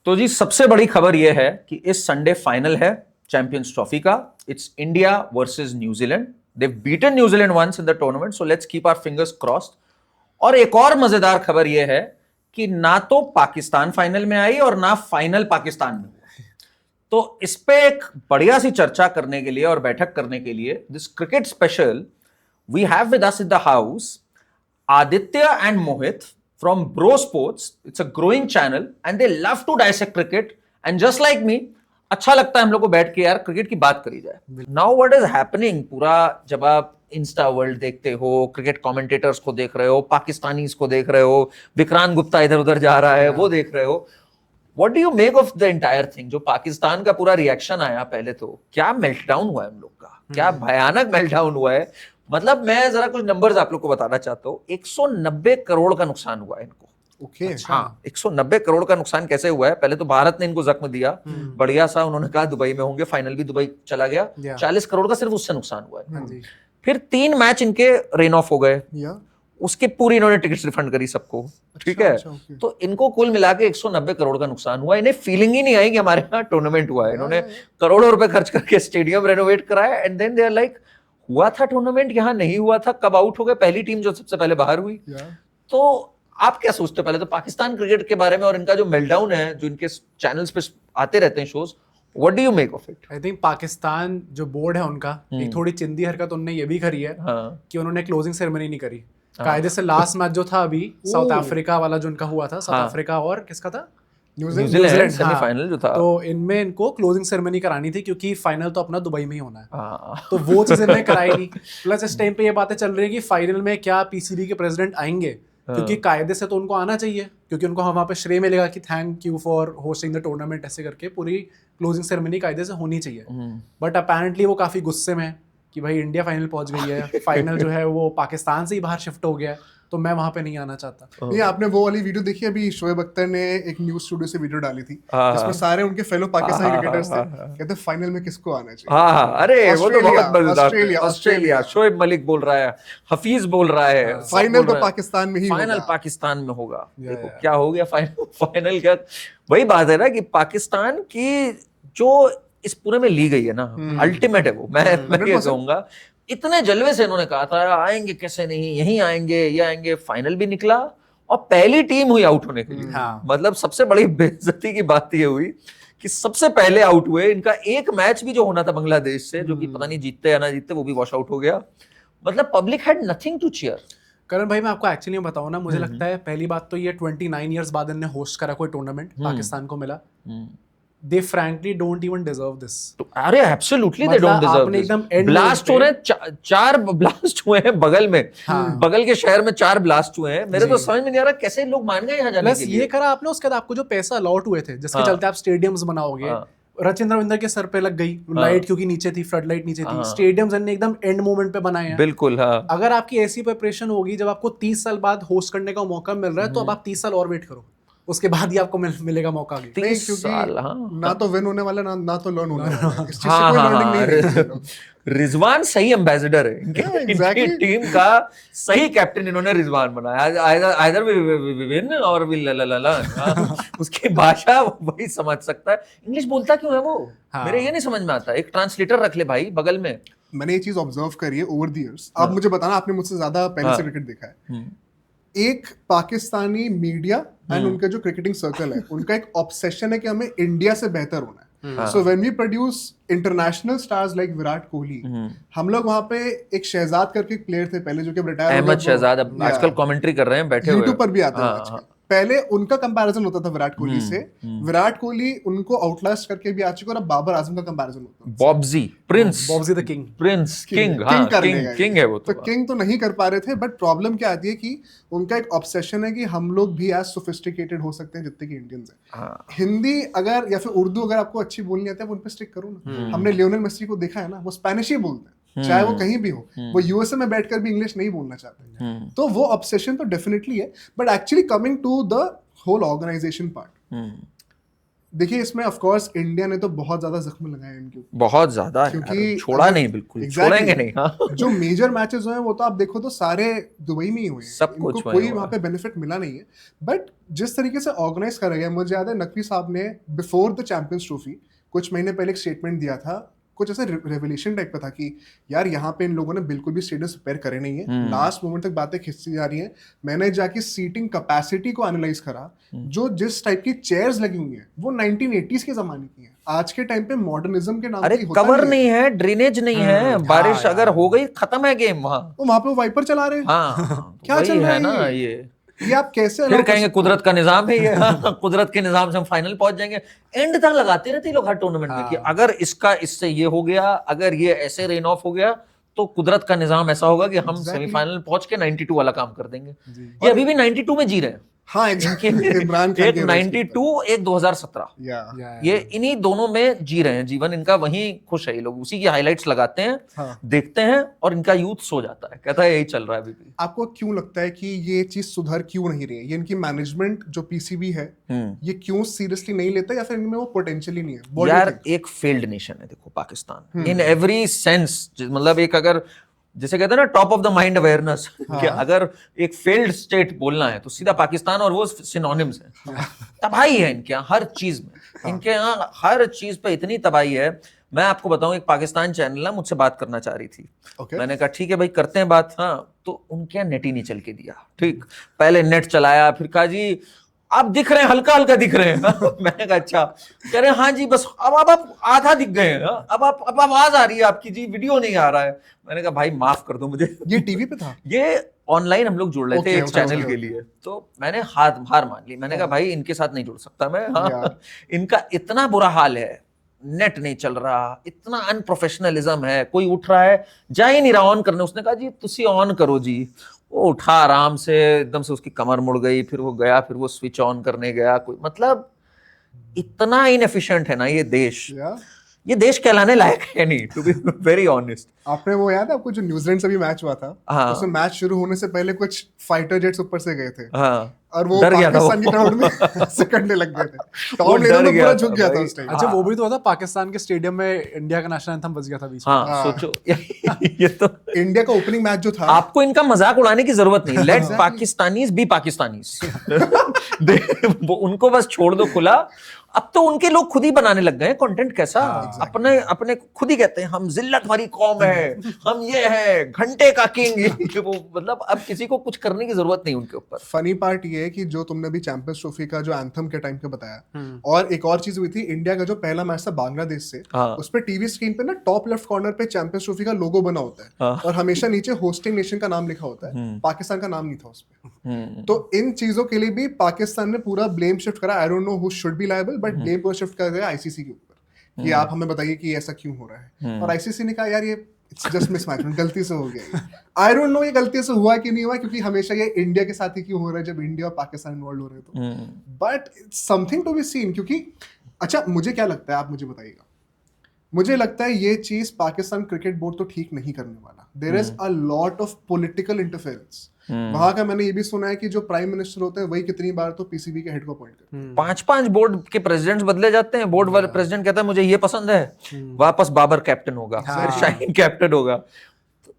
तो जी सबसे बड़ी खबर यह है कि इस संडे फाइनल है चैंपियंस ट्रॉफी का. It's India versus New Zealand. They've beaten New Zealand once in the tournament, so let's keep our fingers crossed. और एक और मजेदार खबर यह है कि ना तो पाकिस्तान फाइनल में आई और ना फाइनल पाकिस्तान में हुआ. तो इस पे एक बढ़िया सी चर्चा करने के लिए और बैठक करने के लिए this cricket special we have with us in the house Aditya and Mohit from Bro Sports. It's a growing channel and they love to dissect cricket. And just like me, अच्छा लगता है हम लोग को बैठ के यार क्रिकेट की बात करी जाए. नाउ व्हाट इज हैपनिंग पूरा जब आप इंस्टा वर्ल्ड देखते हो, क्रिकेट कमेंटेटर्स को देख रहे हो, पाकिस्तानीज को देख रहे हो, विक्रांत गुप्ता इधर उधर जा रहा है वो देख रहे हो. What do you make of the entire thing? जो पाकिस्तान का पूरा रिएक्शन आया पहले, तो क्या मेल्टडाउन हुआ है हम लोग का, क्या भयानक मेल्टडाउन हुआ है. मतलब मैं जरा कुछ नंबर्स आप लोग को बताना चाहता हूँ. 190 करोड़ का नुकसान हुआ है इनको. ओके. हाँ, 190 करोड़ का नुकसान कैसे हुआ है? पहले तो भारत ने इनको जख्म दिया, बढ़िया सा, उन्होंने कहा दुबई में होंगे, फाइनल भी दुबई चला गया. 40 करोड़ का सिर्फ उससे नुकसान हुआ है. फिर 3 मैच इनके रेन ऑफ हो गए, उसके पूरी इन्होंने टिकट्स रिफंड करी सबको. ठीक है. तो इनको कुल मिला के 190 करोड़ का नुकसान हुआ. इन्हें फीलिंग ही नहीं आई कि हमारे यहाँ टूर्नामेंट हुआ है. इन्होंने करोड़ों रुपए खर्च करके स्टेडियम रेनोवेट कराया and then they are like हुआ था टूर्नामेंट, यहाँ नहीं हुआ था, कब आउट हो गए, पहली टीम जो सबसे पहले बाहर हुई. तो आप क्या सोचते हो पहले तो पाकिस्तान क्रिकेट के बारे में और इनका जो मेल्टडाउन है जो इनके चैनल्स पे आते रहते हैं shows, what do you make of it? I think Pakistan जो बोर्ड है उनका एक थोड़ी चिंदी हरकत उनने ये भी करी है कि उन्होंने क्लोजिंग सेरेमनी नहीं करी. कायदे से लास्ट मैच जो था अभी साउथ अफ्रीका वाला जो उनका हुआ था, साउथ अफ्रीका और किसका था, न्यूजीलैंड सेमीफाइनल जो था, तो इनमें इनको क्लोजिंग सेरेमनी करानी थी क्योंकि फाइनल तो अपना दुबई में ही होना है. तो वो चीज इन्होंने कराई नहीं. प्लस इस टाइम पे ये बातें चल रही है कि फाइनल में क्या पीसीबी के प्रेसिडेंट आएंगे, क्योंकि कायदे से तो उनको आना चाहिए, क्योंकि उनको वहां पे श्रेय मिलेगा कि thank you for hosting the tournament, ऐसे करके पूरी क्लोजिंग सेरेमनी कायदे से होनी चाहिए. बट अपेरेंटली वो काफी गुस्से में है कि भाई इंडिया फाइनल पहुंच गई है, फाइनल जो है वो पाकिस्तान से ही बाहर शिफ्ट हो गया है, तो मैं वहां पे नहीं आना चाहता. ये आपने वो वाली वीडियो देखी अभी शोएब अख्तर ने एक न्यूज स्टूडियो से वीडियो डाली थी जिसमें सारे उनके फेलो पाकिस्तानी क्रिकेटर्स थे, कहते फाइनल में किसको आना चाहिए. हाँ, अरे वो तो बहुत मजेदार. ऑस्ट्रेलिया, शोएब मलिक बोल रहा है, हफीज बोल रहा है, फाइनल तो पाकिस्तान में ही होगा, फाइनल पाकिस्तान में होगा. देखो क्या हो गया फाइनल क्या. वही बात है ना कि पाकिस्तान की जो इस पूरे में ली गई है ना, अल्टीमेट है वो. मैं क्या कहूंगा, इतने जलवे से इन्होंने कहा था आएंगे कैसे नहीं, यहीं आएंगे, ये आएंगे. फाइनल भी निकला और पहली टीम हुई आउट होने के लिए. मतलब सबसे बड़ी बेइज्जती की बात ये हुई कि सबसे पहले आउट हुए. इनका एक मैच भी जो होना था बांग्लादेश से, जो कि पता नहीं जीतते या ना जीतते, वो भी वॉश आउट हो गया. मतलब public had nothing to cheer. Karan भाई मैं आपको एक्चुअली बताऊं ना, मुझे लगता है पहली बात तो ये 29 इयर्स बाद इन्होंने होस्ट करा कोई टूर्नामेंट, पाकिस्तान को मिला. They frankly don't even deserve this. अरे absolutely they don't deserve this. Blast हो रहे हैं, 4 ब्लास्ट हुए हैं बगल में. बगल के शहर में 4 ब्लास्ट हुए हैं. मेरे तो समझ में नहीं आ रहा कैसे लोग मान गए यहाँ जाने के लिए. ये करा आपने, उसके बाद आपको जो पैसा अलॉट हुए थे जिसके चलते आप स्टेडियम्स बनाओगे, रचिंद्र रविंद्र के सर पे लग गई लाइट, क्योंकि नीचे थी, फ्लड लाइट नीचे थी. स्टेडियम्स ने एकदम एंड मोमेंट पे बनाए हैं. बिल्कुल. अगर आपकी ऐसी प्रिपरेशन होगी, जब आपको 30 साल बाद होस्ट करने का मौका मिल रहा है, तो अब आप 30 साल और वेट करो, उसके बाद ही आपको मिलेगा मौका. 30 साल. ना तो विन होने वाला ना तो लर्न होने वाला. इस चीज से कोई लर्निंग नहीं है. रिजवान सही एम्बेसडर है इनकी टीम का. सही कैप्टन इन्होंने रिजवान बनाया. आइदर विन और उसकी भाषा वही समझ सकता है. इंग्लिश बोलता क्यों है वो, मेरे ये नहीं समझ में आता. एक ट्रांसलेटर रख ले भाई बगल में. मैंने ये चीज ऑब्जर्व करी है ओवर द इयर्स. आप मुझे बताना, आपने मुझसे ज्यादा पहले से क्रिकेट देखा है. एक पाकिस्तानी मीडिया एंड उनका जो क्रिकेटिंग सर्कल है, उनका एक ऑब्सेशन है कि हमें इंडिया से बेहतर होना है. So when we produce international stars like Virat Kohli, हम लोग वहां पे एक शहजाद करके प्लेयर थे पहले जो कि रिटायर, अहमद शहजाद, अब आजकल कमेंट्री कर रहे हैं बैठे हुए, यूट्यूब पर भी आते हैं आजकल. पहले उनका कंपैरिजन होता था विराट कोहली से. विराट कोहली उनको आउटलास्ट करके भी आ चुके और अब बाबर आजम का कंपैरिजन होता है. Bobji the king, Prince king है वो. तो किंग तो नहीं कर पा रहे थे. बट प्रॉब्लम क्या आती है कि उनका एक ऑब्सेशन है कि हम लोग भी एज सोफिस्टिकेटेड हो सकते हैं जितने की इंडियंस हैं. हिंदी अगर या फिर उर्दू अगर आपको अच्छी बोलनी आती है, वो उन पे स्टिक करो ना. हमने लियोनेल मेसी को देखा है ना, वो स्पेनिश ही बोलते हैं, चाहे वो कहीं भी हो. वो यूएसए में बैठकर भी इंग्लिश नहीं बोलना चाहते. तो वो ऑब्सेशन तो डेफिनेटली है. But actually coming to the whole organisation part, देखिए इसमें ऑफ कोर्स इंडिया ने तो बहुत ज्यादा जख्म लगाए इनके ऊपर, बहुत ज्यादा क्योंकि यार, छोड़ा नहीं, बिल्कुल छोड़ेंगे नहीं। हाँ जो मेजर मैचेस हुए हैं वो तो आप देखो तो सारे दुबई में ही हुए हैं, सब इनको कुछ वहीं कोई हुआ वहां पे बेनिफिट मिला नहीं है। बट जिस तरीके से ऑर्गेनाइज करा गया, मुझे याद है नकवी साहब ने बिफोर द चैंपियंस ट्रॉफी कुछ महीने पहले एक स्टेटमेंट दिया था, कुछ ऐसे रेवोल्यूशन टाइप का था कि यार यहाँ पे इन लोगों ने बिल्कुल भी स्टेडियम प्रिपेयर करे नहीं है, लास्ट मोमेंट तक बातें खिंचती जा रही हैं। मैंने जाके सीटिंग कैपेसिटी को एनालाइज करा, जो जिस टाइप की चेयर्स लगी हुई हैं वो 1980s के जमाने की हैं, आज के टाइम पे मॉडर्निज्म के नाम अरे पे होता कवर नहीं है, ड्रेनेज नहीं है, बारिश अगर हो गई खत्म है गेम वहां। तो वहां पे वाइपर चला रहे हैं। हाँ क्या वही चल रहा है ना ये ये आप कैसे फिर कहेंगे कुदरत का निजाम है ये। हाँ, कुदरत के निजाम से हम फाइनल पहुंच जाएंगे। एंड तक लगाते रहते हैं लोग हर टूर्नामेंट में कि अगर इससे ये हो गया, अगर ये ऐसे रेन ऑफ हो गया तो कुदरत का निजाम ऐसा होगा कि हम सेमीफाइनल पहुंच के 92 वाला काम कर देंगे। ये अभी भी 92 में जी रहे हैं। हाँ इमरान खान एक 92 एक 2017, ये इन्हीं दोनों में जी रहे हैं जीवन इनका, वहीं खुश है ये लोग, उसी की हाइलाइट्स लगाते हैं, हाँ। देखते हैं और इनका यूथ सो जाता है, कहता है यही चल रहा है अभी भी। आपको क्यों लगता है कि ये चीज सुधर क्यों नहीं रही है? ये इनकी मैनेजमेंट जो पीसीबी है ये क्यों सीरियसली नहीं लेता, या फिर इनमें वो पोटेंशियल ही नहीं है? यार एक फेल्ड नेशन है देखो पाकिस्तान, इन एवरी सेंस, मतलब एक अगर जैसे कहते हैं ना top of the mind awareness, कि अगर एक फेल्ड स्टेट बोलना है तो सीधा पाकिस्तान, और वो सिनोनिम्स है। तबाही है इनके यहाँ हर चीज में, इनके यहाँ हर चीज पे इतनी तबाही है। मैं आपको बताऊं, एक पाकिस्तान चैनल ना मुझसे बात करना चाह रही थी। मैंने कहा ठीक है भाई करते हैं बात। हाँ तो उनके यहाँ नेट ही नहीं चल के दिया। ठीक, पहले नेट चलाया, फिर कहा जी आप दिख रहे हैं, हल्का हल्का दिख रहे हैं। मैंने कहा अच्छा, कह रहे हैं हाँ जी बस अब आप आधा दिख गए हैं, अब आवाज आ रही है आपकी जी, वीडियो नहीं आ रहा है। मैंने कहा भाई माफ कर दो मुझे। ये टीवी पे था, ये ऑनलाइन हम लोग जुड़ रहे थे एक चैनल के लिए, तो मैंने हार मान ली। मैंने कहा भाई इनके साथ नहीं जुड़ सकता मैं। हाँ इनका इतना बुरा हाल है, नेट नहीं चल रहा, इतना अनप्रोफेशनलिज्म है, कोई उठ रहा है जा ही नहीं रहा ऑन करने। उसने कहा जी तुसी ऑन करो जी, वो उठा आराम से, एकदम से उसकी कमर मुड़ गई, फिर वो गया, फिर वो स्विच ऑन करने गया। कोई मतलब इतना इनएफिशिएंट है ना ये देश, ये देश कहलाने लायक है नहीं, टू बी वेरी ऑनेस्ट। आपने वो याद है आपको जो न्यूजीलैंड से भी मैच हुआ था? हाँ। उसमें मैच शुरू होने से पहले कुछ फाइटर जेट्स ऊपर से गए थे। हाँ। और वो डर गया था पाकिस्तान की क्राउड में सिकड़ने लग गए थे। टॉम लेदर तो पूरा झुक गया था उस टाइम। अच्छा वो भी तो था, पाकिस्तान के स्टेडियम में इंडिया का नेशनल एंथम बज गया था बीच में। हाँ सोचो ये तो इंडिया का ओपनिंग मैच जो था, आपको इनका मजाक उड़ाने की जरूरत नहीं। Let Pakistanis be Pakistanis. उनको बस छोड़ दो खुला। अब तो उनके लोग खुद ही बनाने लग गए कंटेंट। कैसा अपने अपने खुद ही कहते हैं हम जिल्लत भरी कौम है, हम ये है घंटे का किंग। वो मतलब अब किसी को कुछ करने की जरूरत नहीं उनके ऊपर। फनी पार्ट ये है कि जो तुमने भी चैंपियंस ट्रॉफी का जो एंथम के टाइम पे बताया, और एक और चीज हुई थी, इंडिया का जो पहला मैच था बांग्लादेश से, उस पर टीवी स्क्रीन पे ना टॉप लेफ्ट कॉर्नर पे चैंपियंस ट्रॉफी का लोगो बना होता है, और हमेशा नीचे होस्टिंग नेशन का नाम लिखा होता है। पाकिस्तान का नाम नहीं था उस पे। तो इन चीजों के लिए भी पाकिस्तान ने पूरा ब्लेम शिफ्ट करा। आई don't know who should be liable, but blame को शिफ्ट कर गया आईसीसी के ऊपर कि आप हमें बताइए कि ऐसा क्यों हो रहा है। और आईसीसी ने कहा यार ये इट्स जस्ट मिसमैचमेंट, गलती से हो गया। आई डोंट नो ये गलती से हुआ कि नहीं हुआ, क्योंकि हमेशा ये इंडिया के साथ ही क्यों हो रहा है जब इंडिया और पाकिस्तान इन्वॉल्व हो रहे हैं तो। But it's something to be seen. क्योंकि अच्छा मुझे क्या लगता है, आप मुझे बताइएगा, मुझे लगता है ये चीज पाकिस्तान क्रिकेट बोर्ड तो ठीक नहीं करने वाला। There is a lot of political interference. वहां का मैंने ये भी सुना है कि जो प्राइम मिनिस्टर होते हैं वही कितनी बार तो पीसीबी के हेड को अपॉइंट करते हैं। 5-5 बोर्ड के प्रेसिडेंट्स बदले जाते हैं। बोर्ड वाले प्रेसिडेंट कहता है मुझे ये पसंद है, वापस बाबर कैप्टन होगा, फिर शाहीन कैप्टन होगा।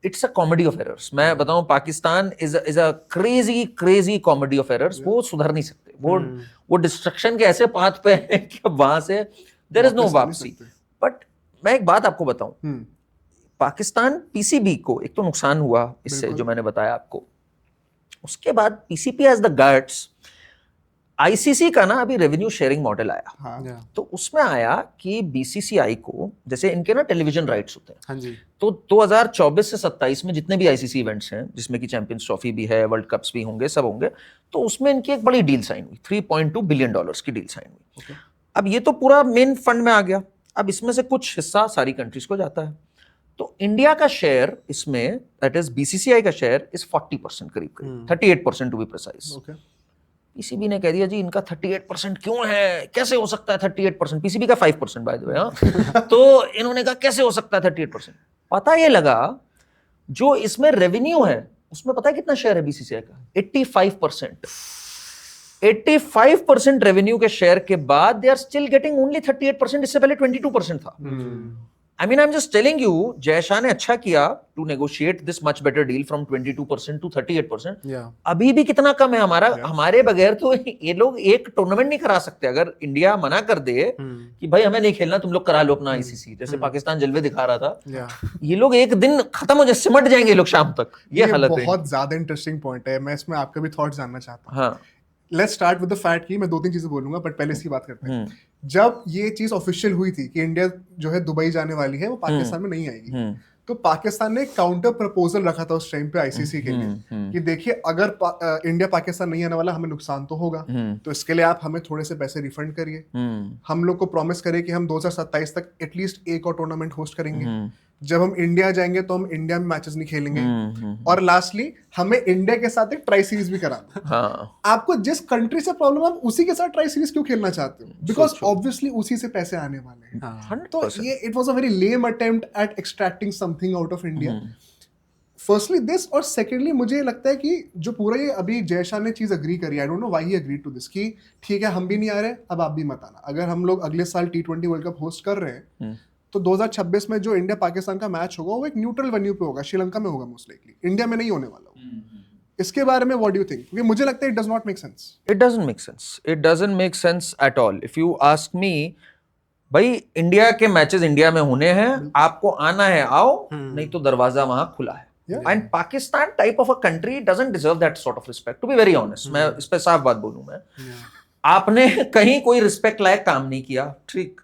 It's a comedy of errors. मैं बताऊं Pakistan is a crazy comedy of errors. वो सुधर नहीं सकते। वो डिस्ट्रक्शन के ऐसे पाथ पे है कि वहां से देयर इज नो वापसी। बट मैं एक बात आपको बताऊं, पाकिस्तान पीसीबी को एक तो नुकसान हुआ इससे जो मैंने बताया आपको, उसके बाद PCB as the guts, ICC का ना अभी रेवेन्यू शेयरिंग मॉडल आया। तो उसमें आया कि बीसीसीआई को, जैसे इनके ना टेलीविजन राइट्स होते हैं, हाँ जी, तो 2024 से 27 में जितने भी आईसीसी इवेंट्स हैं, जिसमें कि चैंपियंस ट्रॉफी भी है, वर्ल्ड कप्स भी होंगे, सब होंगे, तो उसमें इनकी एक बड़ी डील साइन हुई, $3.2 बिलियन की डील साइन हुई। अब ये तो पूरा मेन फंड में आ गया। अब इसमें से कुछ हिस्सा सारी कंट्रीज को जाता है। तो इंडिया का शेयर इसमें, दैट इज बीसीसीआई का शेयर इज 40% करीब 38% टू बी प्रिसाइज। पीसीबी ने कह दिया जी इनका 38% क्यों है, कैसे हो सकता है 38%? पीसीबी का 5% बाय द वे। तो इन्होंने कहा कैसे हो सकता है 38%? पता ये लगा जो इसमें रेवेन्यू है उसमें पता है कितना शेयर है बीसीसीआई का? 85%। 85% रेवेन्यू के शेयर के बाद they are still getting only 38%, इससे पहले 22% था। I mean I am just telling you, Jay Shah ने अच्छा किया to negotiate this much better deal from 22% to 38%। अभी भी कितना कम है हमारा, हमारे बगैर तो ये लोग एक टूर्नामेंट नहीं करा सकते। अगर इंडिया मना कर दे कि भाई हमें नहीं खेलना, तुम लोग करा लो अपना आईसीसी, जैसे पाकिस्तान जलवे दिखा रहा था, ये लोग एक दिन खत्म हो जाए, सिमट जाएंगे ये लोग शाम तक। ये हालत है। बहुत ज्यादा इंटरेस्टिंग पॉइंट है, मैं इसमें आपका भी थॉट जानना चाहता हूँ। हाँ, let's start with the fact कि मैं 2-3 चीजें बोलूंगा, बट पहले इसकी बात करते हैं। जब ये चीज ऑफिशियल हुई थी कि इंडिया जो है दुबई जाने वाली है, वो पाकिस्तान में नहीं आएगी, तो पाकिस्तान ने काउंटर प्रपोजल रखा था उस टाइम पे आईसीसी के लिए कि देखिए अगर इंडिया पाकिस्तान नहीं आने वाला, हमें नुकसान तो होगा, तो इसके लिए आप हमें थोड़े से पैसे रिफंड करिए, हम लोग को प्रॉमिस करिए कि हम 2027 तक एटलीस्ट एक और टूर्नामेंट होस्ट करेंगे, जब हम इंडिया जाएंगे तो हम इंडिया में मैचेस नहीं खेलेंगे, और लास्टली हमें इंडिया के साथ एक ट्राई सीरीज भी करा दो। हाँ। आपको जिस कंट्री से प्रॉब्लम है, आप उसी के साथ ट्राई सीरीज क्यों खेलना चाहते हो? बिकॉज ऑब्वियसली उसी से पैसे आने वाले हैं। तो ये it was a very lame attempt at extracting something out of India. Firstly this, और सेकेंडली मुझे लगता है कि जो पूरा ये अभी जय शाह ने चीज अग्री करी, I don't know why he agreed to this, कि ठीक है हम भी नहीं आ रहे, अब आप भी मत आना। अगर हम लोग अगले साल T20 वर्ल्ड कप होस्ट कर रहे हैं तो 2026 में जो इंडिया पाकिस्तान का मैच होगा वो एक न्यूट्रल वेन्यू पे होगा, श्रीलंका में होगा मोस्ट लाइकली, इंडिया में नहीं होने वाला। इसके बारे में व्हाट डू यू थिंक? क्योंकि मुझे लगता है it does not make sense. It doesn't make sense. It doesn't make sense at all. If you ask me, भाई इंडिया के मैचेस इंडिया में होने हैं, आपको आना है आओ, नहीं तो दरवाजा वहां खुला है। And Pakistan type of a country doesn't deserve that sort of respect, to be very honest. मैं इस पे साफ बात बोलूं, मैं आपने कहीं कोई रिस्पेक्ट लायक काम नहीं किया। ठीक,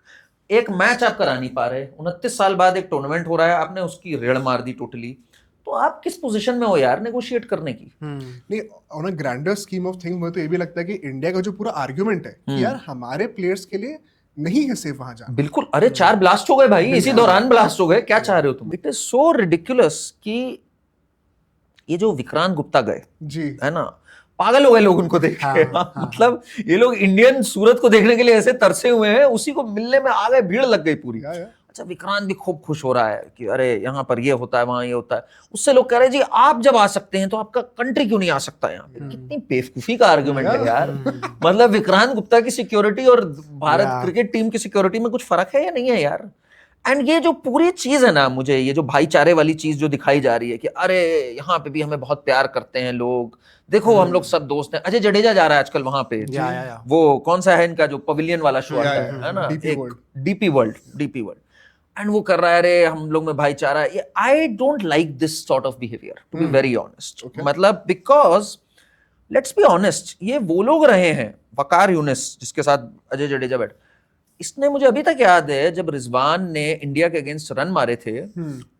एक मैच आप करा नहीं पा रहे, 29 साल बाद एक टूर्नामेंट हो रहा है, आपने उसकी रेड़ मार दी टोटली, तो आप किस पोजीशन में हो यार नेगोशिएट करने की? नहीं, on a grander scheme of thing मुझे तो ये भी लगता है कि इंडिया का जो पूरा आर्ग्यूमेंट है कि यार हमारे प्लेयर्स के लिए नहीं है सेफ वहां जाना। बिल्कुल, अरे 4 ब्लास्ट हो गए भाई, इसी दौरान ब्लास्ट हो गए, क्या चाह रहे हो तुम? इट इज सो रिडिकुलस कि ये जो विक्रांत गुप्ता गए जी, है ना, पागल हो गए लोग उनको देख के। मतलब ये लोग इंडियन सूरत को देखने के लिए ऐसे तरसे हुए हैं, उसी को मिलने में आ गए, भीड़ लग गई पूरी। अच्छा, विक्रांत भी खूब खुश हो रहा है कि अरे यहाँ पर ये होता है, वहां ये होता है। उससे लोग कह रहे हैं जी आप जब आ सकते हैं तो आपका कंट्री क्यों नहीं आ सकता यहाँ पे? कितनी बेवकूफी का आर्गुमेंट है यार। मतलब विक्रांत गुप्ता की सिक्योरिटी और भारत क्रिकेट टीम की सिक्योरिटी में कुछ फर्क है या नहीं है यार? एंड ये जो पूरी चीज है ना, मुझे ये जो भाईचारे वाली चीज जो दिखाई जा रही है कि अरे यहाँ पे भी हमें बहुत प्यार करते हैं लोग, देखो हम लोग सब दोस्त हैं। अजय जडेजा जा रहा है आजकल वहां पे, वो कौन सा है इनका जो पवेलियन वाला शो आता है ना, डीपी वर्ल्ड, एंड वो कर रहा है अरे हम लोग में भाईचारा। ये I don't like this sort of behaviour, to be very honest. मतलब बिकॉज लेट्स बी ऑनेस्ट, ये वो लोग रहे हैं, वकार यूनिस जिसके साथ अजय जडेजा बैठ, इसने मुझे अभी तक याद है जब रिजवान ने इंडिया के अगेंस्ट रन मारे थे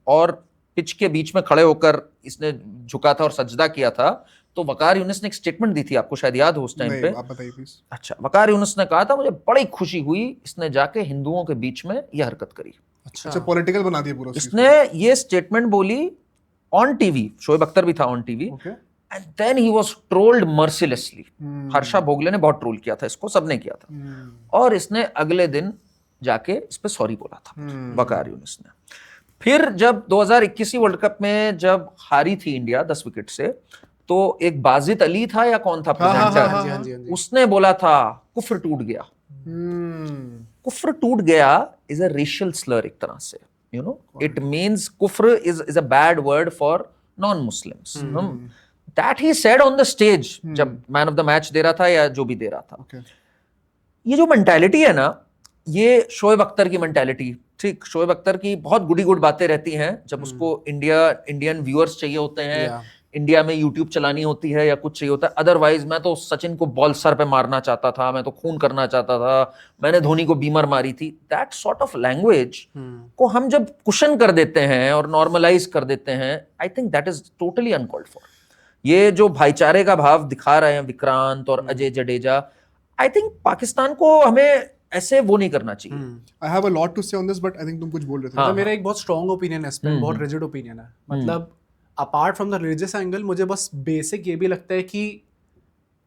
और पिच के बीच में खड़े होकर इसने झुका था और सजदा किया था, तो वकार यूनिस ने एक स्टेटमेंट दी थी, आपको शायद याद हो उस टाइम पे। आप बताइए प्लीज। अच्छा, वकार यूनिस ने कहा था मुझे बड़ी खुशी हुई इसने जाके हिंदुओं के बीच में यह हरकत करी। अच्छा, पॉलिटिकल बना दिया पूरा। इसने ये स्टेटमेंट बोली ऑन टीवी, शोएब अख्तर भी था on TV, and then he was trolled mercilessly. Harsha Bhogle ने बहुत ट्रोल किया था इसको, सबने किया था, और इसने अगले दिन जाके इस पे सॉरी बोला था वकार यूनिस ने। फिर जब 2021 वर्ल्ड कप में जब हारी थी इंडिया 10 विकेट से, तो एक बाजिद अली था या कौन था प्रेजेंटर, उसने बोला था कुफ्र टूट गया। कुफ्र टूट गया इज अ रेशियल स्लर एक तरह से, you know, it means kufr is a bad word for non Muslims. That he said on the stage जब मैन ऑफ द मैच दे रहा था या जो भी दे रहा था। ये जो मेंटालिटी है ना, ये शोएब अख्तर की मेंटालिटी, ठीक, शोएब अख्तर की बहुत गुडी गुड बातें रहती हैं जब उसको इंडियन व्यूअर्स चाहिए होते हैं, इंडिया में यूट्यूब चलानी होती है या कुछ चाहिए होता है। अदरवाइज मैं तो सचिन को बॉल सर पे मारना चाहता था, मैं तो खून करना चाहता था, मैंने धोनी को बीमर मारी थी। दैट सॉर्ट ऑफ लैंग्वेज को हम जब कुशन कर देते हैं और नॉर्मलाइज कर देते हैं, आई think that is totally uncalled for. ये जो भाईचारे का भाव दिखा रहे हैं विक्रांत और अजय जडेजा, आई थिंक पाकिस्तान को हमें ऐसे वो नहीं करना चाहिए। I have a lot to say on this, but I think तुम कुछ बोल रहे थे। हाँ, मेरा एक बहुत स्ट्रॉन्ग ओपिनियन है इस पे, बहुत रिजिड ओपिनियन है। मतलब apart from the religious angle, मुझे बस बेसिक ये भी लगता है कि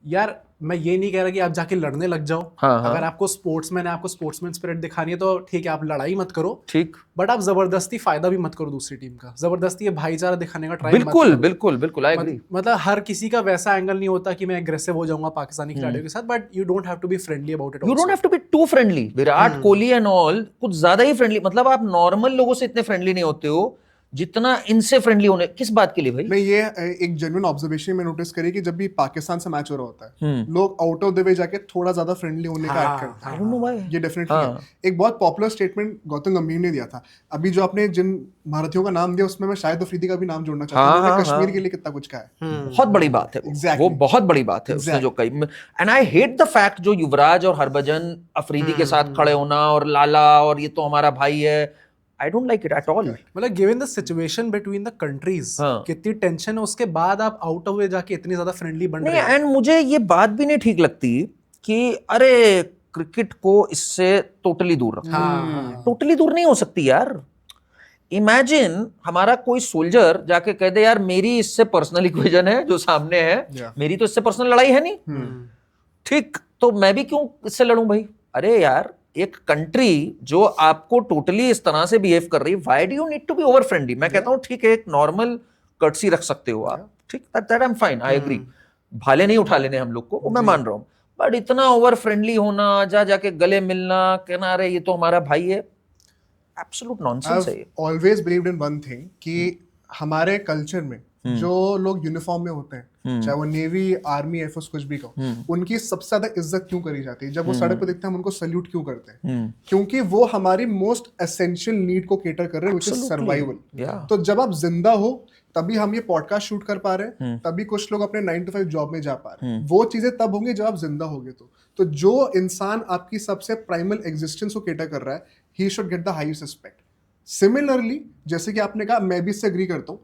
यार मैं ये नहीं कह रहा कि आप जाके लड़ने लग जाओ। हाँ, हाँ। अगर आपको स्पोर्ट्समैन है, आपको स्पोर्ट्समैन स्पिरिट दिखानी है तो ठीक है, आप लड़ाई मत करो, ठीक, बट आप जबरदस्ती फायदा भी मत करो दूसरी टीम का, जबरदस्ती ये भाईचारा दिखाने का ट्राई बिल्कुल बिल्कुल बिल्कुल, आई एग्री। मतलब हर किसी का वैसा एंगल नहीं होता कि मैं एग्रेसिव हो जाऊंगा पाकिस्तानी खिलाड़ियों के साथ, but you don't have to be friendly about it. You don't have to be too friendly. Virat Kohli and all कुछ ज्यादा ही फ्रेंडली, मतलब आप नॉर्मल लोगों से इतने फ्रेंडली नहीं होते हो जितना इनसे फ्रेंडली होने। किस बात के लिए भाई? नहीं, ये एक जेन्युइन ऑब्जर्वेशन में नोटिस करी कि जब भी पाकिस्तान से मैच हो रहा होता है, हम्म। लोग आउट ऑफ द वे जाके थोड़ा ज्यादा फ्रेंडली होने का एक्ट करते हैं। आई डोंट नो व्हाई। ये डेफिनेटली हाँ। है। एक बहुत पॉपुलर स्टेटमेंट गौतम गंभीर ने दिया था अभी, जो आपने जिन भारतीयों का नाम दिया उसमें मैं शाहिद अफरीदी का भी नाम जोड़ना चाहता हूँ। हाँ, उन्होंने हाँ, कश्मीर हाँ। के लिए कितना कुछ कहा है। बहुत बड़ी बात है वो। Exactly. वो बहुत बड़ी बात है उसने जो कही। And I hate the fact जो युवराज और हरभजन अफरीदी के साथ खड़े होना और लाला और ये तो हमारा भाई है, I don't like it at all. मतलब given the situation between the countries, हाँ। कितनी टेंशन है, उसके बाद आप आउट ऑफ वे जाके इतनी ज्यादा फ्रेंडली बन नहीं, रहे हो। एंड मुझे ये बात भी नहीं ठीक लगती कि अरे क्रिकेट को इससे टोटली दूर रखो। हाँ, टोटली दूर नहीं हो सकती यार। इमेजिन हमारा कोई सोल्जर जाके कह दे यार मेरी इससे पर्सनल इक्वेशन है जो सामने है, Yeah. मेरी तो इससे पर्सनल लड़ाई है नहीं, ठीक, तो मैं भी क्यों इससे लड़ूं भाई? अरे यार, एक कंट्री जो आपको टोटली इस तरह से बिहेव कर रही है, why do you need to be over friendly? मैं कहता हूं ठीक है, एक नॉर्मल कर्टसी रख सकते हो आप, ठीक, that I am fine, I agree. भाले नहीं उठा लेने हम लोग को, वो मैं मान रहा हूं, बट इतना ओवर फ्रेंडली होना, जाके गले मिलना, कहना अरे ये तो हमारा भाई है, एब्सोल्यूट नॉनसेंस है ये। Always believed in one thing कि हमारे कल्चर में जो लोग यूनिफॉर्म में होते हैं, चाहे वो नेवी, आर्मी, एयरफोर्स, कुछ भी कहो, उनकी सबसे ज्यादा इज्जत क्यों करी जाती है? जब वो सड़क पे दिखते हैं हम उनको सल्यूट क्यों करते हैं? क्योंकि वो हमारी मोस्ट एसेंशियल नीड को केटर कर रहे हैं, व्हिच इज सर्वाइवल। Yeah. तो जब आप जिंदा हो तभी हम ये पॉडकास्ट शूट कर पा रहे हैं, तभी कुछ लोग अपने 9 to 5 जॉब में जा पा रहे हैं। वो चीजें तब होंगी जब आप जिंदा होगे। तो जो इंसान आपकी सबसे प्राइमल एग्जिस्टेंस को केटर कर रहा है, he should get the highest respect. Similarly, जैसे कि आपने कहा, मैं भी इससे एग्री करता हूँ,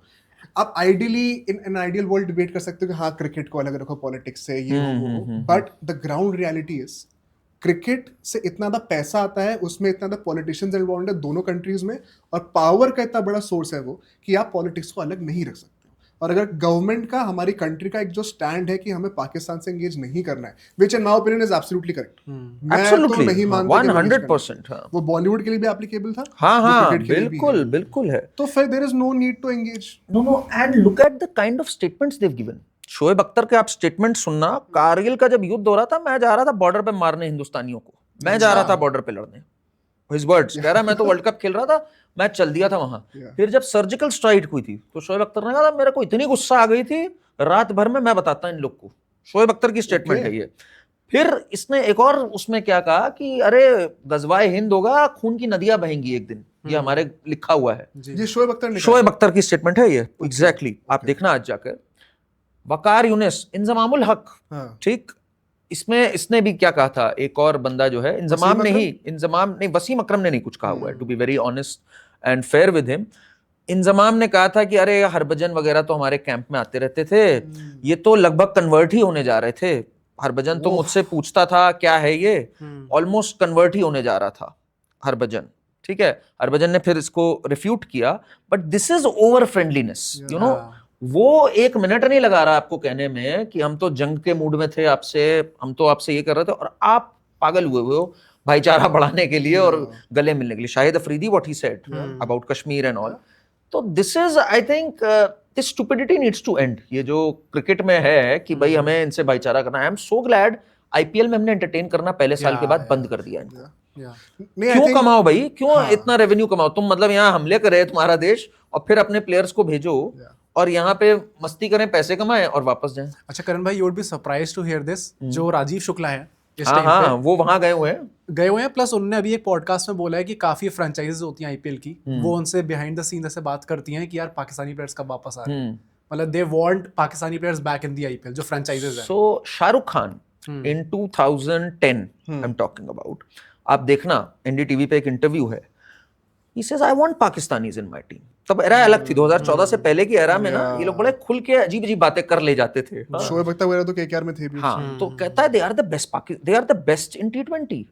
आप ideally in an ideal world debate कर सकते हो कि हाँ क्रिकेट को अलग रखो पॉलिटिक्स से, ये हो वो, but the ground reality is cricket से इतना ज्यादा पैसा आता है, उसमें इतना ज्यादा पॉलिटिशियंस इन्वॉल्व है दोनों कंट्रीज में, और पावर का इतना बड़ा सोर्स है वो कि आप पॉलिटिक्स को अलग नहीं रख सकते। और अगर गवर्नमेंट का, हमारी कंट्री का एक जो स्टैंड है कि हमें पाकिस्तान से एंगेज नहीं करना है, which in my opinion is absolutely correct. मैं तो नहीं मानता कि 100%। हाँ, वो बॉलीवुड के लिए भी एप्लीकेबल था, हाँ, वो हाँ, क्रिकेट के लिए भी बिल्कुल है। बिल्कुल है। तो फिर there is no need to engage. No, and look at the kind of statements they've given. Shoaib Akhtar के आप स्टेटमेंट सुनना, कारगिल का जब युद्ध हो रहा था, मैं जा रहा था बॉर्डर पे मारने हिंदुस्तानियों को, मैं जा रहा था बॉर्डर पे लड़ने। His words, कह रहा मैं तो वर्ल्ड कप खेल रहा था, मैं चल दिया था वहां। फिर जब सर्जिकल स्ट्राइक हुई थी तो शोएब अख्तर ने कहा मेरे को इतनी गुस्सा आ गई थी, रात भर में मैं बताता इन लोग को। शोएब अख्तर की स्टेटमेंट है ये। फिर इसने एक और उसमें क्या कहा कि अरे गजवाए हिंद होगा, खून की नदियां बहेंगी एक दिन, ये हमारे लिखा हुआ है। ये शोएब अख्तर ने शोएब अख्तर की स्टेटमेंट है ये, एग्जैक्टली। आप देखना आज जाकर। वकार यूनिस, इंजमामुल हक, ठीक, इसमें इसने भी क्या कहा था, एक और बंदा जो है, इंजमाम नहीं, वसीम अकरम ने नहीं कुछ कहा हुआ है, to be very honest and fair with him. Inzamam ने कहा था कि अरे हरभजन वगैरह तो हमारे कैंप में आते रहते थे, ये तो लगभग कन्वर्ट ही होने जा रहे थे। हरभजन तो मुझसे पूछता था क्या है ये, ऑलमोस्ट कन्वर्ट ही होने जा रहा था हरभजन, ठीक है। हरभजन ने फिर इसको रिफ्यूट किया, but this is over friendliness, you know. वो एक मिनट नहीं लगा रहा आपको कहने में कि हम तो जंग के मूड में थे आपसे, हम तो आपसे ये कर रहे थे, और आप पागल हुए हो भाईचारा बढ़ाने के लिए और गले मिलने के लिए। Shahid Afridi, what he said about Kashmir and all. तो this is, I think, this stupidity needs to end. ये जो क्रिकेट में है कि भाई हमें इनसे भाईचारा करना है। I am so glad IPL में हमने एंटरटेन करना पहले साल के बाद बंद कर दिया इनको। क्यों कमाओ भाई, क्यों इतना रेवेन्यू कमाओ तुम? मतलब यहाँ हमले करे तुम्हारा देश और फिर अपने प्लेयर्स को भेजो और यहाँ पे मस्ती करें, पैसे कमाएं और वापस जाएं। अच्छा करण भाई, you would be surprised to hear this, जो राजीव शुक्ला है इस हाँ, टाइम हाँ, पे वो वहां गए हुए हैं। प्लस उन्होंने अभी एक पॉडकास्ट में बोला है कि काफी फ्रेंचाइजीज होती हैं आईपीएल की, वो उनसे बिहाइंड द सीन ऐसे बात करती हैं कि यार पाकिस्तानी प्लेयर्स कब वापस आ रहे हैं, मतलब they want Pakistani players back in the IPL, जो फ्रेंचाइजीज हैं। सो शाहरुख खान इन 2010 आई एम टॉकिंग अबाउट, आप देखना एनडीटीवी पे एक इंटरव्यू है, he says I want Pakistanis in my team. तब एरा अलग थी, 2014 से पहले की एरा में ना ये लोग बड़े खुल के अजीब अजीब बातें कर ले जाते थे। शोएब अख्तर वगैरह तो केकेआर में थे भी। हाँ, तो कहता है they are the best in T20।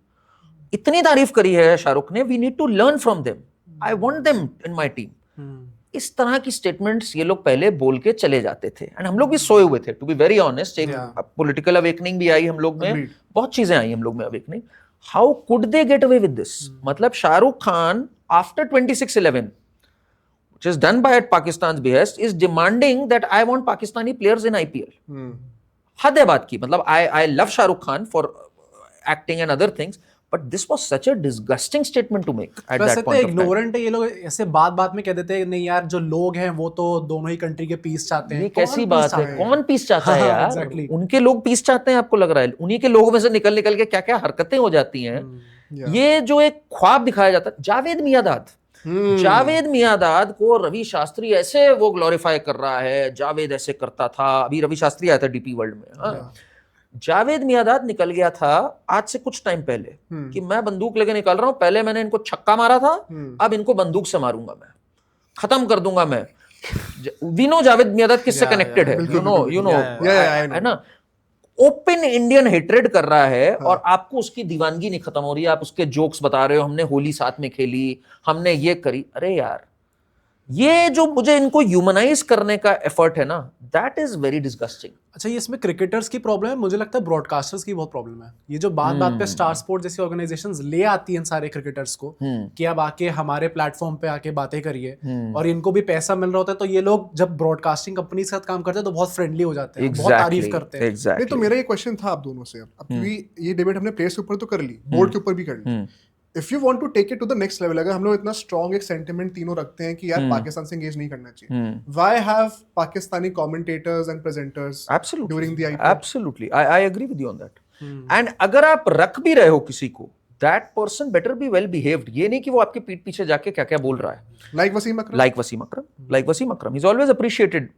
इतनी तारीफ करी है शाहरुख ने, we need to learn from them, I want them in my team. इस तरह की स्टेटमेंट्स ये लोग पहले बोल के चले जाते थे एंड हम लोग भी सोए हुए थे टू बी वेरी ऑनेस्ट। एक पॉलिटिकल अवेकनिंग भी आई हम लोग में, Agreed. बहुत चीजें आई हम लोग में awakening. How could they get away with this? मतलब Shahrukh Khan after 26/11 which is done by at Pakistan's behest is demanding that I want Pakistani players in IPL. हद है बात की। मतलब I love Shahrukh Khan for acting and other things, but this was such a disgusting statement to make at that point of time. Ignorant है ये लोग, ऐसे बात में कह देते हैं नहीं यार जो लोग हैं वो तो दोनों ही कंट्री के पीस चाहते हैं। ये कैसी बात है? कौन पीस चाहता है हाँ, यार? exactly. उनके लोग पीस चाहते हैं, आपको लग रहा है? उन्हीं के लोगों में से निकल के क्या क्या हरकतें हो जाती हैं। ये जो एक ख्वाब दिखाया जाता है, जावेद मियांदाद को रवि शास्त्री ऐसे वो ग्लोरीफाई कर रहा है, जावेद ऐसे करता था। अभी रवि शास्त्री आया था डीपी वर्ल्ड में, हाँ। जावेद मियांदाद निकल गया था आज से कुछ टाइम पहले कि मैं बंदूक लेके निकल रहा हूं, पहले मैंने इनको छक्का मारा था, अब इनको बंदूक से मारूंगा, मैं खत्म कर दूंगा मैं। वी नो जावेद मियांदाद किससे कनेक्टेड है, यू नो है ना। ओपन इंडियन हेट्रेड कर रहा है और आपको उसकी दीवानगी नहीं खत्म हो रही है। आप उसके जोक्स बता रहे हो, हमने होली साथ में खेली, हमने ये करी। अरे यार, ये जो मुझे इनको ह्यूमनाइज करने का एफर्ट है ना, दैट इज वेरी डिस्गस्टिंग। अच्छा, ये इसमें क्रिकेटर्स की प्रॉब्लम है, मुझे लगता है ब्रॉडकास्टर्स की बहुत प्रॉब्लम है। ये जो बात पे स्टार स्पोर्ट जैसी ऑर्गेनाइजेशंस ले आती हैं सारे क्रिकेटर्स को कि अब आके हमारे प्लेटफॉर्म पे आके बातें करिए, और इनको भी पैसा मिल रहा होता है, तो ये लोग जब ब्रॉडकास्टिंग कंपनी के साथ काम करते हैं तो बहुत फ्रेंडली हो जाते हैं, बहुत तारीफ करते हैं। नहीं, तो मेरा ये क्वेश्चन था आप दोनों से, अब क्योंकि ये डिबेट हमने प्लेयर्स के ऊपर तो कर ली, बोर्ड के ऊपर भी कर ली। If you want to take it to the next level, अगर हम लोग इतना स्ट्रॉन्ग एक सेंटिमेंट तीनों रखते हैं कि यार पाकिस्तान से एंगेज नहीं करना चाहिए, why have Pakistani commentators and presenters during the IPL? Absolutely, I agree with you on that. And अगर आप रख भी रहे हो किसी को, that person better be well behaved. ये नहीं कि वो आपके पीठ पीछे जाके क्या क्या बोल रहा है। Like Wasim Akram, he's always appreciated.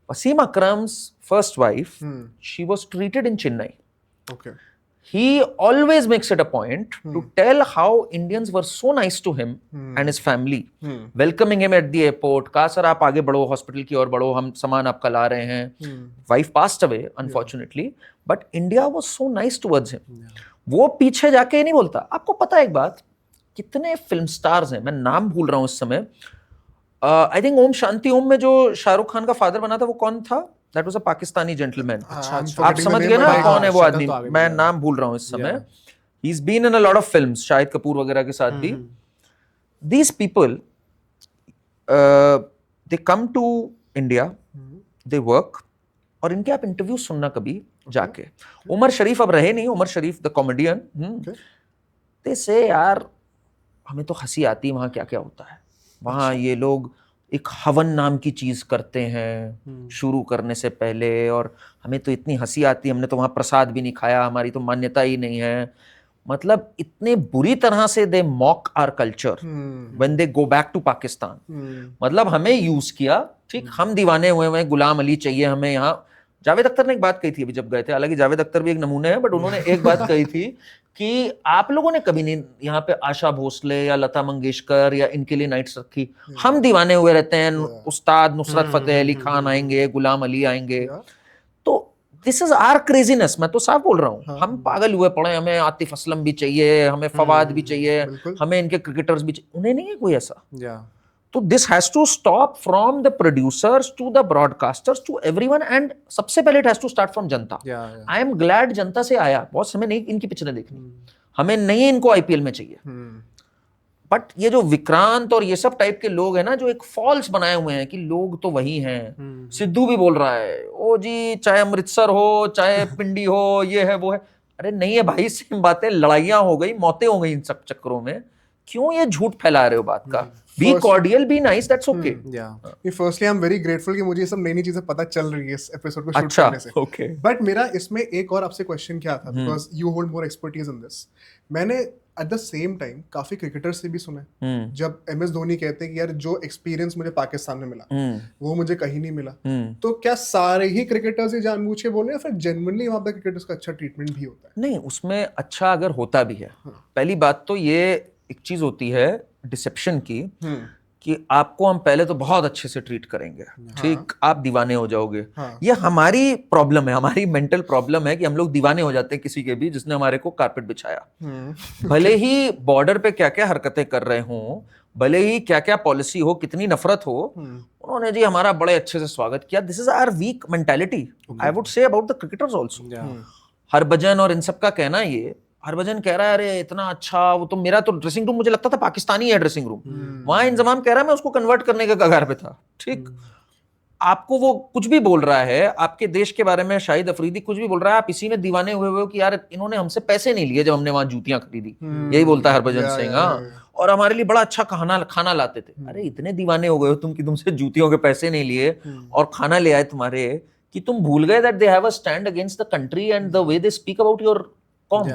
Wasim Akram's first wife, she was treated in Chennai. Okay. He always makes it a point to tell how Indians were so nice to him and his family, welcoming him at the airport. कहा sir आप आगे बढ़ो, hospital की ओर बढ़ो, हम सामान आपका ला रहे हैं। Wife passed away unfortunately, but India was so nice towards him. वो पीछे जाके नहीं बोलता। आपको पता है एक बात, कितने फिल्म स्टार्स हैं, मैं नाम भूल रहा हूँ इस समय। आई थिंक ओम शांति ओम में जो शाहरुख खान का फादर बना था वो कौन था? That was a Pakistani gentleman. आप समझ गए ना कौन है वो आदमी? मैं नाम भूल रहा हूँ इस समय। He is been in a lot of films, Shahid Kapoor वगैरह के साथ भी। These people they come to India, they work, और इनके आप इंटरव्यू सुनना कभी जाके। उमर शरीफ अब रहे नहीं, उमर शरीफ द कॉमेडियन, दे से यार हमें तो हंसी आती है वहाँ क्या क्या होता है। वहाँ ये लोग एक हवन नाम की चीज करते हैं शुरू करने से पहले, और हमें तो इतनी हंसी आती है, हमने तो वहाँ प्रसाद भी नहीं खाया, हमारी तो मान्यता ही नहीं है। मतलब इतने बुरी तरह से they mock our culture when they go back to Pakistan. मतलब हमें यूज किया, ठीक, हम दीवाने हुए हैं, गुलाम अली चाहिए हमें यहाँ। जावेद अख्तर ने एक बात कही थी अभी जब गए थे, हालांकि जावेद अख्तर भी एक नमूने हैं, बट उन्होंने एक बात कही थी कि आप लोगों ने कभी नहीं यहाँ पे आशा भोसले या लता मंगेशकर या इनके लिए नाइट्स रखी, हम दीवाने हुए रहते हैं, उस्ताद नुसरत फतेह अली खान आएंगे, गुलाम अली आएंगे। तो दिस इज आवर क्रेजीनेस, मैं तो साफ बोल रहा हूँ, हम पागल हुए पड़े, हमें आतिफ असलम भी चाहिए, हमें फवाद भी चाहिए, हमें इनके क्रिकेटर्स भी चाहिए। उन्हें नहीं है कोई ऐसा। तो this has to stop from the producers to the broadcasters to everyone, and सबसे पहले it has to start from जनता। आई एम ग्लैड जनता से आया, बहुत समय नहीं इनकी पिक्चरें देखनी, हमें नहीं इनको आईपीएल में चाहिए। बट ये जो विक्रांत और ये सब टाइप के लोग हैं ना, जो एक फॉल्स बनाए हुए हैं कि लोग तो वही हैं। सिद्धू भी बोल रहा है, ओ जी चाहे अमृतसर हो चाहे पिंडी हो, ये है वो है। अरे नहीं है भाई, सेम बातें, लड़ाइयां हो गई, मौतें हो गई इन सब चक्करों में। क्यों ये झूठ फैला रहे हो बात का? Be cordial, be nice, that's okay. Firstly, I'm very grateful कि मुझे ये सब नई नई चीजें पता चल रही है इस एपिसोड को शूट करने से। Okay. But मेरा इसमें एक और आपसे क्वेश्चन क्या था, because you hold more expertise in this. मैंने at the same time काफी क्रिकेटर्स से भी सुना है, जब MS धोनी कहते हैं कि यार जो एक्सपीरियंस मुझे पाकिस्तान में मिला वो मुझे कहीं नहीं मिला, तो क्या सारे ही क्रिकेटर्स ही जानबूझ के बोल रहे हैं, या फिर जेन्युइनली वहाँ पे क्रिकेटर्स का अच्छा ट्रीटमेंट भी होता है? नहीं, उसमें अच्छा अगर होता भी है, पहली बात तो ये एक चीज होती है डिसेप्शन की, कि आपको हम पहले तो बहुत अच्छे से ट्रीट करेंगे, ठीक, आप दीवाने हो जाओगे। ये हमारी प्रॉब्लम है, हमारी मेंटल प्रॉब्लम है कि हम लोग दीवाने हो जाते हैं किसी के भी जिसने हमारे को कारपेट बिछाया। भले ही बॉर्डर पे क्या क्या हरकतें कर रहे हों, भले ही क्या क्या पॉलिसी हो, कितनी नफरत हो, उन्होंने जी हमारा बड़े अच्छे से स्वागत किया. This is our weak mentality, I would say about the cricketers also. Harbhajan और इन सब का कहना ये, हरभजन कह रहा है अरे इतना अच्छा, वो तो मेरा तो ड्रेसिंग रूम मुझे लगता था पाकिस्तानी है ड्रेसिंग रूम, वहां इंजमाम कह रहा है मैं उसको कन्वर्ट करने के कगार पे था. ठीक, आपको वो कुछ भी बोल रहा है आपके देश के बारे में, शाहिद अफरीदी कुछ भी बोल रहा है, आप इसी में दीवाने हुए हो कि यार इन्होंने हमसे पैसे नहीं लिए जब हमने वहां जूतियां खरीदी. यही बोलता है हरभजन सिंह. हाँ, और हमारे लिए बड़ा अच्छा खाना लाते थे. अरे इतने दीवाने हो गए हो तुम कि तुमसे जूतियों के पैसे नहीं लिए और खाना ले आए तुम्हारे, कि तुम भूल गए that they have a stand against the country and the way they speak about your qaum.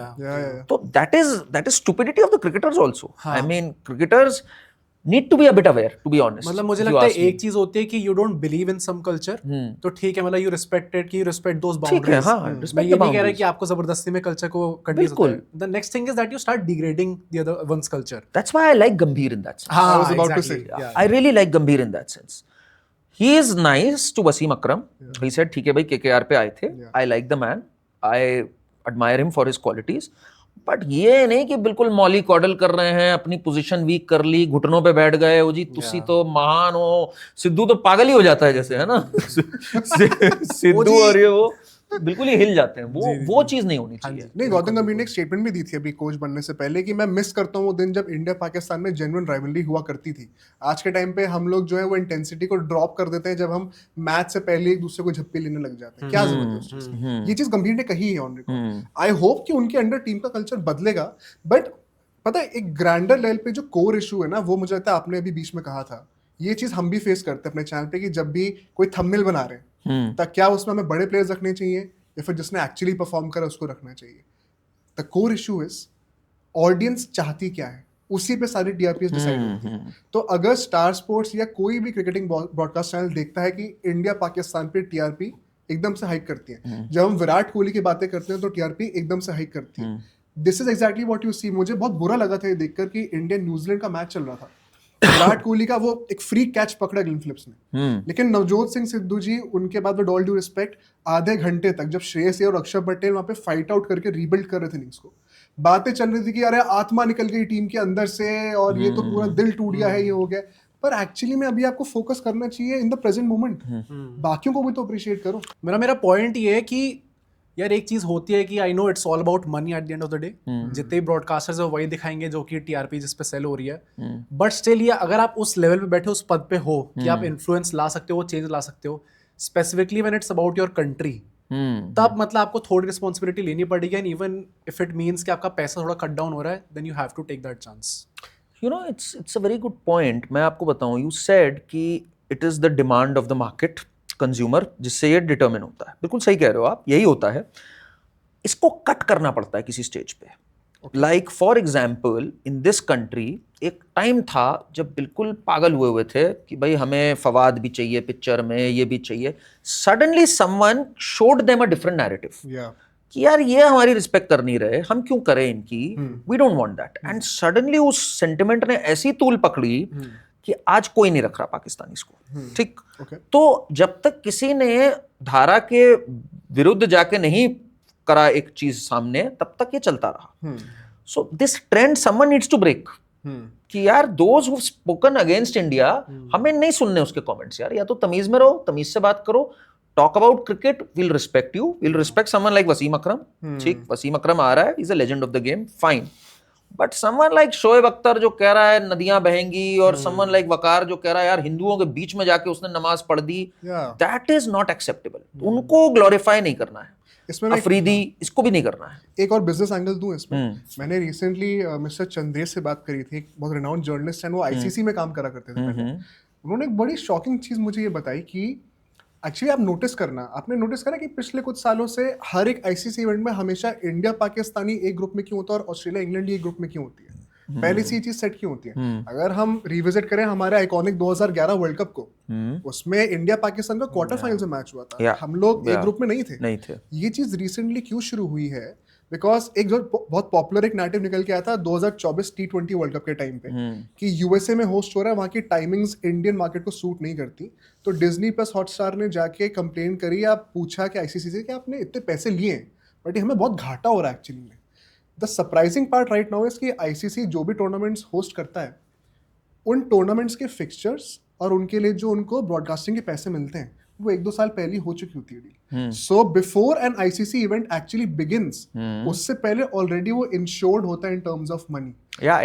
तो that is stupidity of the cricketers also. I mean cricketers need to be a bit aware, to be honest. मतलब मुझे लगता है एक चीज होती है कि you don't believe in some culture, तो ठीक है, मतलब you respect it, कि you respect those boundaries. ठीक है, हाँ, मैं ये नहीं कह रहा कि आपको जबरदस्ती में कल्चर को कंट्रीज होता है. The next thing is that you start degrading the other one's culture. That's why I like Gambhir in that sense. हाँ, I was about to say. I really like Gambhir in that sense. He is nice to Wasim Akram. He said ठीक है भाई KKR पे आए थे. I like the man. I admire him for his qualities. But ये नहीं कि बिल्कुल मौली कॉडल कर रहे हैं, अपनी पोजीशन वीक कर ली, घुटनों पे बैठ गए, वो जी तुसी तो महान हो. सिद्धू तो पागल ही हो जाता है जैसे, है ना. सिद्धू और ये वो बिल्कुल ही हिल जाते हैं. वो चीज नहीं होनी चाहिए. नहीं, गौतम गंभीर ने एक स्टेटमेंट भी दी थी अभी कोच बनने से पहले कि मैं मिस करता हूँ वो दिन जब इंडिया पाकिस्तान में जेन्युइन राइवलरी हुआ करती थी. आज के टाइम पे हम लोग जो है वो इंटेंसिटी को ड्रॉप कर देते हैं जब हम मैच से पहले एक दूसरे को झप्पी लेने लग जाते हैं. क्या जरूरत है उस चीज की? ये चीज गंभीर ने कही है ऑन रिकॉर्ड. आई होप कि उनके अंडर टीम का कल्चर बदलेगा. बट पता है एक ग्रैंडर लेवल पे जो कोर इशू है ना, वो मुझे लगता है आपने अभी बीच में कहा था, ये चीज हम भी फेस करते हैं अपने चैनल पे कि जब भी कोई थंबनेल बना रहे हैं तब क्या उसमें हमें बड़े प्लेयर्स रखने चाहिए या फिर जिसने एक्चुअली परफॉर्म करा उसको रखना चाहिए. The core issue is audience चाहती क्या है, उसी पे सारी टीआरपीएस डिसाइड होती है. तो अगर स्टार स्पोर्ट्स या कोई भी क्रिकेटिंग ब्रॉडकास्ट चैनल देखता है कि इंडिया पाकिस्तान पे टीआरपी एकदम से हाइक करती है, जब हम विराट कोहली की बातें करते हैं तो टीआरपी एकदम से हाइक करती है. This is exactly what you see. मुझे बहुत बुरा लगा था ये देखकर कि इंडिया न्यूजीलैंड का मैच चल रहा था, विराट कोहली का वो एक फ्री कैच पकड़ा ग्लेन फिलिप्स ने, लेकिन नवजोत सिंह सिद्धू जी उनके बाद विद ऑल ड्यू रिस्पेक्ट आधे घंटे तक जब श्रेयस अय्यर और अक्षर पटेल वहां पे फाइट आउट करके रीबिल्ड कर रहे थे इनिंग्स को, बातें चल रही थी कि अरे आत्मा निकल गई टीम के अंदर से और ये तो पूरा दिल टूट गया है, ये हो गया. पर एक्चुअली में अभी आपको फोकस करना चाहिए इन द प्रेजेंट मोमेंट. बाकियों को भी तो अप्रिशिएट करो. मेरा पॉइंट ये है कि यार एक चीज होती है कि I know it's all about money at the end of the day. जितने ब्रॉडकास्टर्स है वही दिखाएंगे जो कि टीआरपी जिस पे सेल हो रही है. बट स्टिल ये अगर आप उस लेवल पे बैठे, उस पद पे हो कि आप इन्फ्लुएंस ला सकते हो, चेंज ला सकते हो, specifically when it's about your country, तब मतलब आपको थोड़ी रिस्पॉन्सिबिलिटी लेनी पड़ेगी. And even if it means कि आपका पैसा थोड़ा कट डाउन हो रहा है, then you have to take that chance. You know, it's a very good point. मैं आपको बताऊं, you said कि it is the demand of the market, consumer, जिससे ये डिटरमिन होता है. बिल्कुल सही कह रहे हो आप, यही होता है. इसको कट करना पड़ता है किसी स्टेज पे. Like for example in this country एक टाइम था जब बिल्कुल पागल हुए थे कि भाई हमें फवाद भी चाहिए पिक्चर में, ये भी चाहिए. Suddenly someone showed them a different narrative कि यार ये हमारी रिस्पेक्ट कर नहीं रहे, हम क्यों करें इनकी, we don't want that. And suddenly उस सेंटिमेंट ने ऐसी तूल पकड़ी कि आज कोई नहीं रख रहा पाकिस्तानीज़ को. ठीक, तो जब तक किसी ने धारा के विरुद्ध जाके नहीं करा एक चीज सामने, तब तक ये चलता रहा. So this trend someone needs to break कि यार those who spoken against India, हमें नहीं सुनने उसके कमेंट्स. यार या तो तमीज में रहो, तमीज से बात करो, talk about cricket, will respect you, will respect someone like Wasim Akram. ठीक, वसीम अकरम आ रहा है, is a legend of the game, fine. But someone like Shoaib Akhtar जो कह रहा है नदियां बहेंगी, और समवन लाइक वकार जो कह रहा है यार हिंदुओं के बीच में जाके उसने नमाज पढ़ दी, दैट इज नॉट एक्सेप्टेबल. उनको ग्लोरीफाई नहीं करना है. इसमें अफरीदी इसको भी नहीं करना है. एक और बिजनेस एंगल दूं इसमें. मैंने रिसेंटली मिस्टर चंदेश से बात करी थी, एक बहुत रिनाउंड जर्नलिस्ट हैं, वो आईसीसी में काम करा करते थे पहले. उन्होंने एक बड़ी शॉकिंग चीज मुझे ये बताई कि एक्चुअली आप नोटिस करना, आपने नोटिस करा कि पिछले कुछ सालों से हर एक आईसीसी इवेंट में हमेशा इंडिया पाकिस्तानी एक ग्रुप में क्यों होता है और ऑस्ट्रेलिया इंग्लैंड एक ग्रुप में क्यों होती है. पहले से ये चीज सेट क्यों होती है. अगर हम रिविजिट करें हमारे आइकॉनिक 2011 वर्ल्ड कप को, उसमें इंडिया पाकिस्तान का क्वार्टर फाइनल से मैच हुआ था, हम लोग एक ग्रुप में नहीं थे. ये चीज रिसेंटली क्यों शुरू हुई है, बिकॉज एक जो बहुत पॉपुलर एक नैरेटिव निकल के आया था 2024 T20 वर्ल्ड कप के टाइम पे कि यूएसए में होस्ट हो रहा है, वहाँ की टाइमिंग्स इंडियन मार्केट को सूट नहीं करती. तो डिज्नी प्लस हॉटस्टार ने जाके कंप्लेन करी या पूछा कि आईसीसी से कि आपने इतने पैसे लिए बट ये हमें बहुत घाटा हो रहा है एक्चुअली में. The surprising part right now is कि आईसीसी जो भी टूर्नामेंट्स होस्ट करता है उन टूर्नामेंट्स के फिक्सचर्स और उनके लिए जो उनको ब्रॉडकास्टिंग के पैसे मिलते हैं वो 1-2 साल पहले हो चुकी होती है deal. So before N ICC event actually begins, उससे पहले ऑलरेडी वो इंश्योर्ड होता है इन टर्म्स ऑफ मनी। या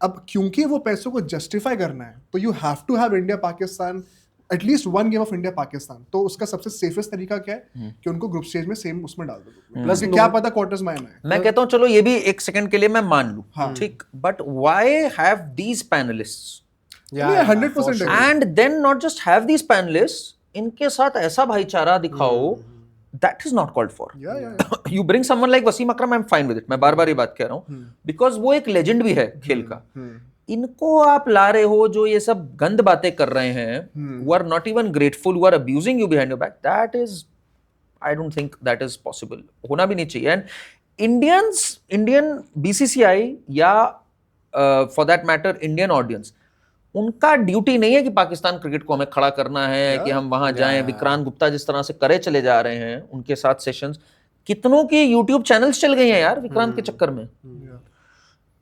अब क्योंकि वो पैसों को जस्टिफाई करना है तो you have to have India Pakistan, at least one game of India Pakistan. तो उसका सबसे सेफेस्ट तरीका क्या है कि उनको ग्रुप स्टेज में सेम उसमें डाल दो। प्लस क्या पता क्वार्टर्स में आना है। मैं कहता हूँ चलो ये भी एक सेकंड के लिए मैं मान लूं, ठीक, but why have these panelists 100% and then not just have these panelists, इनके साथ ऐसा भाईचारा दिखाओ, that is not called for. You bring someone like Wasim Akram, I am fine with it, मैं बार बार ये बात कह रहा हूँ बिकॉज वो एक लेजेंड भी है खेल का। इनको आप ला रहे हो जो ये सब गंद बातें कर रहे हैं, who are not even grateful, who are abusing you behind your back, that is, I don't think that is possible, होना भी नहीं चाहिए। And Indian BCCI या for that matter Indian audience, उनका ड्यूटी नहीं है कि पाकिस्तान क्रिकेट को हमें खड़ा करना है कि हम वहां जाएं। विक्रांत गुप्ता जिस तरह से करे चले जा रहे हैं, उनके साथ सेशंस, कितनों की यूट्यूब चैनल्स चल गई हैं यार विक्रांत के चक्कर में।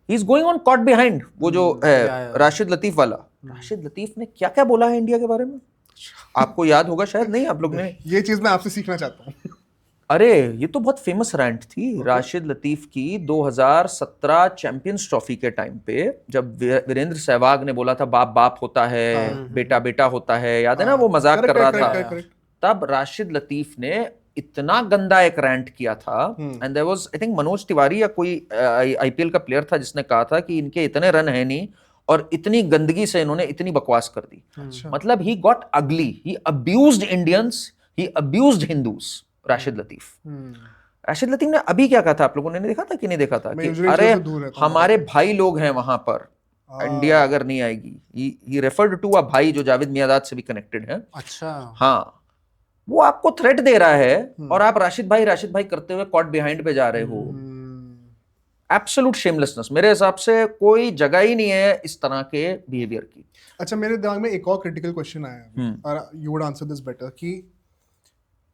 He's going on caught behind, वो जो है राशिद लतीफ वाला। राशिद लतीफ ने क्या क्या बोला है इंडिया के बारे में, आपको याद होगा शायद नहीं, आप लोग ने। ये चीज मैं आपसे सीखना चाहता हूँ। अरे ये तो बहुत फेमस रैंट थी राशिद लतीफ की 2017 चैंपियंस ट्रॉफी के टाइम पे, जब वीरेंद्र सहवाग ने बोला था बाप बाप होता है, बेटा बेटा होता है, याद है ना, वो मजाक कर रहा था। तब राशिद लतीफ ने इतना गंदा एक रैंट किया था, and there was I think Manoj Tiwari या कोई आईपीएल का प्लेयर था जिसने कहा था कि इनके इतने रन है नहीं और इतनी गंदगी से इन्होंने इतनी बकवास कर दी। मतलब ही गॉट अगली, ही अब्यूज्ड इंडियंस, ही अब्यूज्ड हिंदूज। राशिद लतीफ ने अभी क्या कहा था, आप लोगों ने देखा था कि नहीं देखा था कि अरे हमारे भाई लोग हैं वहां पर, इंडिया अगर नहीं आएगी। ही रेफर्ड टू अ भाई जो जावेद मियादाद से भी कनेक्टेड है। अच्छा, हाँ, वो आपको थ्रेट दे रहा है और आप राशिद भाई करते हुए कॉट बिहाइंड पे जा रहे हो। Absolute shamelessness. मेरे हिसाब से कोई जगह ही नहीं है इस तरह के बिहेवियर की। अच्छा, मेरे दिमाग में एक और क्रिटिकल क्वेश्चन आया और you would answer this better कि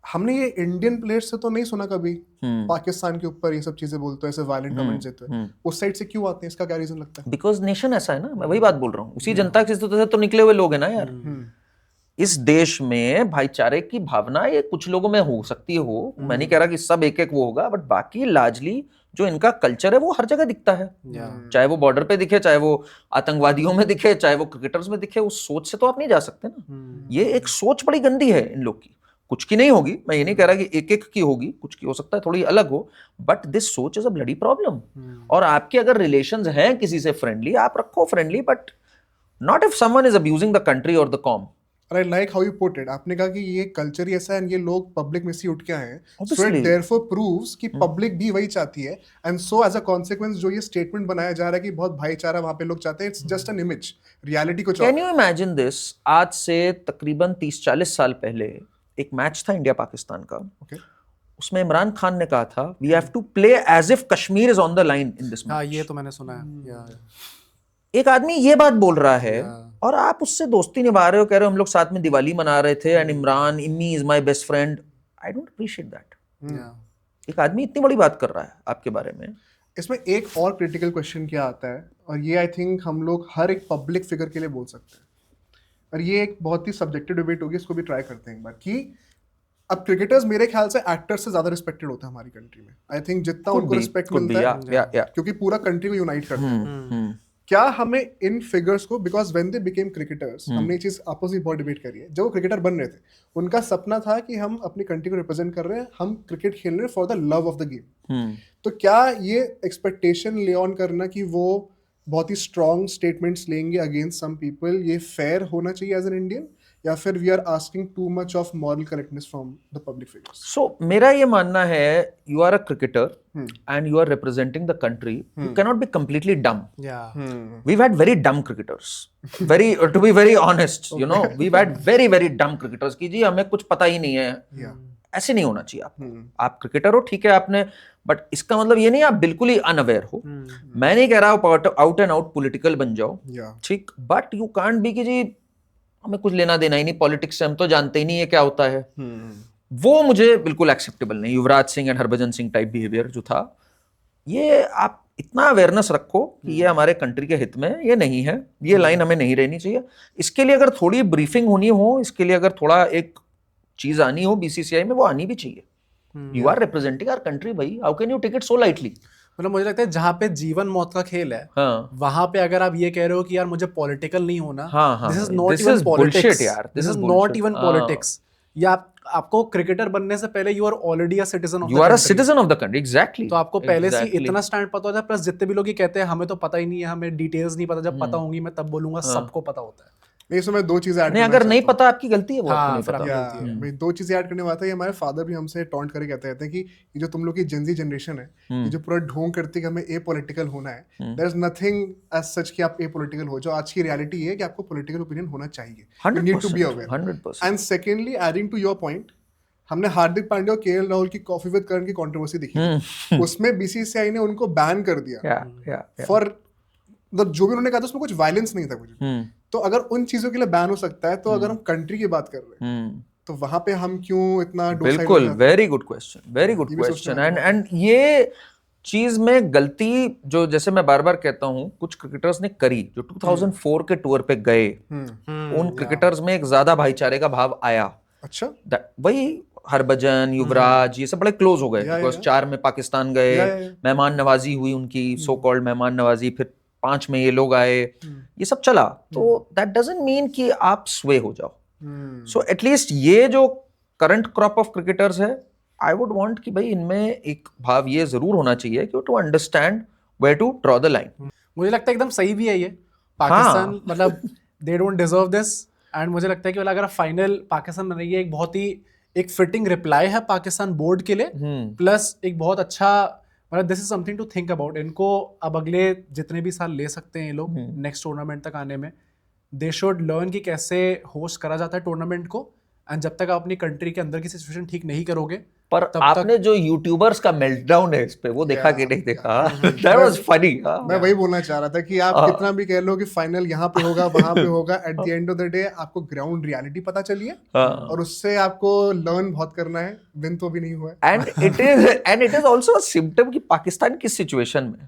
हमने ये इंडियन प्लेयर्स से तो नहीं सुना कभी पाकिस्तान के ऊपर ये सब चीजें बोलते हैं, ऐसे वायलेंट कमेंट्स देते हैं। उस साइड से क्यों आते हैं, इसका क्या रीजन लगता है? बिकॉज नेशन ऐसा है ना, मैं वही बात बोल रहा हूँ, उसी जनता के से तो निकले हुए लोग हैं ना यार। इस देश में भाईचारे की भावना ये कुछ लोगों में हो सकती हो, मैं नहीं कह रहा कि सब एक एक वो होगा, बट बाकी लार्जली जो इनका कल्चर है वो हर जगह दिखता है। चाहे वो बॉर्डर पे दिखे, चाहे वो आतंकवादियों में दिखे, चाहे वो क्रिकेटर्स में दिखे, उस सोच से तो आप नहीं जा सकते ना। ये एक सोच बड़ी गंदी है इन लोग की। कुछ की नहीं होगी, मैं ये नहीं कह रहा कि एक एक की होगी, कुछ की हो सकता है थोड़ी अलग हो, बट दिस सोच इज अ ब्लडी प्रॉब्लम। और आपके अगर रिलेशंस हैं किसी से फ्रेंडली, आप रखो friendly, but not if someone is abusing the country और the qaum. I like how you put it. आपने कहा कि ये कल्चर ही ऐसा है, ये लोग पब्लिक में से उठ के आए हैं, so it therefore proves कि पब्लिक भी वही चाहती है, and so as a consequence जो ये स्टेटमेंट बनाया जा रहा है कि बहुत भाईचारा वहां पे लोग चाहते हैं, it's just an image, reality कुछ और। Can you imagine this? आज से तकरीबन 30-40 साल पहले एक मैच था इंडिया पाकिस्तान का, उसमें इमरान खान ने कहा था we have to play as if Kashmir is on the line in this match। हाँ, ये तो मैंने सुना है। एक आदमी ये बात बोल रहा है और आप उससे दोस्ती निभा रहे हो, कह रहे हो हम लोग साथ में दिवाली मना रहे थे and Imran Immi is my best friend. I don't appreciate that. एक आदमी इतनी बड़ी बात कर रहा है आपके बारे में। इसमें एक और क्रिटिकल क्वेश्चन क्या आता है, और ये आई थिंक हम लोग हर एक पब्लिक फिगर के लिए बोल सकते हैं, और ये एक बहुत ही सब्जेक्टिव डिबेट होगी, इसको भी ट्राई करते हैं एक बार, कि अब क्रिकेटर्स मेरे ख्याल से एक्टर्स से ज्यादा रिस्पेक्टेड होते हैं हमारी कंट्री में। आई थिंक जितना उनको रिस्पेक्ट मिलता है क्योंकि पूरा कंट्री को यूनाइट करते हैं। क्या हमें इन फिगर्स को, because when they became cricketers, हमने ये चीज आपस में बहुत डिबेट करी है, जब वो क्रिकेटर बन रहे थे उनका सपना था कि हम अपनी कंट्री को रिप्रेजेंट कर रहे हैं, हम क्रिकेट खेल रहे हैं for the love of the game. तो क्या ये एक्सपेक्टेशन ले ऑन करना कि वो बहुत ही स्ट्रॉन्ग स्टेटमेंट्स लेंगे अगेंस्ट सम पीपल, ये फेयर होना चाहिए एज एन इंडियन, या फिर we are asking too much of moral correctness from the public figures? So मेरा ये मानना है, you are a cricketer and you are representing the country, you cannot be completely dumb. We've had very dumb cricketers, to be very honest, you know, we've had very very dumb cricketers कि जी हमें कुछ पता ही नहीं है। ऐसे नहीं होना चाहिए। आप क्रिकेटर हो, ठीक है, आपने, बट इसका मतलब ये नहीं आप बिल्कुल ही अनअवेयर हो। मैं नहीं कह रहा हूँ आउट एंड आउट पॉलिटिकल बन जाओ, ठीक, बट यू कांट बी कि जी हमें कुछ लेना देना ही नहीं पॉलिटिक्स से, हम तो जानते ही नहीं है क्या होता है। वो मुझे बिल्कुल एक्सेप्टेबल नहीं। Yuvraj Singh and Harbhajan Singh type behaviour जो था, ये आप इतना अवेयरनेस रखो कि ये हमारे कंट्री के हित में है, ये नहीं है, ये लाइन हमें नहीं रहनी चाहिए। इसके लिए अगर थोड़ी ब्रीफिंग होनी हो, इसके लिए अगर थोड़ा एक चीज आनी हो बीसीसीआई में, वो आनी भी चाहिए। You are representing our country भाई, how can you take it so lightly? मतलब मुझे लगता है जहाँ पे जीवन मौत का खेल है, हाँ वहां पे अगर आप ये कह रहे हो कि यार मुझे पॉलिटिकल नहीं होना, हाँ, दिस इज हाँ, not this even is politics bullshit यार, this this is is not bullshit. Even हाँ। पॉलिटिक्स। या आपको क्रिकेटर बनने से पहले you are already a citizen of you are a citizen of the country, exactly. तो आपको पहले से ही इतना स्टैंड पता होता है। प्लस जितने भी लोग ये कहते हैं हमें तो पता ही नहीं है, हमें डिटेल्स नहीं पता, जब पता होंगी मैं तब बोलूंगा, सबको पता होता है। नहीं, इसमें मैं दो चीजें ऐड नहीं, अगर नहीं पता आपकी गलती है, वो आपको नहीं फिर पता। आपकी गलती है। भाई दो चीजें ऐड करने वाला था। ये हमारे फादर भी हमसे टॉन्ट करके कहते रहते हैं कि ये जो तुम लोग की जेनजी जनरेशन है, ये जो पूरा ढोंग करती है कि हमें ए पॉलिटिकल होना है, there is nothing as such कि आप ए पॉलिटिकल हो जाओ। आज की रियलिटी ये है कि आपको पॉलिटिकल ओपिनियन होना चाहिए, you need to be aware. 100%। And secondly, adding to your point, हमने हार्दिक पांड्या और केएल राहुल की कॉफी विद करण की कंट्रोवर्सी देखी, उसमें बीसीसीआई ने उनको बैन कर दिया फॉर जो भी उन्होंने कहा था उसमें कुछ वायलेंस नहीं था कुछ। तो अगर उन चीजों के लिए बैन हो सकता है, तो अगर हम कंट्री की बात कर रहे हैं तो वहां पे हम क्यों इतना बिल्कुल, very good question, very good question. And ये चीज में गलती जो, जैसे मैं बार बार कहता हूँ, कुछ क्रिकेटर्स ने करी, जो 2004 के टूर पे गए, उन क्रिकेटर्स में एक ज्यादा भाईचारे का भाव आया। अच्छा, वही हरभजन, युवराज, ये सब बड़े क्लोज हो गए, बिकॉज 4 में पाकिस्तान गए, मेहमान नवाजी हुई उनकी, सो कॉल्ड मेहमान नवाजी, फिर 5 में ये लोग आए, ये सब चला। तो दैट डजंट मीन कि आप स्वे हो जाओ। सो एटलीस्ट ये जो करंट क्रॉप ऑफ क्रिकेटर्स है, आई वुड वांट कि भाई इनमें एक भाव ये जरूर होना चाहिए कि to understand where to draw the line. मुझे लगता है एकदम सही भी है ये। पाकिस्तान मतलब they don't deserve this. And मुझे लगता है कि अगर फाइनल पाकिस्तान में रही है, एक बहुत ही एक फिटिंग रिप्लाई है पाकिस्तान बोर्ड के लिए, प्लस एक बहुत अच्छा, मतलब this is something to think about. इनको अब अगले जितने भी साल ले सकते हैं ये लोग नेक्स्ट टूर्नामेंट तक आने में, दे शुड लर्न कि कैसे होस्ट करा जाता है टूर्नामेंट को। एंड जब तक आप अपनी कंट्री के अंदर की सिचुएशन ठीक नहीं करोगे, पर आपने जो यूट्यूबर्स का मेल्टडाउन है इस पे, वो देखा कि नहीं देखा? That was funny. मैं वही बोलना चाह रहा था कि आप कितना भी कह लो कि फाइनल यहाँ पे होगा वहां पे होगा, at the end of the day आपको ग्राउंड रियलिटी पता चली है, और उससे आपको लर्न बहुत करना है। विन तो भी नहीं हुआ है। And it is also a symptom कि पाकिस्तान की सिचुएशन में,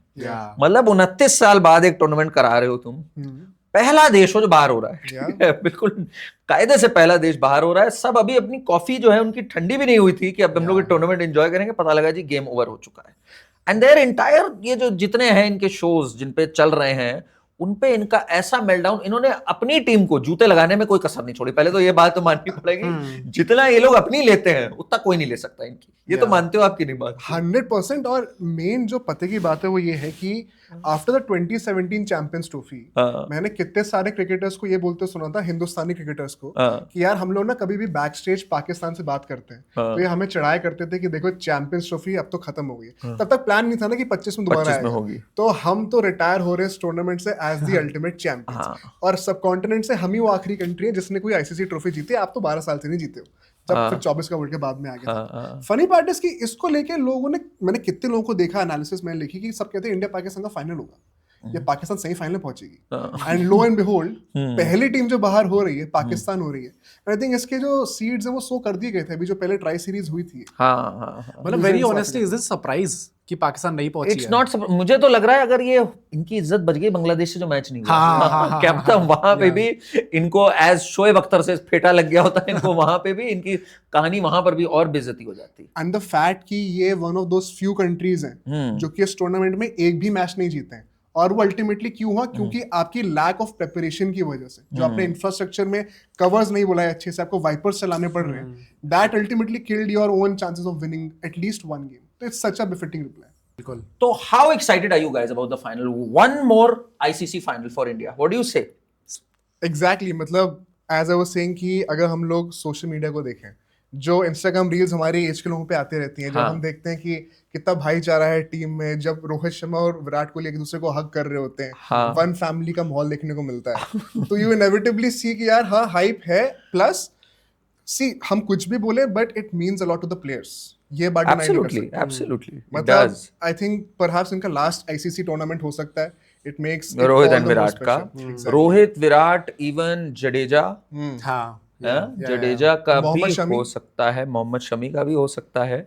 मतलब 29 साल बाद एक टूर्नामेंट करा रहे हो तुम, पहला देश हो जो बाहर हो रहा है। बिल्कुल कायदे से पहला देश बाहर हो रहा है। सब अभी अपनी कॉफी जो है उनकी ठंडी भी नहीं हुई थी कि अब हम लोग टूर्नामेंट एंजॉय करेंगे, पता लगा जी गेम ओवर हो चुका है। एंड देयर एंटायर, ये जो जितने हैं इनके शोज जिन पे चल रहे हैं, उनपे इनका ऐसा मेल्टडाउन, इन्होंने अपनी टीम को जूते लगाने में कोई कसर नहीं छोड़ी। पहले तो ये बात तो माननी पड़ेगी, जितना ये लोग अपनी लेते हैं उतना कोई नहीं ले सकता इनकी। ये तो मानते हो आपकी नहीं बात? 100%। और मेन जो पते की बात है वो ये है कि आफ्टर द 2017 चैंपियंस ट्रॉफी, मैंने कितने सारे क्रिकेटर्स को ये बोलते सुना था, हिंदुस्तानी क्रिकेटर्स को, कि यार हम लोग ना कभी भी बैक स्टेज पाकिस्तान से बात करते हैं तो ये हमें चढ़ाया करते थे कि देखो चैंपियंस ट्रॉफी अब तो खत्म हो गई। तब तक प्लान नहीं था ना कि 25 में दोबारा आएगा। तो हम तो रिटायर हो रहे हैं इस टूर्नामेंट से एज द अल्टीमेट चैंपियंस, और सब कॉन्टिनेंट से हम ही वो आखिरी कंट्री है जिसने कोई आईसीसी ट्रॉफी जीती। आप तो 12 साल से नहीं जीते हो, जब फिर 24 का वर्ल्ड के बाद में आ गया था। फनी पार्ट इज कि इसको लेके लोगों ने, मैंने कितने लोगों को देखा, एनालिसिस मैंने लिखी कि सब कहते हैं इंडिया पाकिस्तान का फाइनल होगा, ये पाकिस्तान सही फाइनल पहुंचेगी। एंड लो एंड बिहोल्ड पहली टीम जो बाहर हो रही है पाकिस्तान हो रही है। आई थिंक इसके जो सीड्स हैं वो सो कर दिए गए थे अभी जो पहले ट्राई सीरीज हुई थी। मतलब very honestly is this surprise कि पाकिस्तान नहीं पहुंची? इट्स नॉट, मुझे तो लग रहा है अगर ये इनकी इज्जत बच गई बांग्लादेश से जो मैच नहीं हुआ, क्या पता वहां पे भी इनको एज शोएब अख्तर से फेटा लग गया होता, इनको वहां पे भी इनकी कहानी वहां पर भी और बेइज्जती हो जाती। एंड द फैक्ट कि ये one of those few countries हैं जो कि इस टूर्नामेंट में एक भी मैच नहीं जीते हैं, और वो अल्टीमेटली क्यों हुआ? क्योंकि आपकी लैक ऑफ प्रिपरेशन की वजह से, जो आपने इंफ्रास्ट्रक्चर में कवर्स नहीं बुलाए अच्छे से, आपको वाइपर्स चलाने पड़ रहे हैं, that ultimately killed your own chances of winning at least one game. तो it's such a befitting reply. बिल्कुल। तो how excited are you guys about the final? One more ICC final for India, what do you say? Exactly, मतलब as I was saying कि अगर हम लोग social media को देखें, जो इंस्टाग्राम रील्स हमारे एज के लोगों पे आते रहती हैं, जब हम देखते हैं कि कितना भाईचारा है टीम में, जब रोहित शर्मा और विराट कोहली एक दूसरे को हग कर रहे होते हैं, वन फैमिली का माहौल देखने को मिलता है, तो यू इनएविटेबली सी कि यार हाँ हाइप है। प्लस सी, हम कुछ भी बोले but it means a lot to the players, ये बात एब्सोल्युटली मतलब आई थिंक परहैप्स इनका लास्ट आईसीसी टूर्नामेंट हो सकता है। It makes Rohit and Virat का, रोहित, विराट, इवन जडेजा, जडेजा का भी हो सकता है, मोहम्मद शमी का भी हो सकता है।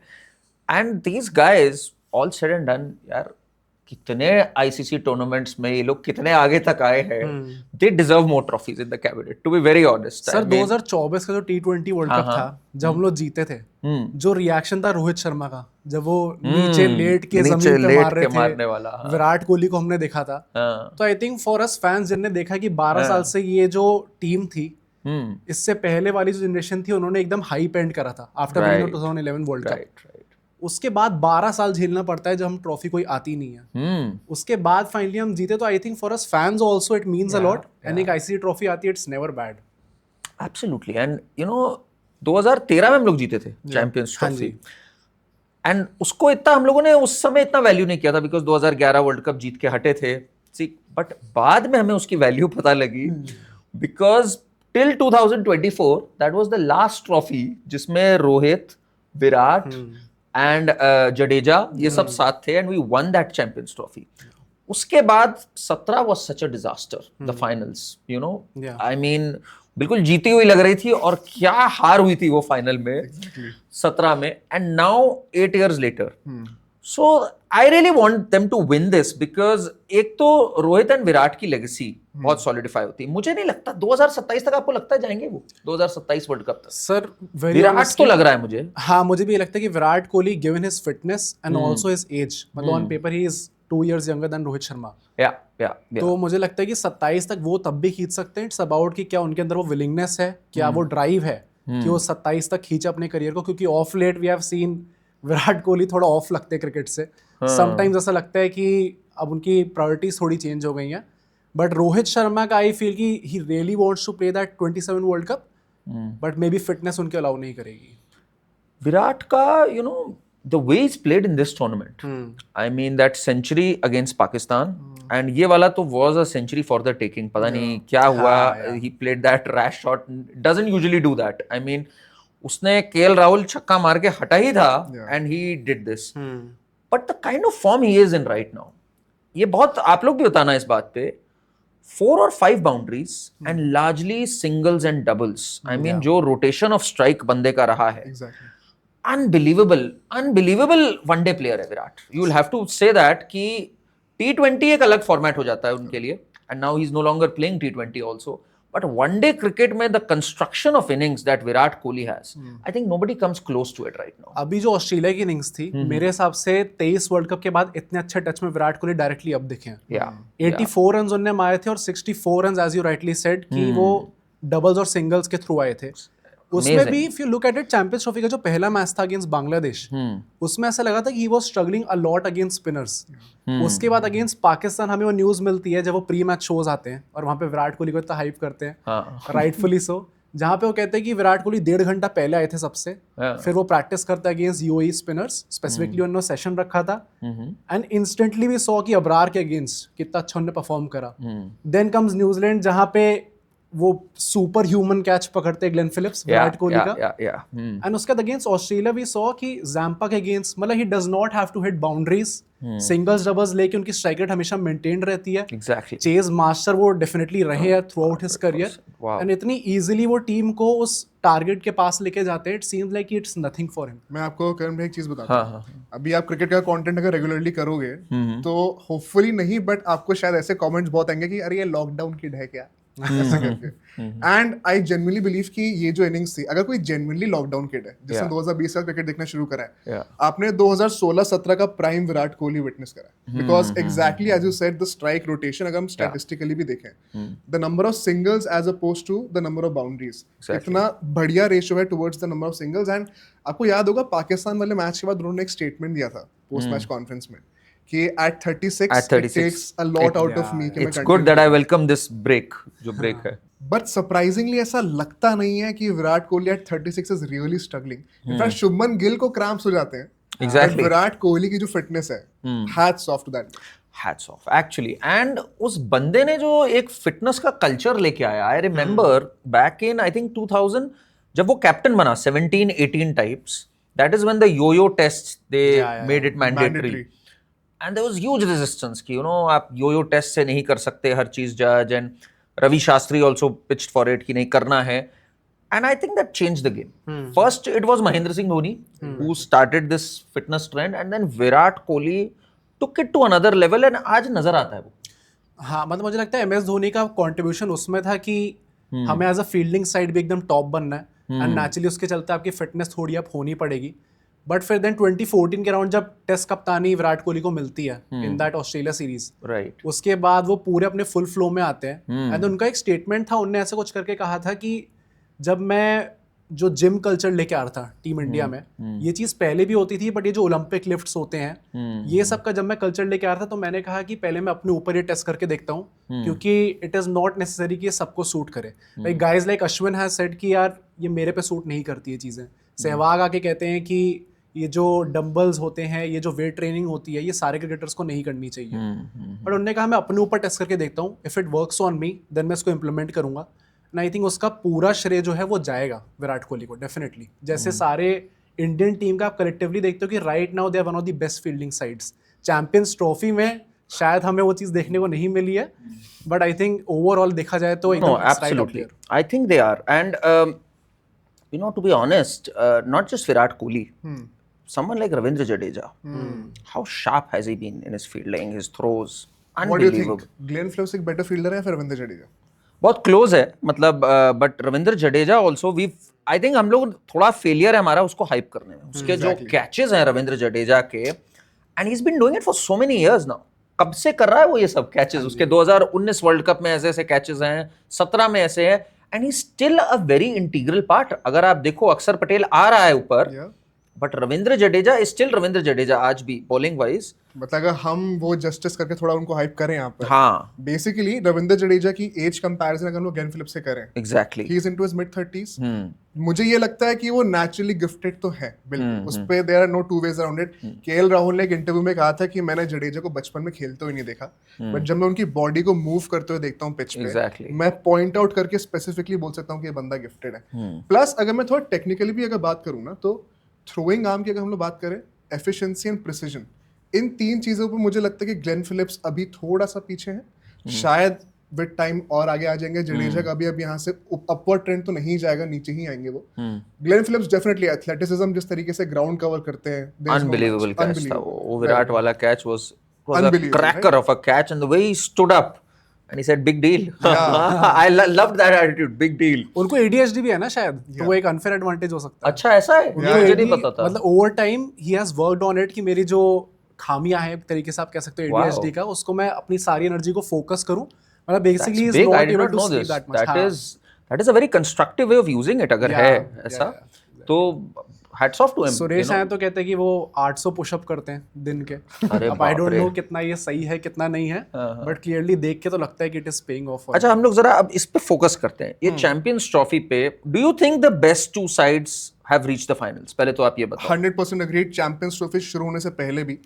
And these guys all said and done यार, कितने आईसीसी टूर्नामेंट्स में ये लोग कितने आगे तक आए हैं, they deserve more trophies in the cabinet, to be very honest. Sir 2024 का जो T20 वर्ल्ड कप था, जब हम लोग जीते थे, जो रिएक्शन था रोहित शर्मा का, जब वो नीचे लेट के जमीन पे मार रहे थे, मारने वाला, विराट कोहली को हमने देखा था। तो I think for us fans जिनने देखा कि 12 साल से ये जो टीम थी, इससे पहले वाली जो जनरेशन थी, उन्होंने एकदम हाई एंड करा था आफ्टर 2011 वर्ल्ड कप। उसके बाद 12 साल झेलना पड़ता है जब हम ट्रॉफी कोई आती नहीं है। उसके बाद फाइनली हम जीते, तो I think for us fans also it means a lot. And एक आईसीसी ट्रॉफी आती है, it's never bad. Absolutely. And you know 2013 में हम लोग जीते थे चैंपियंस ट्रॉफी, एंड उसको इतना हम लोगों ने उस समय इतना वैल्यू नहीं किया था, बिकॉज 2011 वर्ल्ड कप जीत के हटे थे। बट बाद में हमें उसकी वैल्यू पता लगी, because till 2024 that was the last trophy जिसमें रोहित, विराट एंड जडेजा ये सब साथ थे, and we won that champions trophy. उसके बाद 17 was such a disaster, the finals, you know, I mean बिल्कुल जीती हुई लग रही थी, और क्या हार हुई थी वो फाइनल में 17 में। And now 8 years later, so I really want them to win this, because एक तो रोहित एंड विराट की लेगेसी बहुत सॉलिडिफाई होती है। मुझे नहीं लगता 2027 तक, आपको लगता है जाएंगे वो 2027 वर्ल्ड कप तक? सर विराट तो लग रहा है मुझे। हाँ, मुझे भी लगता है कि Virat Kohli, given his fitness and also his age, मतलब on paper he is 2 years younger than Rohit Sharma. तो मुझे लगता है कि 27 तक वो तब भी खींच सकते हैं। इट्स अबाउट कि क्या उनके अंदर वो विलिंगनेस है, क्या वो ड्राइव है कि वो 27 तक खींचे अपने करियर को। क्योंकि of late we have seen Virat Kohli थोड़ा ऑफ लगते हैं क्रिकेट से। समटाइम्स ऐसा लगता है कि अब उनकी प्रायोरिटीज थोड़ी चेंज हो गई हैं। बट रोहित शर्मा का आई फील कि he really wants to play that 27 world cup, but maybe बी फिटनेस उनके अलाउ नहीं करेगी। विराट का, you know, the way he's played in this tournament, I mean that century against Pakistan, and ये वाला तो was a century for the taking। पता नहीं क्या हुआ, he played that rash shot, doesn't usually do that। I mean उसने KL Rahul छक्का मार के हटा ही था, and he did this। But the kind of form he is in right now, ये बहुत, आप लोग भी बताना इस बात पे, 4 or 5 boundaries and largely singles and doubles. I mean जो रोटेशन ऑफ स्ट्राइक बंदे का रहा है, अनबिलीवेबल वनडे प्लेयर है Virat. You will have to say that कि T20 एक अलग फॉर्मेट हो जाता है उनके लिए, and now he is no longer playing T20 also. But one day cricket में the construction of innings that Virat Kohli has, I think nobody comes close to it right now. अभी जो ऑस्ट्रेलिया की इनिंग्स थी, मेरे हिसाब से 23 वर्ल्ड कप के बाद इतने अच्छे टच में विराट कोहली डायरेक्टली अब दिखे हैं। 84 रन उन्होंने मारे थे, और 64 run as you rightly said कि वो डबल्स और सिंगल्स के थ्रू आए थे। उसमें भी if you look at it, champions trophy का जो पहला मैच था अगेंस्ट बांग्लादेश, उसमें ऐसा लगा था कि he was struggling a lot against spinners. उसके बाद अगेंस्ट पाकिस्तान हमें वो न्यूज मिलती है जब वो प्री मैच शोज आते हैं, और वहां पे विराट कोहली को इतना हाइप करते हैं, राइटफुली सो, जहां पे वो कहते हैं कि विराट कोहली 1.5 घंटा पहले आए थे सबसे, फिर वो प्रैक्टिस करते अगेंस्ट यूएई स्पिनर्स, स्पेसिफिकली उन्होंने सेशन रखा था, एंड इंस्टेंटली वी सॉ कि अबरार के अगेंस्ट कितना अच्छा उन्होंने परफॉर्म करा। देन कम्स न्यूजीलैंड, जहां पे वो सुपर ह्यूमन कैच पकड़ते ग्लेन फिलिप्स विराट कोहली का, एंड उसके बाद अगेंस्ट ऑस्ट्रेलिया भी सॉ कि जैम्पा के अगेंस्ट, मतलब he does not have to hit boundaries, singles doubles लेके उनकी स्ट्राइक रेट हमेशा मेंटेन रहती है। एग्जैक्टली, चेज मास्टर वो डेफिनेटली रहे हैं throughout his career, and इतनी इजीली वो टीम को उस टारगेट के पास लेके जाते हैं, it seems like it's nothing for him. मैं आपको करण भाई एक चीज बताता हूं, अभी आप क्रिकेट का कंटेंट अगर रेगुलरली करोगे तो होपफुली नहीं, बट आपको शायद ऐसे कमेंट्स बहुत आएंगे कि अरे ये लॉकडाउन किड है क्या, ऐसे करके। एंड आई जेन्युइनली बिलीव कि ये जो इनिंग्स थी, अगर कोई जेन्युइनली लॉकडाउन किड है जिसने 2020 का क्रिकेट देखना शुरू करा है, आपने 2016-17 का प्राइम विराट कोहली विटनेस करा है, because exactly as you said the strike rotation, अगर हम स्टैटिस्टिकली भी देखें, the number of singles as opposed to the number of boundaries, इतना बढ़िया रेशियो है towards the number of singles. And आपको याद होगा पाकिस्तान वाले मैच के बाद उन्होंने एक स्टेटमेंट दिया था पोस्ट मैच कॉन्फ्रेंस में कि at 36 it takes a lot out of me कि मैं it's good that I welcome this break, जो break है। बट सरप्राइजिंगली ऐसा लगता नहीं है कि Virat Kohli at 36 is really struggling। In fact Shubman Gill को क्रैम्प्स हो जाते हैं। Exactly। विराट कोहली की जो फिटनेस है, hats off to that। Hats off actually। and उस बंदे ने जो एक फिटनेस का कल्चर लेके आया, I remember back in I think 2000 जब वो कैप्टन बना 17-18 types, that is when the yo-yo tests they made it mandatory। And there was huge resistance कि आप yo-yo test से नहीं कर सकते हर चीज जज, and Ravi Shastri also pitched for it कि नहीं करना है। and I think that changed the game. First it was Mahendra Singh Dhoni who started this fitness trend, and then Virat Kohli took it to another level, and आज नजर आता है वो. हाँ, मतलब मुझे लगता है MS धोनी का कंट्रीब्यूशन उसमें था कि हमें एज अ फील्डिंग साइड भी एकदम टॉप बनना है, एंड नेचुरली उसके चलते आपकी फिटनेस थोड़ी अब होनी पड़ेगी. बट फिर देन 2014 के राउंड जब टेस्ट कप्तानी विराट कोहली को मिलती है in that Australia series, right, उसके बाद वो पूरे अपने फुल फ्लो में आते हैं. एंड उनका एक स्टेटमेंट था, उनने ऐसा कुछ करके कहा था कि जब मैं जो जिम कल्चर लेके आ रहा था टीम इंडिया में, ये चीज़ पहले भी होती थी, बट ये जो ओलंपिक लिफ्ट्स होते हैं ये सब का जब मैं कल्चर लेके आ रहा था, तो मैंने कहा कि पहले मैं अपने ऊपर ये टेस्ट करके देखता हूँ, क्योंकि इट इज़ नॉट नेसेसरी कि ये सबको सूट करे. Like guys like Ashwin has said कि यार ये मेरे पे सूट नहीं करती ये चीज़ें. सहवाग आके कहते हैं कि ये जो डंबल्स होते हैं, ये जो वेट ट्रेनिंग होती है, ये सारे क्रिकेटर्स को नहीं करनी चाहिए. बट उन्होंने कहा मैं अपने ऊपर टेस्ट करके देखता हूँ, if it works on me then मैं इसको इम्प्लीमेंट करूँगा. एंड आई थिंक उसका पूरा श्रेय जो है वो जाएगा विराट कोहली को डेफिनेटली. जैसे सारे इंडियन टीम का आप कलेक्टिवली देखते हो कि right now they are one of the best fielding sides. Champions trophy में शायद हमें वो चीज़ देखने को नहीं मिली है, बट आई थिंक ओवरऑल देखा जाए तो no, absolutely. I think they are, and you know, to be honest, not just Virat Kohli, someone like Ravindra Jadeja, how sharp has he been in his fielding, his throws, What do you unbelievable. think? Glenn Phillips एक better fielder है या फिर रविंद्र जडेजा? बहुत close है, मतलब but Ravindra Jadeja also we, I think हम लोग थोड़ा फेलियर है हमारा उसको हाइप करने में. उसके जो कैचेस हैं रविंद्र जडेजा के, and he is been doing it for so many years now. कब से कर रहा है वो ये सब कैचेस? उसके 2019 वर्ल्ड कप में ऐसे ऐसे कैचेस हैं, 17 में ऐसे हैं, and he still a very integral part. अगर आप देखो अक्षर पटेल आ रहा है ऊपर, but Ravindra Jadeja is still Ravindra Jadeja आज भी बॉलिंग वाइज. मतलब अगर हम वो जस्टिस करके थोड़ा उनको हाइप करें यहाँ पर, हाँ बेसिकली रविंद्र जडेजा की एज कंपैरिजन अगर हम लोग ग्लेन फिलिप्स से करें, exactly, he is into his mid 30s. मुझे ये लगता है कि वो नेचुरली गिफ्टेड तो है, बिल्कुल उस पे there are no two ways around it. KL Rahul ने एक इंटरव्यू में कहा था कि मैंने जडेजा को बचपन में खेलते हुए नहीं देखा, बट जब मैं उनकी बॉडी को मूव करते हुए देखता हूँ पिच पे, Exactly. मैं पॉइंट आउट करके स्पेसिफिकली बोल सकता हूँ कि ये बंदा गिफ्टेड है. प्लस अगर मैं थोड़ा टेक्निकली भी अगर बात करूँ ना, तो थ्रोइंग आर्म की अगर हम लोग बात करें, एफिशिएंसी एंड प्रिसीजन, इन तीन चीजों पे मुझे लगता है कि ग्लेन फिलिप्स अभी थोड़ा सा पीछे है. शायद विद टाइम और आगे आ जाएंगे. जडेजा का अभी यहाँ से अपवर्ड ट्रेंड तो नहीं जाएगा, नीचे ही आएंगे वो. ग्लेन फिलिप्स डेफिनेटली एथलेटिसिज्म, जिस तरीके से ग्राउंड कवर करते हैं, अनबिलीवेबल कैच था वो. विराट वाला catch was a cracker of a catch, and the way he stood up and he said big deal. I loved that attitude, big deal. उनको ADHD भी है ना शायद, तो वो एक अनफेयर एडवांटेज हो सकता है. अच्छा ऐसा है, मुझे नहीं पता था. मतलब over time he has worked on it कि मेरी जो खामियां हैं, एक तरीके से आप कह सकते हो ADHD का, उसको मैं अपनी सारी एनर्जी को फोकस करूं. मतलब basically he is not able to sleep that much. That is a very constructive way of using it. अगर है ऐसा तो hats off to him. Suresh आए तो कहते हैं कि वो 800 पुशअप करते हैं दिन के. अब आई डोंट नो कितना ये सही है कितना नहीं है, बट क्लियरली देख के तो लगता है कि इट इज पेइंग ऑफ. अच्छा, हम लोग जरा अब इस पे फोकस करते हैं. ये चैंपियंस ट्रॉफी पे do you think the best two sides have reached the finals? पहले तो आप ये बताओ. 100% अग्रीड. चैंपियंस ट्रॉफी शुरू होने से पहले भी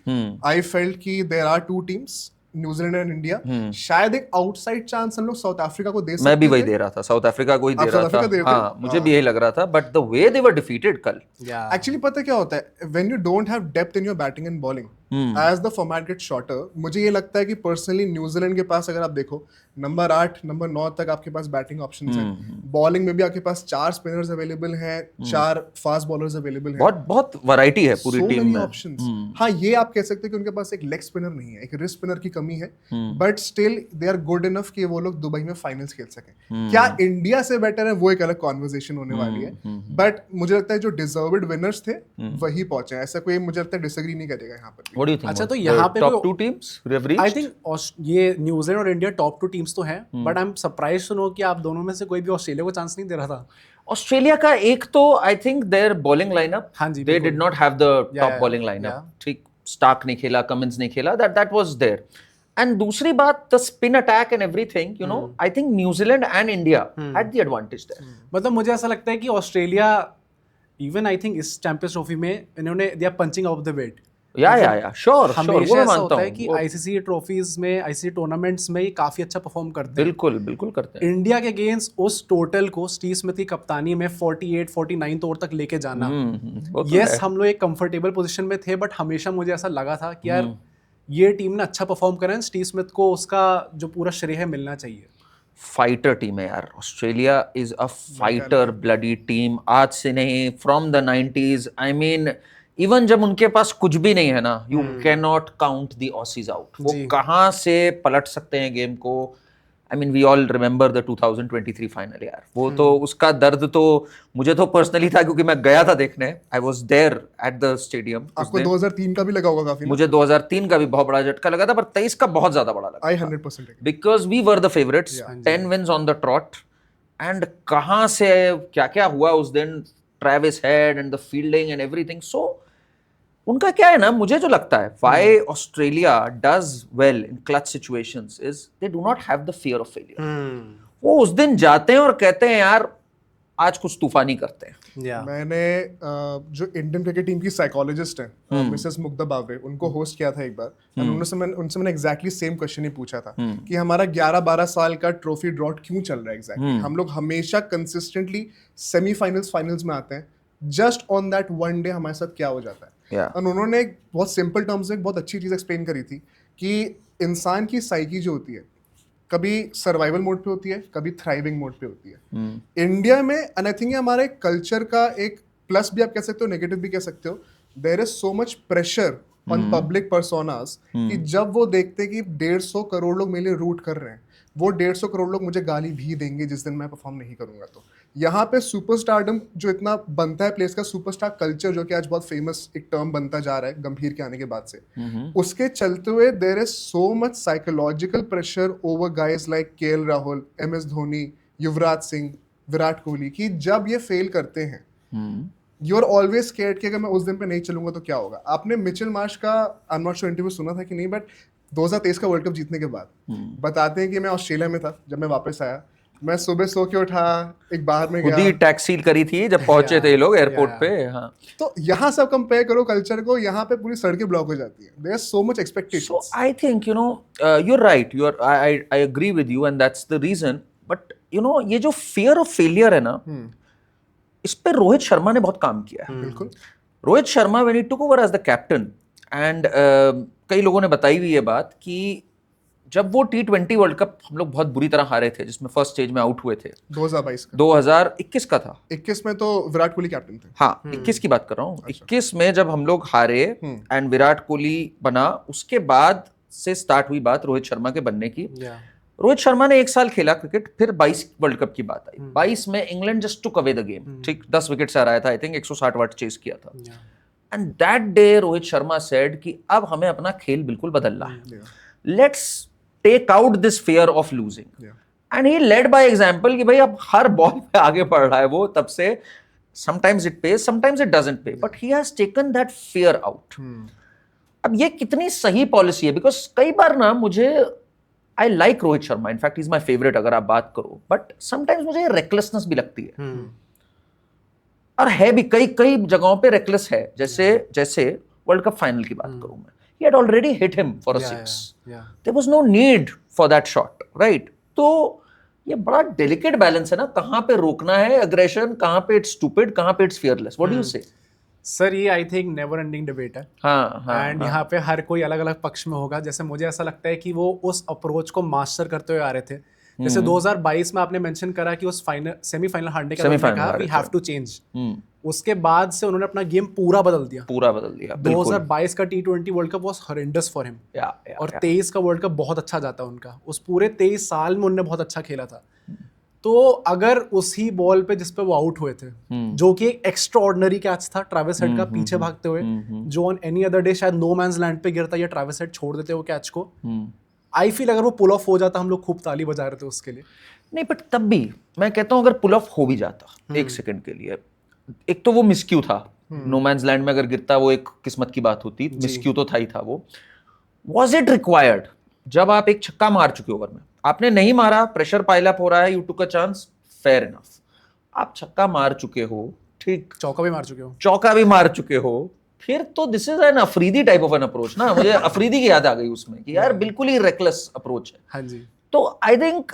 आई फेल्ट कि there are two teams, New Zealand and India. शायद एक आउटसाइड चांस हम लोग साउथ अफ्रीका को दे सकते. मैं भी वही दे रहा था, साउथ अफ्रीका को ही दे रहा था. हाँ, मुझे भी यही लग रहा था, but the way they were defeated कल. एक्चुअली पता है क्या होता है, when you don't have depth in your batting and bowling, as the format gets shorter, मुझे ये लगता है कि पर्सनली न्यूजीलैंड के पास अगर आप देखो नंबर 8 नंबर 9 तक आपके पास बैटिंग ऑप्शंस हैं. बॉलिंग में भी आपके पास 4 स्पिनर्स अवेलेबल हैं, 4 फास्ट बॉलर्स अवेलेबल हैं. बहुत वैरायटी है पूरी टीम में. ऑप्शंस. हाँ, ये आप कह सकते हैं कि उनके पास एक लेग स्पिनर नहीं है, एक रिस्ट स्पिनर की कमी है, but still they are good enough कि वो लोग दुबई में फाइनल्स खेल सकें. क्या इंडिया से बेटर है, वो एक अलग कॉन्वर्सेशन होने वाली है, बट मुझे लगता है जो डिजर्व्ड विनर्स थे वही पहुंचे. ऐसा कोई मुझे लगता है डिसएग्री नहीं करेगा यहाँ पर. What do you think? अच्छा, तो यहाँ पे top 2 teams we have reached. I think ये न्यूजीलैंड और इंडिया टॉप 2 टीम्स तो हैं, but I am surprised to know कि आप दोनों में से कोई भी ऑस्ट्रेलिया को चांस नहीं दे रहा था. ऑस्ट्रेलिया का एक तो I think their bowling lineup, हाँ जी, they did not have the top bowling lineup. ठीक, स्टार्क नहीं खेला, कमिंस नहीं खेला, दैट वाज देयर. एंड दूसरी बात, the spin attack and everything, you know, I think New Zealand and India had the advantage there. मतलब मुझे ऐसा लगता है कि ऑस्ट्रेलिया इवन आई थिंक इस चैंपियंस ट्रॉफी में इन्होंने they are punching out the weight. Yeah sure, हमेशा ऐसा होता है कि आईसीसी ट्रॉफीज में, आईसीसी टूर्नामेंट्स में ये काफी अच्छा परफॉर्म करते हैं. बिल्कुल करते हैं. इंडिया के अगेंस्ट उस टोटल को स्टीव स्मिथ की कप्तानी में 48-49 ओवर तक लेके जाना, यस हम लोग एक कंफर्टेबल पोजीशन में थे, बट हमेशा मुझे ऐसा लगा था कि यार ये टीम ने अच्छा परफॉर्म करा है, स्टीव स्मिथ को उसका जो पूरा श्रेय है मिलना चाहिए. फाइटर टीम है यार, Australia is a fighter bloody team, आज से नहीं, from the 90s। I mean even जब उनके पास कुछ भी नहीं है ना, you can not count the Aussies out. वो कहाँ से पलट सकते हैं गेम को। I mean we all remember the 2023 final यार, वो तो उसका दर्द तो मुझे तो पर्सनली था, क्योंकि मैं गया था देखने, I was there at the stadium. आपको 2003 का भी लगा होगा काफी? मुझे 2003 का भी बहुत बड़ा झटका लगा था, पर 23 का बहुत ज्यादा बड़ा लगा। I 100% because we were the favourites, 10 wins on the trot. And कहाँ से क्या क्या हुआ उस दिन, Travis Head and the fielding and everything. So उनका क्या है ना, मुझे जो लगता है why Australia does well in clutch situations is they do not have the fear of failure. वो उस दिन जाते हैं और कहते हैं यार आज कुछ तूफानी करते हैं। मैंने जो इंडियन क्रिकेट टीम की साइकोलॉजिस्ट हैं मिसेस मुग्धा बावरे, उनको होस्ट किया था एक बार। उनसे मैंने एग्जैक्टली सेम क्वेश्चन ही पूछा था कि हमारा 11-12 साल का ट्रॉफी ड्रॉट क्यों चल रहा है एग्जैक्टली। हम लोग हमेशा कंसिस्टेंटली सेमीफाइनल्स फाइनल्स में आते हैं, just on that one day हमारे साथ क्या हो जाता है। और उन्होंने एक बहुत सिंपल टर्म्स में एक बहुत अच्छी चीज एक्सप्लेन करी थी कि इंसान की साइकी जो होती है, कभी सर्वाइवल मोड पे होती है, कभी थ्राइविंग मोड पे होती है। इंडिया में एंड आई थिंक हमारे कल्चर का एक प्लस भी आप कह सकते हो, नेगेटिव भी कह सकते हो, there is so much pressure on public personas कि जब वो देखते कि 150 करोड़ लोग मेरे लिए रूट कर रहे हैं, वो 150 करोड़ लोग मुझे गाली भी देंगे जिस दिन मैं परफॉर्म नहीं करूंगा। तो यहाँ पे सुपरस्टारडम जो इतना बनता है प्लेस का, सुपरस्टार कल्चर जो कि आज बहुत फेमस एक टर्म बनता जा रहा है गंभीर के आने के बाद से, उसके चलते हुए there is so much psychological pressure over guys like KL Rahul, MS Dhoni, Yuvraj Singh, Virat Kohli, कि जब ये फेल करते हैं यू आर ऑलवेज स्केयर्ड कि अगर मैं उस दिन पे नहीं चलूंगा तो क्या होगा। आपने मिचेल मार्श का I am not sure interview सुना था कि नहीं, बट 2023 का वर्ल्ड कप जीतने के बाद बताते हैं कि मैं ऑस्ट्रेलिया में था, जब मैं वापस आया मैं सुबह सो के उठा, एक बाहर में गया, खुद ही टैक्सी करी थी जब पहुंचे थे लोग एयरपोर्ट पे। हाँ, तो यहाँ सब कंपेयर करो कल्चर को, यहाँ पे पूरी सड़कें ब्लॉक हो जाती है। There is so much expectations. So I think you know you are right, you are I agree with you and that's the reason. But you know ये जो फियर ऑफ फेलियर है ना, इस पे रोहित शर्मा ने बहुत काम किया है। बिल्कुल। Rohit Sharma when he took over as the captain and कई लोगों ने बताई हुई ये बात कि जब वो T20 वर्ल्ड कप हम लोग बहुत बुरी तरह हारे थे, जिसमें फर्स्ट स्टेज में आउट हुए थे, 2021 का था। 21 में तो विराट कोहली कैप्टन थे। हाँ, 21 की बात कर रहा हूँ। 21 में जब हम लोग हारे एंड विराट कोहली बना, उसके बाद से स्टार्ट हुई बात रोहित शर्मा के बनने की। रोहित शर्मा ने 1 साल खेला क्रिकेट, फिर 22 वर्ल्ड कप की बात आई। 22 में England just took away the game, ठीक 10 विकेट से हराया था, आई थिंक 160 वाट चेस किया था। And that day Rohit Sharma said कि अब हमें अपना खेल बिल्कुल बदलना है, let's take out this fear of losing. And he led by example कि भाई अब हर बॉल पे आगे बढ़ रहा है वो, तब से sometimes it pays sometimes it doesn't pay, but he has taken that fear out. अब ये कितनी सही पॉलिसी है, बिकॉज कई बार ना मुझे I like Rohit Sharma, in fact is my favourite अगर आप बात करो, बट समटाइम्स मुझे रेकलेसनेस भी लगती है। और है भी कई कई जगहों पे रेकलेस है, जैसे वर्ल्ड कप फाइनल की बात करूं मैं, he had already hit him for a 6. There was no need for that shot, right? तो ये बड़ा डेलिकेट बैलेंस है ना, कहाँ पे रोकना है अग्रेशन, कहाँ पे इट्स स्टूपिड, कहाँ पे it's fearless. What do you से? सर ये I think never ending debate है। हाँ, एंड यहाँ पे हर कोई अलग अलग पक्ष में होगा। जैसे मुझे ऐसा लगता है कि वो उस अप्रोच को मास्टर करते हुए आ रहे थे। जैसे 2022 में आपने मेंशन करा कि उस सेमीफाइनल हारने के बाद कहा वी हैव टू चेंज। उसके बाद से उन्होंने अपना गेम पूरा बदल दिया। 2022 का T20 world cup was horrendous for him, और 23 का वर्ल्ड कप बहुत अच्छा जाता उनका। उस पूरे 23 साल में उन्होंने बहुत अच्छा खेला था। तो अगर उसी बॉल पे जिसपे वो आउट हुए थे, जो कि एक एक्स्ट्राऑर्डिनरी कैच था ट्रेविस हेड का पीछे भागते हुए, जो ऑन एनी अदर डे शायद नो मैन्स लैंड पे गिरता या ट्रेविस हेड छोड़ देते वो कैच को, आई फील अगर वो पुल ऑफ हो जाता हम लोग खूब ताली बजा रहे थे उसके लिए। नहीं, बट तब भी मैं कहता हूँ अगर पुल ऑफ हो भी जाता एक सेकंड के लिए, एक तो वो मिसक्यू था, नो मैन्स लैंड में अगर गिरता वो एक किस्मत की बात होती, मिसक्यू तो था ही था वो। Was it required? जब आप एक छक्का मार चुके ओवर में, आपने नहीं मारा, प्रेशर पाइल अप हो रहा है, you took a chance, fair enough. आप छक्का मार चुके हो, ठीक, चौका भी मार चुके हो, फिर तो this is N Afridi type of an approach ना। मुझे अफरीदी की याद आ गई उसमें कि यार बिल्कुल ही रेकलेस अप्रोच है। हाँ जी। तो I think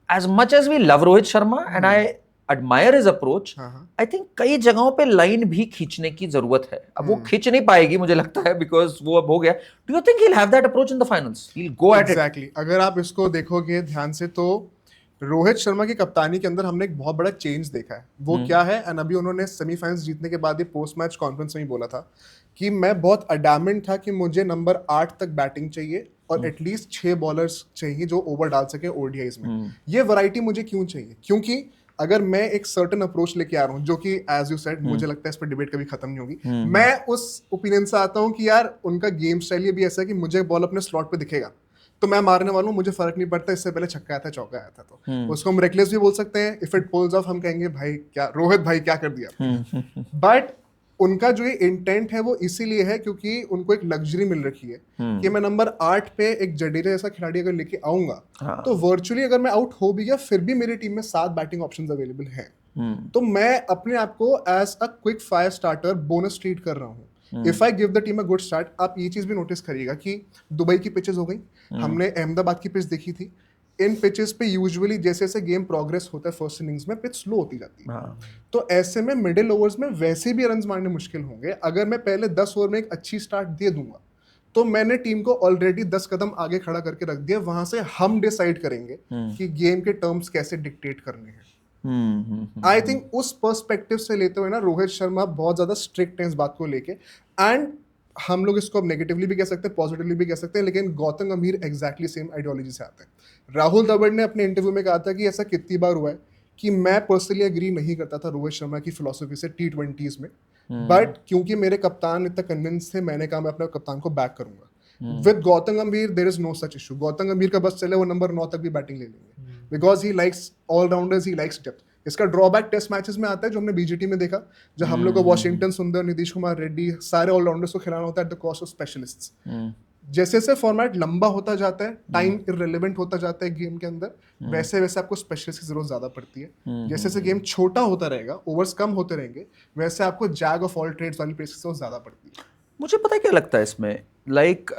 as much as we love Rohit Sharma and I admire his approach, I think कई जगहों पे लाइन भी खींचने की जरूरत है। अब वो खींच नहीं पाएगी मुझे लगता है, बिकॉज वो अब हो गया। Do you think he will have that approach in the finals? He will go at it? Exactly. अगर आप इसको देखोगे ध्यान से तो रोहित शर्मा की कप्तानी के अंदर हमने एक बहुत बड़ा चेंज देखा है। वो क्या है, एंड अभी उन्होंने सेमीफाइनल्स जीतने के बाद ही पोस्ट मैच कॉन्फ्रेंस में ही बोला था कि मैं बहुत अडामेंट था कि मुझे नंबर 8 तक बैटिंग चाहिए और एटलीस्ट 6 बॉलर्स चाहिए जो ओवर डाल सके ओडीआईज में। ये वैरायटी मुझे क्यों चाहिए? क्योंकि अगर मैं एक सर्टेन अप्रोच लेके आ रहा हूँ, जो कि एज यू सेड मुझे लगता है इस पर डिबेट कभी खत्म नहीं होगी, मैं उस ओपिनियन से आता हूँ कि यार उनका गेम स्टाइल ये भी ऐसा है कि मुझे बॉल अपने स्लॉट पे दिखेगा तो मैं मारने वाला हूँ, मुझे फर्क नहीं पड़ता इससे पहले छक्का आया था चौका आया था। तो उसको हम रेकलेस भी बोल सकते हैं, इफ इट पुल्स ऑफ हम कहेंगे भाई क्या रोहित भाई क्या कर दिया। बट उनका जो ये इंटेंट है वो इसीलिए है क्योंकि उनको एक लग्जरी मिल रखी है कि मैं नंबर 8 पे एक जडेजा जैसा खिलाड़ी अगर लेके आऊंगा तो वर्चुअली अगर मैं आउट हो भी गया फिर भी मेरी टीम में 7 बैटिंग ऑप्शंस अवेलेबल हैं। तो मैं अपने आप को as a quick fire starter bonus treat कर रहा हूँ। If I give the team a good start, आप ये चीज भी नोटिस करिएगा कि दुबई की पिचेस हो गई, हमने अहमदाबाद की पिच देखी थी। इन पिचेस पे यूजुअली जैसे जैसे गेम प्रोग्रेस होता है फर्स्ट इनिंग्स में पिच स्लो होती जाती है। तो ऐसे में मिडिल ओवर्स में वैसे भी रन्स मारने मुश्किल होंगे। अगर मैं पहले 10 ओवर में एक अच्छी स्टार्ट दे दूंगा तो मैंने टीम को ऑलरेडी 10 कदम आगे खड़ा करके रख दिया। वहां से हम डिसाइड करेंगे कि गेम के टर्म्स कैसे डिक्टेट करने हैं। आई थिंक उस पर्सपेक्टिव से लेते हुए ना रोहित शर्मा बहुत ज्यादा स्ट्रिक्ट है इस बात को लेके। एंड हम लोग इसको अब नेगेटिवली भी कह सकते हैं, पॉजिटिवली भी कह सकते हैं, लेकिन गौतम गंभीर एग्जैक्टली सेम आइडियोलॉजी से आते हैं। राहुल द्रविड़ ने अपने इंटरव्यू में कहा था कि ऐसा कितनी बार हुआ है कि मैं पर्सनली एग्री नहीं करता था रोहित शर्मा की फिलॉसफी से T20s में, बट क्योंकि मेरे कप्तान इतना कन्विंस थे मैंने कहा मैं अपने कप्तान को बैक करूंगा। With Gautam Gambhir there is no such issue. Gautam Gambhir का बस चले वो नंबर 9 तक भी बैटिंग ले लेंगे because he likes allrounders, he likes depth. इसका ड्रॉबैक टेस्ट मैचेस में आता है जो हमने बीजीटी में देखा, जब हम लोग को वॉशिंगटन सुंदर, नीतीश कुमार रेड्डी सारे ऑलराउंडर्स को खिलाना होता है at the cost of specialists. जैसे जैसे फॉर्मेट लंबा होता जाता है, टाइम इररिलेवेंट होता जाता है गेम के अंदर, वैसे वैसे आपको स्पेशलिस्ट की जरूरत ज्यादा पड़ती है। जैसे जैसे गेम छोटा होता रहेगा, ओवर्स कम होते रहेंगे, वैसे आपको जैग ऑफ ऑल ट्रेड्स वाली प्लेस की जरूरत ज्यादा पड़ती है। मुझे पता है क्या लगता है इसमें, लाइक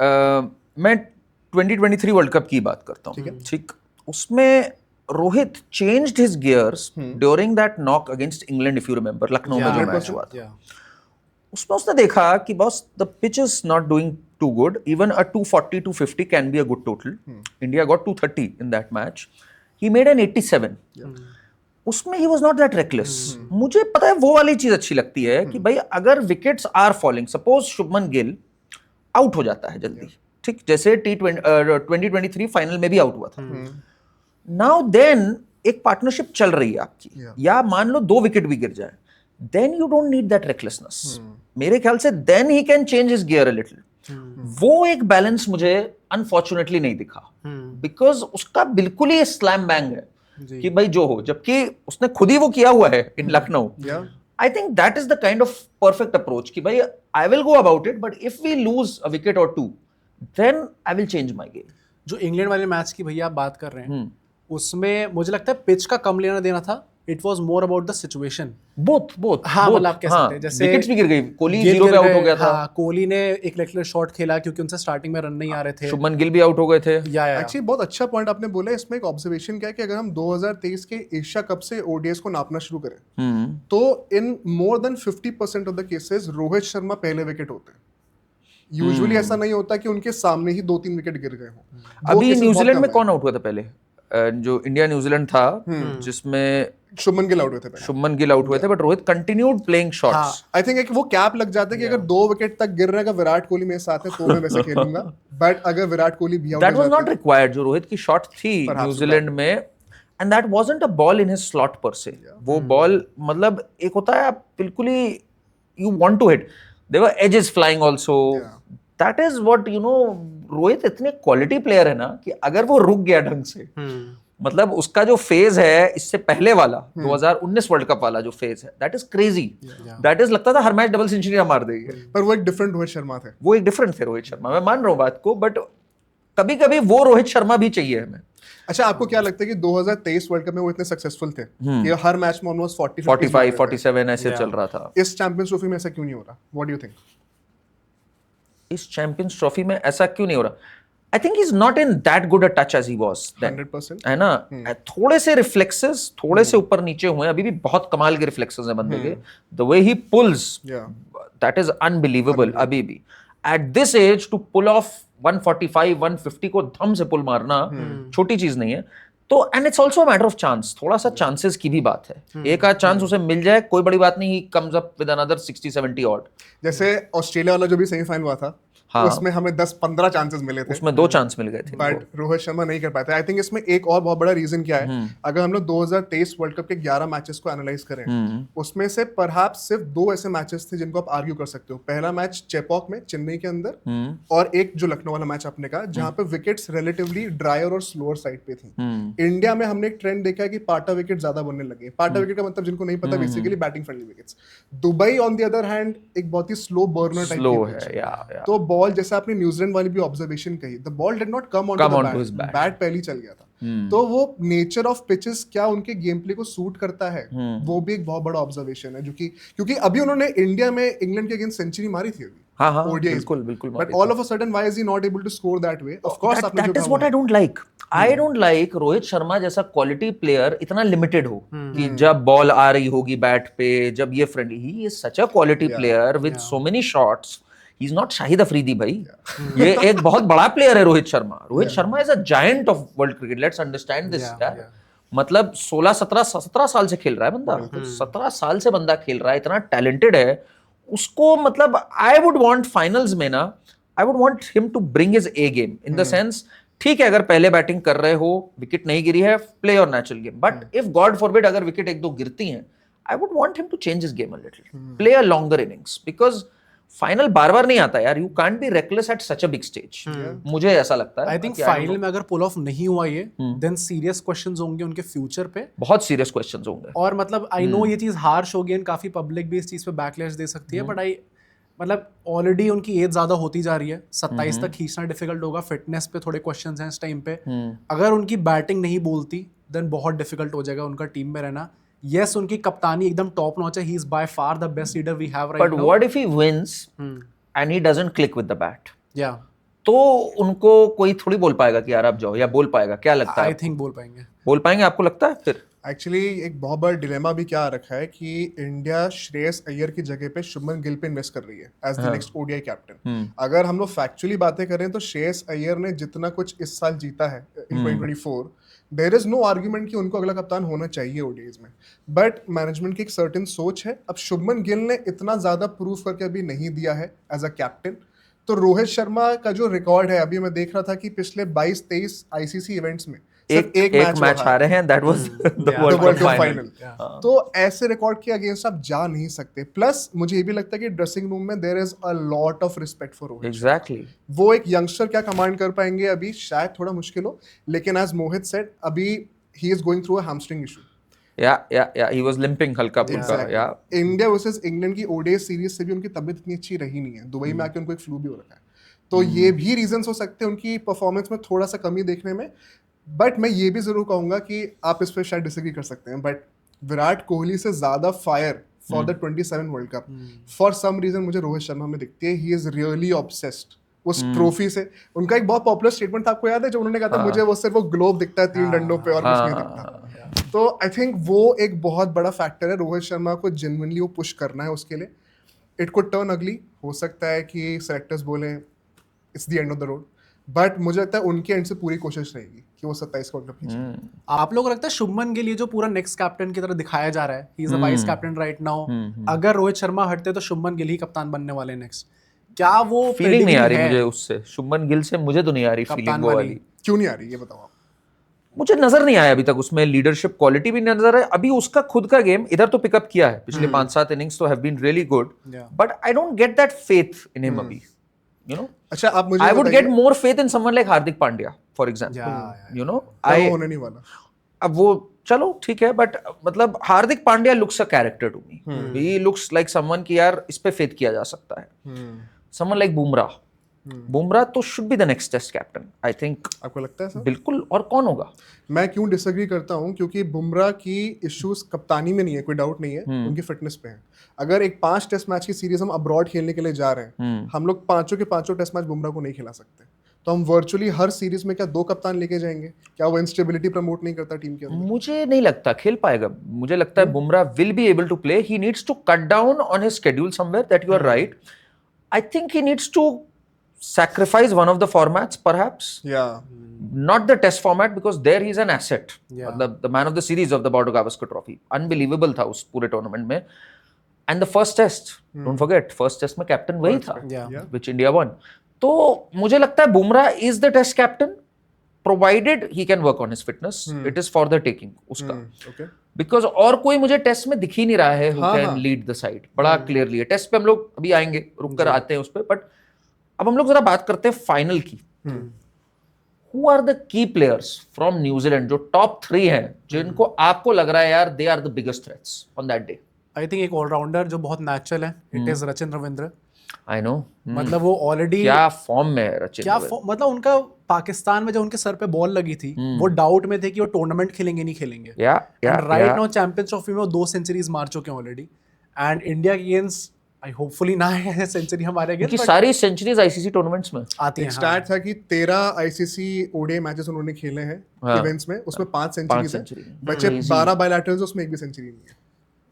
मैं 2023 वर्ल्ड कप की बात करता हूँ, ठीक, उसमें Rohit changed his gears during that knock against England, if you remember, Lucknow में जो मैच हुआ था। उसमें उसने देखा कि boss the pitch is not doing too good. Even a 240, 250 can be a good total. India got 230 in that match. He made an 87. उसमें he was not that reckless. मुझे पता है वो वाली चीज अच्छी लगती है कि भाई अगर wickets are falling, suppose Shubman Gill out हो जाता है जल्दी, ठीक, जैसे T20 फाइनल में भी आउट हुआ था। नाउ देन एक पार्टनरशिप चल रही है आपकी, या मान लो 2 विकेट भी गिर जाए, then you don't need that recklessness. मेरे ख्याल से then he can change his gear a little. वो एक बैलेंस मुझे अनफॉर्चुनेटली नहीं दिखा, बिकॉज उसका बिल्कुल ही स्लैम बैंग है कि भाई जो हो, जबकि उसने खुद ही वो किया हुआ है in Lucknow. I think that is the kind of perfect approach कि भाई I will go about it, but if we lose a wicket और 2 then I will change my game. जो इंग्लैंड वाले मैच की भैया आप बात कर रहे हैं, उसमें मुझे लगता है पिच का कम लेना देना था। It was more about the situation. Both हाँ, मतलब आप कह सकते हैं जैसे विकेट्स भी गिर गई, कोहली 0 पे आउट हो गया था। हाँ, कोहली ने एक लेग शॉट खेला क्योंकि उनसे स्टार्टिंग में रन नहीं आ रहे थे। शुभमन गिल भी आउट हो गए थे। एक्चुअली बहुत अच्छा पॉइंट आपने बोला। इसमें एक ऑब्जर्वेशन क्या है कि अगर हम 2023 के एशिया कप से ओडीआईस को नापना शुरू करें तो in more than 50% of the cases Rohit Sharma पहले विकेट होते हैं। यूजुअली ऐसा नहीं होता कि उनके सामने ही 2-3 विकेट गिर गए हों। अभी न्यूजीलैंड में कौन आउट हुआ था पहले, जो इंडिया न्यूजीलैंड था जिसमें शुभमन गिल आउट हुए थे, शुभमन गिल आउट हुए थे, but Rohit continued playing shots. I think एक वो कैप लग जाता है कि अगर 2 विकेट तक गिर रहा है, अगर विराट कोहली मेरे साथ है तो मैं वैसे खेलूंगा, बट अगर विराट कोहली भी out, that was not required. जो रोहित की शॉट थी न्यूजीलैंड में, and that wasn't a ball in his slot पर से। वो बॉल मतलब एक होता है आप बिल्कुल ही you want to hit, there were edges flying also. That is what you know, Rohit इतने क्वालिटी प्लेयर है ना कि अगर वो रुक गया ढंग से, मतलब उसका जो फेज है इससे पहले वाला 2019 वर्ल्ड कप वाला जो फेज है, that is crazy. That is लगता था हर मैच डबल सेंचुरी मार देंगे, पर वो एक डिफरेंट रोहित शर्मा थे। वो एक डिफरेंट थे रोहित शर्मा, मैं मान रहा हूँ बात को, बट कभी कभी वो रोहित शर्मा भी चाहिए हमें। अच्छा, आपको क्या लगता है कि 2023 वर्ल्ड कप में वो इतने सक्सेसफुल थे कि हर मैच में ऑलमोस्ट 45 47 ऐसे चल रहा था? इस चैंपियंस ट्रॉफी में ऐसा क्यों नहीं हो रहा? What do you think? इस चैंपियंस ट्रॉफी में ऐसा क्यों नहीं हो रहा? I think he's not in that good a touch as he was then. 100%. है ना? थोड़े से रिफ्लेक्सेस थोड़े से ऊपर नीचे हुए, अभी भी बहुत कमाल के रिफ्लेक्सेस हैं बंदे के। The way he pulls, that is unbelievable अभी भी। At this age to pull off 145, 150 को धम से पुल मारना छोटी चीज नहीं है। तो and it's also matter of chance, थोड़ा सा चांसेस की भी बात है। एक आध चांस उसे मिल जाए, कोई बड़ी बात नहीं, he comes up with another 60-70 odd. जैसे ऑस्ट्रेलिया वाला जो भी सेमीफाइनल हुआ था, हाँ। उसमें हमें 10-15 चांसेस मिले थे, उसमें 2 चांस मिल गए थे, बट रोहित शर्मा नहीं कर पाए थे। आई थिंक इसमें एक और बहुत बड़ा रीजन क्या है, अगर हम लोग 2023 वर्ल्ड कप के 11 मैचेस को एनालाइज करें, उसमें से परहैप्स सिर्फ 2 ऐसे मैचेस थे जिनको आप आर्ग्यू कर सकते हो। पहला मैच चेपॉक में चेन्नई के अंदर, और एक जो लखनऊ वाला मैच आपने कहा जहां पे विकेट्स रिलेटिवली ड्रायर और स्लोअर साइड पे थी। इंडिया में हमने एक ट्रेंड देखा है कि पाटा विकेट ज्यादा बनने लगे। पाटा विकेट का मतलब जिनको नहीं पता, basically batting friendly wickets. Dubai on the other hand एक बहुत ही स्लो बर्नर टाइप की पिच है, तो बॉल जैसे आपने न्यूजीलैंड वाली भी ऑब्जर्वेशन कही, the ball did not come on to the bat, bat पहले चल गया था। तो वो नेचर ऑफ पिचेस क्या उनके गेम प्ले को सूट करता है, वो भी एक बहुत बड़ा ऑब्जर्वेशन है, जो कि क्योंकि अभी उन्होंने इंडिया में इंग्लैंड के अगेंस्ट सेंचुरी मारी थी अभी। हाँ हाँ, बिल्कुल बिल्कुल। But all of a sudden, why is he not able to score that way? Of course, that is what I don't like. I don't like Rohit Sharma जैसा क्वालिटी प्लेयर इतना लिमिटेड हो कि जब बॉल आ रही होगी बैट पे, जब ये friendly, he is such a quality player with so many shots. He is not Shahid Afridi भाई। ये एक बहुत बड़ा प्लेयर है Rohit Sharma. Rohit Sharma is a giant of world cricket, let's understand this यार। मतलब 16-17 साल से खेल रहा है बंदा, 17 साल से बंदा खेल रहा है, इतना टैलेंटेड है उसको। मतलब आई वुड वांट फाइनल्स में ना, I would want him to bring his A game in the sense, ठीक है अगर पहले बैटिंग कर रहे हो, विकेट नहीं गिरी है, play your natural game, but if God forbid अगर विकेट 1-2 गिरती हैं, I would want him to change his game a little, play a longer innings, because final बार बार नहीं आता यार। You can't be reckless at such a big stage, मुझे ऐसा लगता है। आई थिंक फाइनल में अगर पुल ऑफ नहीं हुआ ये, देन सीरियस क्वेश्चंस होंगे उनके फ्यूचर पे, बहुत सीरियस क्वेश्चंस होंगे। और मतलब आई नो ये चीज हार्श होगी एंड काफी पब्लिक भी इस चीज पे बैकलैश दे सकती है, बट आई मतलब ऑलरेडी उनकी एज ज्यादा होती जा रही है, 27 तक खींचना डिफिकल्ट होगा, फिटनेस पे थोड़े क्वेश्चंस हैं इस टाइम पे। अगर उनकी बैटिंग नहीं बोलती देन बहुत डिफिकल्ट हो जाएगा उनका टीम में रहना। यस, उनकी कप्तानी एकदम टॉप नॉच है, he is by far the best leader we have right now, but what if he wins and he doesn't click with the bat? या तो उनको कोई थोड़ी बोल पाएगा कि यार आप जाओ, या बोल पाएगा? क्या लगता है? आई थिंक बोल पाएंगे आपको लगता है? फिर एक्चुअली एक बहुत बड़ा डिलेमा भी क्या आ रखा है कि इंडिया श्रेयस अय्यर की जगह पे शुभमन गिल पे इन्वेस्ट कर रही है as the next ODI captain. अगर हम लोग फैक्चुअली बातें करें तो श्रेयस अय्यर ने जितना कुछ इस साल जीता है इन 2024, देयर इज नो आर्ग्यूमेंट कि उनको अगला कप्तान होना चाहिए ओडीआईज में, बट मैनेजमेंट की एक सर्टेन सोच है। अब शुभमन गिल ने इतना ज्यादा प्रूफ करके अभी नहीं दिया है एज अ कैप्टन, तो रोहित शर्मा का जो रिकॉर्ड है, अभी मैं देख रहा था कि पिछले 22-23 आईसीसी इवेंट्स में एक मैच हारे हैं, that was the world cup final. तो ऐसे रिकॉर्ड के अगेंस्ट आप जा नहीं सकते। प्लस मुझे ये भी लगता है कि ड्रेसिंग रूम में there is a lot of respect for Rohit. Exactly. वो एक यंगस्टर क्या कमांड कर पाएंगे अभी शायद थोड़ा मुश्किल हो, लेकिन एज मोहित सेड अभी he is going through a hamstring issue. he was limping हल्का फुल्का। इंडिया वर्सेस इंग्लैंड की ओडीआई सीरीज से भी उनकी तबीयत इतनी अच्छी रही नहीं है, दुबई में आके उनको एक फ्लू भी हो रखा है, तो ये भी रीजंस हो सकते हैं उनकी परफॉर्मेंस में थोड़ा सा कमी देखने में। बट मैं ये भी जरूर कहूंगा कि आप इस पर शायद डिसएग्री कर सकते हैं, बट विराट कोहली से ज्यादा fire for the 27 world cup for some reason मुझे रोहित शर्मा में दिखती है। ही इज रियली ऑब्सेस्ड उस ट्रॉफी से। उनका एक बहुत पॉपुलर स्टेटमेंट था, आपको याद है, जो उन्होंने कहा था मुझे वो सिर्फ वो ग्लोब दिखता है 3 डंडों पे और कुछ नहीं दिखता। तो आई थिंक वो एक बहुत बड़ा फैक्टर है। रोहित शर्मा को जेन्युइनली वो पुश करना है उसके लिए। इट कुड टर्न अगली, हो सकता है कि सेलेक्टर्स बोले it's the end of the road, but मुझे लगता है उनके एंड से पूरी कोशिश रहेगी कि वो 27 वर्ल्ड कप खींचे। आप लोग को लगता है शुभमन गिल ये जो पूरा नेक्स्ट कैप्टन की तरह दिखाया जा रहा है, he is a vice captain right now, अगर रोहित शर्मा हटते तो शुभमन गिल ही कप्तान बनने वाले नेक्स्ट? क्या वो फीलिंग नहीं आ रही मुझे उससे, शुभमन गिल से मुझे तो नहीं आ रही फीलिंग वो वाली। क्यों नहीं आ रही ये बताओ आप? मुझे नजर नहीं आया अभी तक उसमें, लीडरशिप क्वालिटी भी नजर है। अभी उसका खुद का गेम इधर तो पिकअप किया है, पिछले 5-7 इनिंग्स तो have been really good, but I don't get that faith in him अभी, यू नो। अच्छा, आप मुझे I would get more faith in someone like Hardik Pandya for example, you know. आई होने नहीं वाला अब वो, चलो ठीक है, बट मतलब Hardik Pandya looks a character to me, he looks like someone कि यार इस पे फेथ किया जा सकता है। समवन लाइक बुमराह तो should be the next test captain, I think. आपको लगता है सर? बिल्कुल। और कौन होगा? मैं क्यों डिसएग्री करता हूं, क्योंकि बुमराह की इश्यूज कप्तानी में नहीं है, कोई डाउट नहीं है, उनकी फिटनेस पे है। अगर एक 5 टेस्ट मैच की सीरीज हम अब्रॉड खेलने के लिए जा रहे हैं, हम लोग 5 के 5 टेस्ट मैच बुमराह को नहीं खिला सकते, तो हम वर्चुअली हर सीरीज में क्या 2 कप्तान लेके जाएंगे? क्या वो इंस्टेबिलिटी प्रमोट नहीं करता टीम के अंदर? मुझे नहीं लगता खेल पाएगा। मुझे लगता है Bumrah will be able to play, he needs to cut down on his schedule somewhere, that you are right. I think he needs to sacrifice one of the formats perhaps. Yeah. Not the test format because there he's an asset. Yeah. The man of the series of the Border Gavaskar Trophy. Unbelievable था उस पूरे tournament में. And the first test, don't forget, first test में captain वही था, Yeah. which India won. तो मुझे लगता है Bumrah is the test captain, provided he can work on his fitness. It is for the taking उसका. Okay. बिकॉज और कोई मुझे टेस्ट में दिख ही नहीं रहा है who हाँ, can हाँ. lead the side. बड़ा क्लियरली है. टेस्ट पे हम लोग अभी आएंगे, रुक कर आते हैं उस पे, बट अब हम लोग जरा बात करते हैं फाइनल की. Who are the key players from New Zealand जो टॉप 3 हैं जिनको आपको लग रहा है यार they are the biggest threats on that day? I think एक ऑलराउंडर जो बहुत नेचुरल है, it is Rachin Ravindra. I know. मतलब वो ऑलरेडी क्या फॉर्म में है रचिन. क्या मतलब उनका पाकिस्तान में जब उनके सर पे बॉल लगी थी वो डाउट में थे कि वो टूर्नामेंट खेलेंगे नहीं खेलेंगे. राइट नाउ चैंपियंस ट्रॉफी में वो 2 सेंचुरीज मार चुके हैं ऑलरेडी. एंड इंडिया के अगेंस्ट आई होपफुली ना है सेंचुरी हमारे अगेंस्ट. उनकी सारी सेंचुरीज आईसीसी टूर्नामेंट्स में आती हैं. एक स्टार्ट था कि 13 आईसीसी ओडीआई मैचेस उन्होंने खेले हैं इवेंट्स में, उसमें 5 सेंचुरीज हैं. बचे 12 बायलैटरल्स, उसमें एक भी सेंचुरी नहीं है.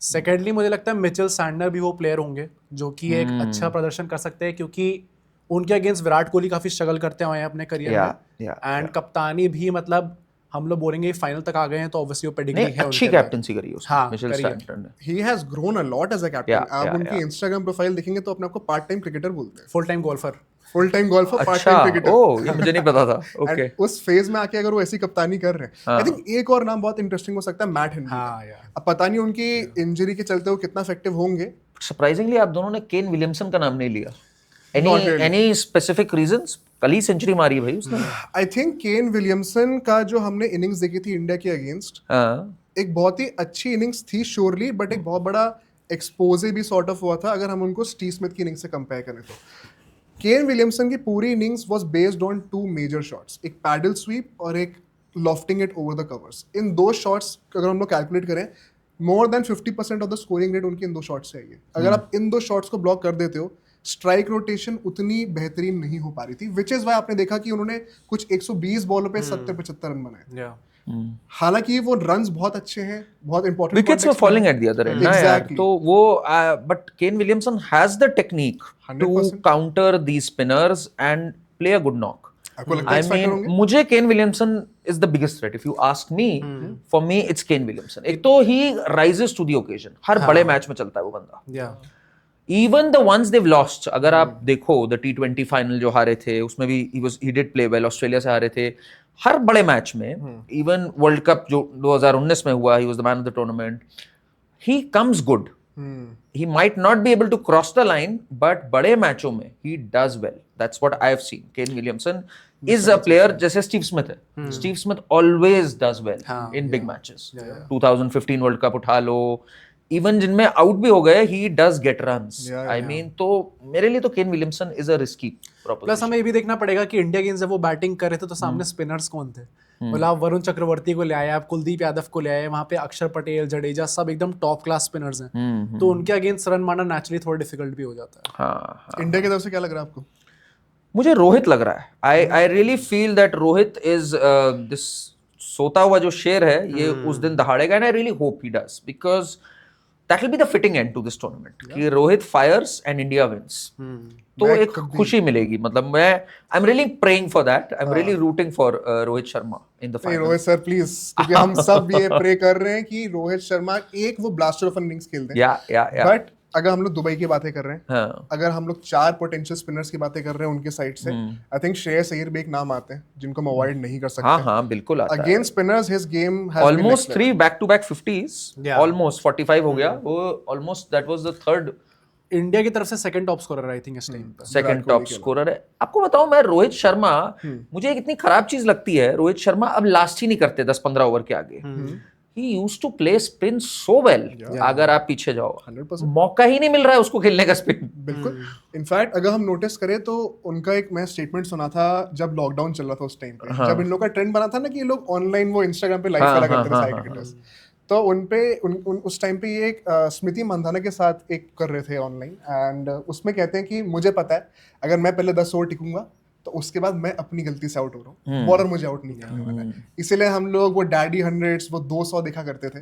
सेकेंडली मुझे लगता है मिचेल सैंडनर भी वो प्लेयर होंगे जो कि एक अच्छा प्रदर्शन कर सकते हैं, क्योंकि उनके अगेंस्ट विराट कोहली काफी स्ट्रगल करते हुए हैं अपने करियर में. एंड कप्तानी भी मतलब हम लोग बोलेंगे फाइनल तक आ गए हैं तो ऑब्वियसली वो पेडिग्री है. अच्छी कैप्टनसी करी उसने. हाँ, मिचेल सैंटनर ने. He has grown a lot as a captain. Yeah, आप yeah, उनकी yeah. इंस्टाग्राम प्रोफाइल देखेंगे तो अपने आप को पार्ट टाइम क्रिकेटर बोलते हैं. Full time golfer. Full time golfer, part अच्छा. Time cricketer. ओह, ये मुझे नहीं पता था. ओके. And उस फेज में आके अगर वो ऐसी कप्तानी कर रहे हैं, आई थिंक एक और नाम बहुत इंटरेस्टिंग हो सकता है, मैट हेनरी. हाँ यार. अब पता नहीं उनकी इंजरी के चलते वो कितना इफेक्टिव होंगे. सरप्राइजिंगली आप दोनों ने केन विलियमसन का नाम नहीं लिया. Not really. Any specific reasons? कल ही सेंचुरी मारी है भाई उसने. आई थिंक केन विलियमसन का जो हमने इनिंग्स देखी थी इंडिया के अगेंस्ट, एक बहुत ही अच्छी इनिंग्स थी श्योरली, बट एक बहुत बड़ा एक्सपोजे भी सॉर्ट ऑफ हुआ था अगर हम उनको स्टीव स्मिथ की इनिंग्स से कंपेयर करें तो. केन विलियमसन की पूरी innings was based on 2 major shots, एक पैडल स्वीप और एक lofting it over the covers. In 2 shots अगर हम लोग कैलकुलेट करें, more than 50% of the scoring rate उनकी इन 2 शॉट्स से आई है. अगर आप इन 2 शॉट्स को ब्लॉक कर देते हो, स्ट्राइक रोटेशन उतनी बेहतरीन नहीं हो पा रही थी, विच इज वाई आपने देखा कि उन्होंने कुछ 120 बॉलों पे 70-75 रन बनाए. हालांकि वो रन्स बहुत अच्छे हैं, बहुत important wickets were falling at the other end ना यार. Exactly. तो वो but Kane Williamson has the technique to 100%. Counter these spinners and play a good knock. आपको लगता है आई X factor मीन होंगे? मुझे Kane Williamson is the biggest threat if you ask me. For me it's Kane Williamson. एक तो he rises to the occasion. हर बड़े match में चलता है वो बंदा. Even the ones they lost, अगर आप देखो द T20 फाइनल जो हारे थे उसमें भी he did play well. Australia से हारे थे. हर बड़े मैच में, इवन वर्ल्ड कप जो 2019 में हुआ, he was the man of the tournament. He comes good. He might not be able to cross the line, but बड़े मैचों में he does well. That's what I have seen. Kane Williamson is a player जैसे Steve Smith है. Steve Smith always does well in big matches. 2015 world cup उठा लो, even जिनमें out भी हो गए, he does get runs. I mean, तो मेरे लिए तो Kane Williamson is a risky proposition. Plus हमें ये भी देखना पड़ेगा कि इंडिया गेम्स जब वो बैटिंग कर रहे थे तो सामने स्पिनर्स कौन थे. मतलब आप वरुण चक्रवर्ती को ले आए, आप कुलदीप यादव को ले आए, वहाँ पे अक्षर पटेल, जडेजा, सब एकदम टॉप क्लास स्पिनर्स हैं. तो उनके अगेंस्ट रन मारना नेचुरली थोड़ा डिफिकल्ट भी हो जाता है. हाँ. इंडिया की तरफ से क्या लग रहा है आपको? मुझे रोहित लग रहा है. I really feel that Rohit is this सोता हुआ जो शेर है, ये उस दिन दहाड़ेगा. And I really hope he does, because that will be the fitting end to this tournament कि Rohit fires and India wins. तो एक खुशी मिलेगी. मतलब मैं I am really praying for that. I am really rooting for Rohit Sharma in the final. Rohit sir please, क्योंकि हम सब ये प्रे कर रहे हैं कि रोहित शर्मा एक वो ब्लास्टर ऑफ इनिंग्स खेल दें. या बट अगर हम लोग दुबई की बातें कर रहे हैं, हाँ. अगर हम लोग 4 पोटेंशियल स्पिनर्स की बातें कर रहे हैं उनके साइड से, आई थिंक श्रेयस अय्यर भी एक नाम आते हैं जिनको हम अवॉइड नहीं कर सकते. हाँ बिल्कुल आता है. Against spinners his game has almost 3 back to back 50s. Yeah. Almost 45 हो गया वो. Almost that was the third. India की तरफ से second top scorer I think इस टाइम पे. सेकंड टॉप स्कोरर है. आपको बताऊं, मैं रोहित शर्मा, मुझे एक इतनी खराब चीज लगती है, रोहित शर्मा अब लास्ट ही नहीं करते 10-15 ओवर के आगे. He used to play spin so well. अगर आप पीछे जाओ, 100%. मौका ही नहीं मिल रहा है उसको खेलने का स्पिन. बिल्कुल. इनफैक्ट अगर हम नोटिस करें तो उनका एक मैं स्टेटमेंट सुना था जब लॉकडाउन चल रहा था उस टाइम पे, जब इन लोग का ट्रेंड बना था ना कि ये लोग ऑनलाइन वो इंस्टाग्राम पे लाइव करा करते थे सारे क्रिकेटर्स. तो उन पे उस टाइम पे ये एक स्मृति मंधाना के साथ एक कर रहे थे ऑनलाइन, एंड उसमें कहते हैं कि मुझे पता है अगर मैं पहले 10 ओवर टिकूंगा तो उसके बाद मैं अपनी गलती से आउट हो रहा हूँ, बॉलर मुझे आउट नहीं करने वाला है. इसीलिए हम लोग वो डैडी 100s, वो 200 देखा करते थे.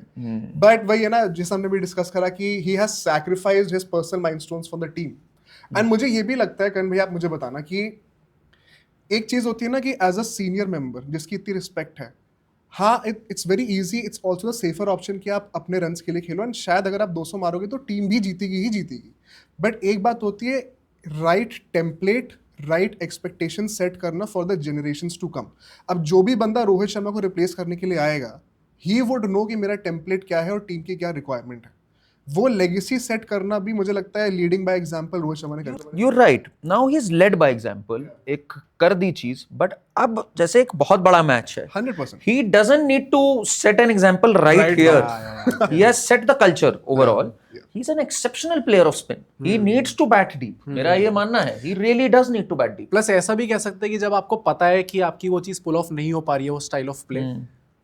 बट वही है ना, जिस हमने भी डिस्कस करा कि he has sacrificed his personal milestones for the team. And मुझे ये भी लगता है, करण भैया आप मुझे बताना कि एक चीज होती है ना कि एज अ सीनियर मेंबर जिसकी इतनी रिस्पेक्ट है, हाँ it's very easy, it's also the safer option कि आप अपने रन्स के लिए खेलो एंड शायद अगर आप 200 मारोगे तो टीम भी जीतेगी ही जीतेगी। बट एक बात होती है right template, right expectation set करना for the generations to come. अब जो भी बंदा रोहित शर्मा को रिप्लेस करने के लिए आएगा, ही वुड नो कि मेरा टेम्पलेट क्या है और टीम की क्या रिक्वायरमेंट है। वो लेगेसी सेट करना भी मुझे लगता है leading by example Rohit Sharma ने कर। You're right. Now he's led by example. एक कर दी चीज, but अब जैसे एक बहुत बड़ा मैच है, 100%। he doesn't need to set an example right here. He has set the culture overall. He's an exceptional player of spin. He needs to bat deep. मेरा ये मानना है. He really does need to bat deep. Plus ऐसा भी कह सकते हैं कि जब आपको पता है कि आपकी वो चीज पुल ऑफ नहीं हो पा रही है, वो स्टाइल ऑफ प्ले,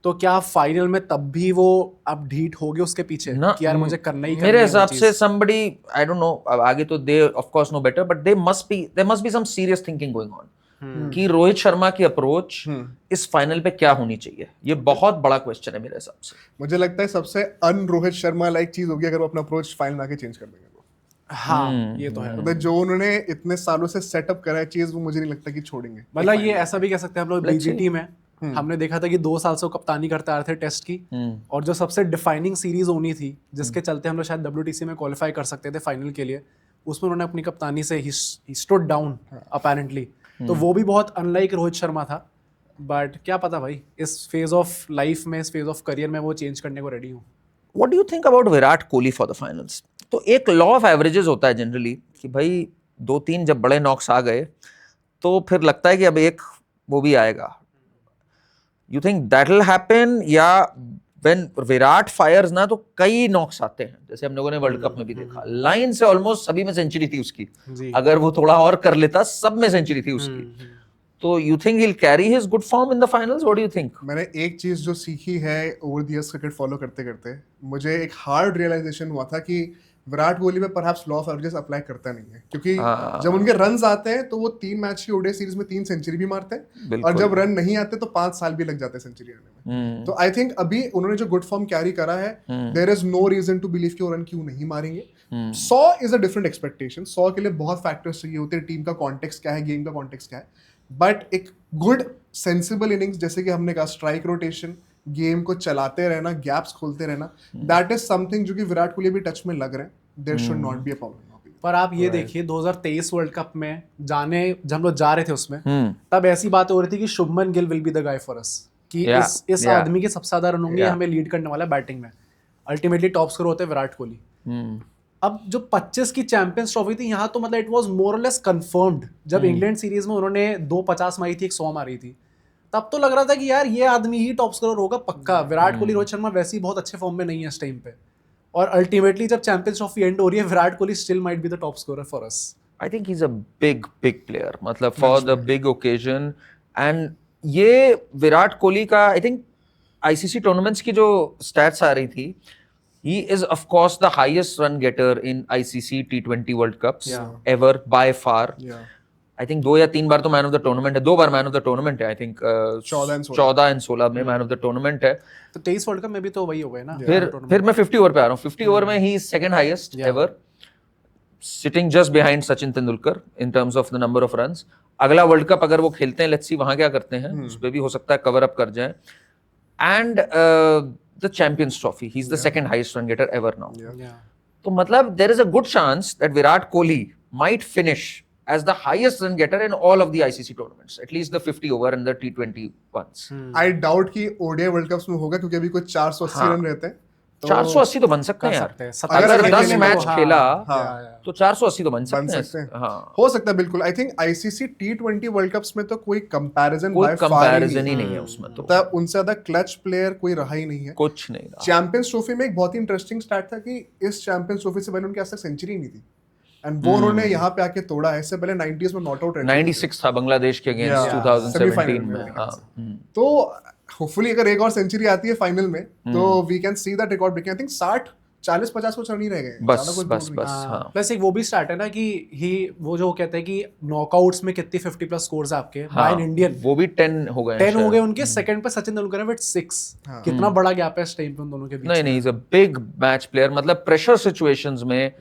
तो क्या फाइनल में तब भी वो आप ढीठ हो गए उसके पीछे ना, कि यार मुझे करना ही करना मेरे है वो हिसाब चीज? से somebody, I don't know, अब आगे तो they of course know better, but there must be some serious thinking going on कि रोहित शर्मा की अप्रोच इस फाइनल पे क्या होनी चाहिए। ये बहुत बड़ा क्वेश्चन है मेरे हिसाब से। मुझे लगता है सबसे अन रोहित शर्मा लाइक चीज होगी अगर वो अपना अप्रोच फाइनल में आके चेंज कर देंगे। हाँ ये तो है। मतलब जो उन्होंने इतने सालों से सेटअप करा है चीज, वो मुझे नहीं लगता कि छोड़ेंगे। मतलब ये ऐसा भी कह सकते हैं हम लोग बीजीटी में हमने देखा था कि 2 साल से वो कप्तानी करते आ रहे थे टेस्ट की, और जो सबसे डिफाइनिंग सीरीज होनी थी जिसके चलते हम लोग शायद WTC में क्वालिफाई कर सकते थे फाइनल के लिए, उसमें उन्होंने अपनी कप्तानी से ही स्टूड डाउन अपेरेंटली। तो वो भी बहुत अनलाइक रोहित शर्मा था, बट क्या पता भाई इस फेज ऑफ लाइफ में, इस फेज ऑफ करियर में वो चेंज करने को रेडी हूँ। What do you think about Virat Kohli for the finals? तो एक लॉ ऑफ एवरेजेस होता है जनरली कि भाई 2-3 जब बड़े नॉक्स आ गए तो फिर लगता है कि अब एक वो भी आएगा। You think that will happen, या व्हेन विराट फायर्स ना तो कई नॉक्स आते हैं, जैसे हम लोगों ने वर्ल्ड कप में भी देखा, लाइन से ऑलमोस्ट सभी में सेंचुरी थी उसकी, अगर वो थोड़ा और कर लेता सब में सेंचुरी थी उसकी। तो you think he will carry his good form in the finals? What do you think? मैंने एक चीज जो सीखी है over the years cricket follow करते करते, मुझे एक हार्ड रियलाइजेशन हुआ था कि विराट कोहली में perhaps law of averages apply करता नहीं है, क्योंकि जब उनके रन्स आते हैं तो वो 3 मैच की ओडीआई सीरीज में 3 सेंचुरी भी मारते हैं, और जब रन नहीं आते तो 5 साल भी लग जाते हैं सेंचुरी आने में। तो आई थिंक अभी उन्होंने जो गुड फॉर्म कैरी करा है, there is no reason to believe कि वो रन क्यों नहीं मारेंगे। 100 इज अ डिफरेंट एक्सपेक्टेशन, 100 के लिए बहुत फैक्टर्स चाहिए होते हैं, टीम का कॉन्टेक्स्ट क्या है, गेम का कॉन्टेक्स्ट क्या है, बट एक गुड सेंसिबल इनिंग्स जैसे कि हमने कहा, स्ट्राइक रोटेशन, गेम को चलाते रहना, गैप्स खोलते रहना, दैट इज समथिंग जो कि विराट कोहली भी टच में लग रहे हैं। There should not be a problem. पर आप ये देखिए 2023 वर्ल्ड कप में जब हम लोग जा रहे थे उसमें, तब ऐसी बात हो रही थी कि Shubman Gill will be the guy for us, कि इस आदमी के सबसे ज्यादा रन होंगे, हमें लीड करने वाला बैटिंग में। अल्टीमेटली टॉप स्कोर होते हैं विराट कोहली। अब जो 25 की चैंपियंस ट्रॉफी थी, यहाँ तो मतलब इट वाज मोर और लेस कंफर्म्ड। जब इंग्लैंड सीरीज में उन्होंने 250 मारी थी, 100 मारी थी, तब तो लग रहा था कि यार ये आदमी ही टॉप स्कोरर होगा पक्का। विराट कोहली, रोहित शर्मा वैसे ही बहुत अच्छे फॉर्म में नहीं है इस टाइम पे, और अल्टीमेटली जब चैंपियंस ट्रॉफी एंड हो रही है, Virat Kohli still might be the top scorer for us. I think he is a big player, मतलब for the big occasion. And ये विराट कोहली का आई थिंक आईसीसी टूर्नामेंट्स की जो स्टैट्स आ रही थी, he is of course the highest run getter in ICC T20 World Cups ever by far. I think 2 या 3 बार तो man of the tournament है, 2 बार man of the tournament है। I think 14 and 16 में man of the tournament है। तो 23 world cup में भी तो वही हो गए ना। फिर मैं 50 ओवर पे आ रहा हूँ। 50 ओवर में he is second highest ever, sitting just behind Sachin Tendulkar in terms of the number of runs. अगला वर्ल्ड कप अगर वो खेलते हैं, लेट्स सी वहां क्या करते हैं, उस पे भी हो सकता है कवर अप कर जाए। And the Champions Trophy, he's the second highest run getter ever now. तो मतलब there is a good chance that Virat Kohli might finish as the highest run getter in all of the ICC tournaments, at least the 50 over and the T20 ones. I doubt कि ODI world cups में होगा, क्योंकि अभी कोई 480 run रहते हैं। 480 तो बन सकते हैं यार, अगर 10 मैच खेला तो 480 तो बन सकते हैं। हो सकता है बिल्कुल। I think ICC T20 world cups में तो कोई कंपैरिजन ही नहीं है उसमें, तो तब उनसे ज्यादा क्लच प्लेयर कोई रहा ही नहीं है, कुछ नहीं रहा। चैंपियंस ट्रॉफी में एक बहुत ही इंटरेस्टिंग स्टैट था कि इस चैंपियंस ट्रॉफी से पहले उनके आज तक सेंचुरी नहीं थी, एंड वो उन्होंने यहाँ पे आके तोड़ा है। इससे पहले 90s में नॉट आउट 96 था बांग्लादेश के अगेंस्ट 2017 में। तो होपफुली अगर एक और सेंचुरी आती है फाइनल में, तो we can see that record breaking. I think 40-50 कुछ रन ही रह गए, बस। प्लस एक वो भी स्टार्ट है ना कि वो जो कहते हैं कि नॉकआउट्स में कितनी 50+ स्कोर्स आपके बाय एन इंडियन, वो भी 10 हो गए। 10 हो गए उनके। सेकंड पे सचिन तेंदुलकर है विद 6। कितना बड़ा गैप है इस टाइम पे उन दोनों के बीच। नहीं, is a big match player. मतलब प्रेशर सिचुएशंस में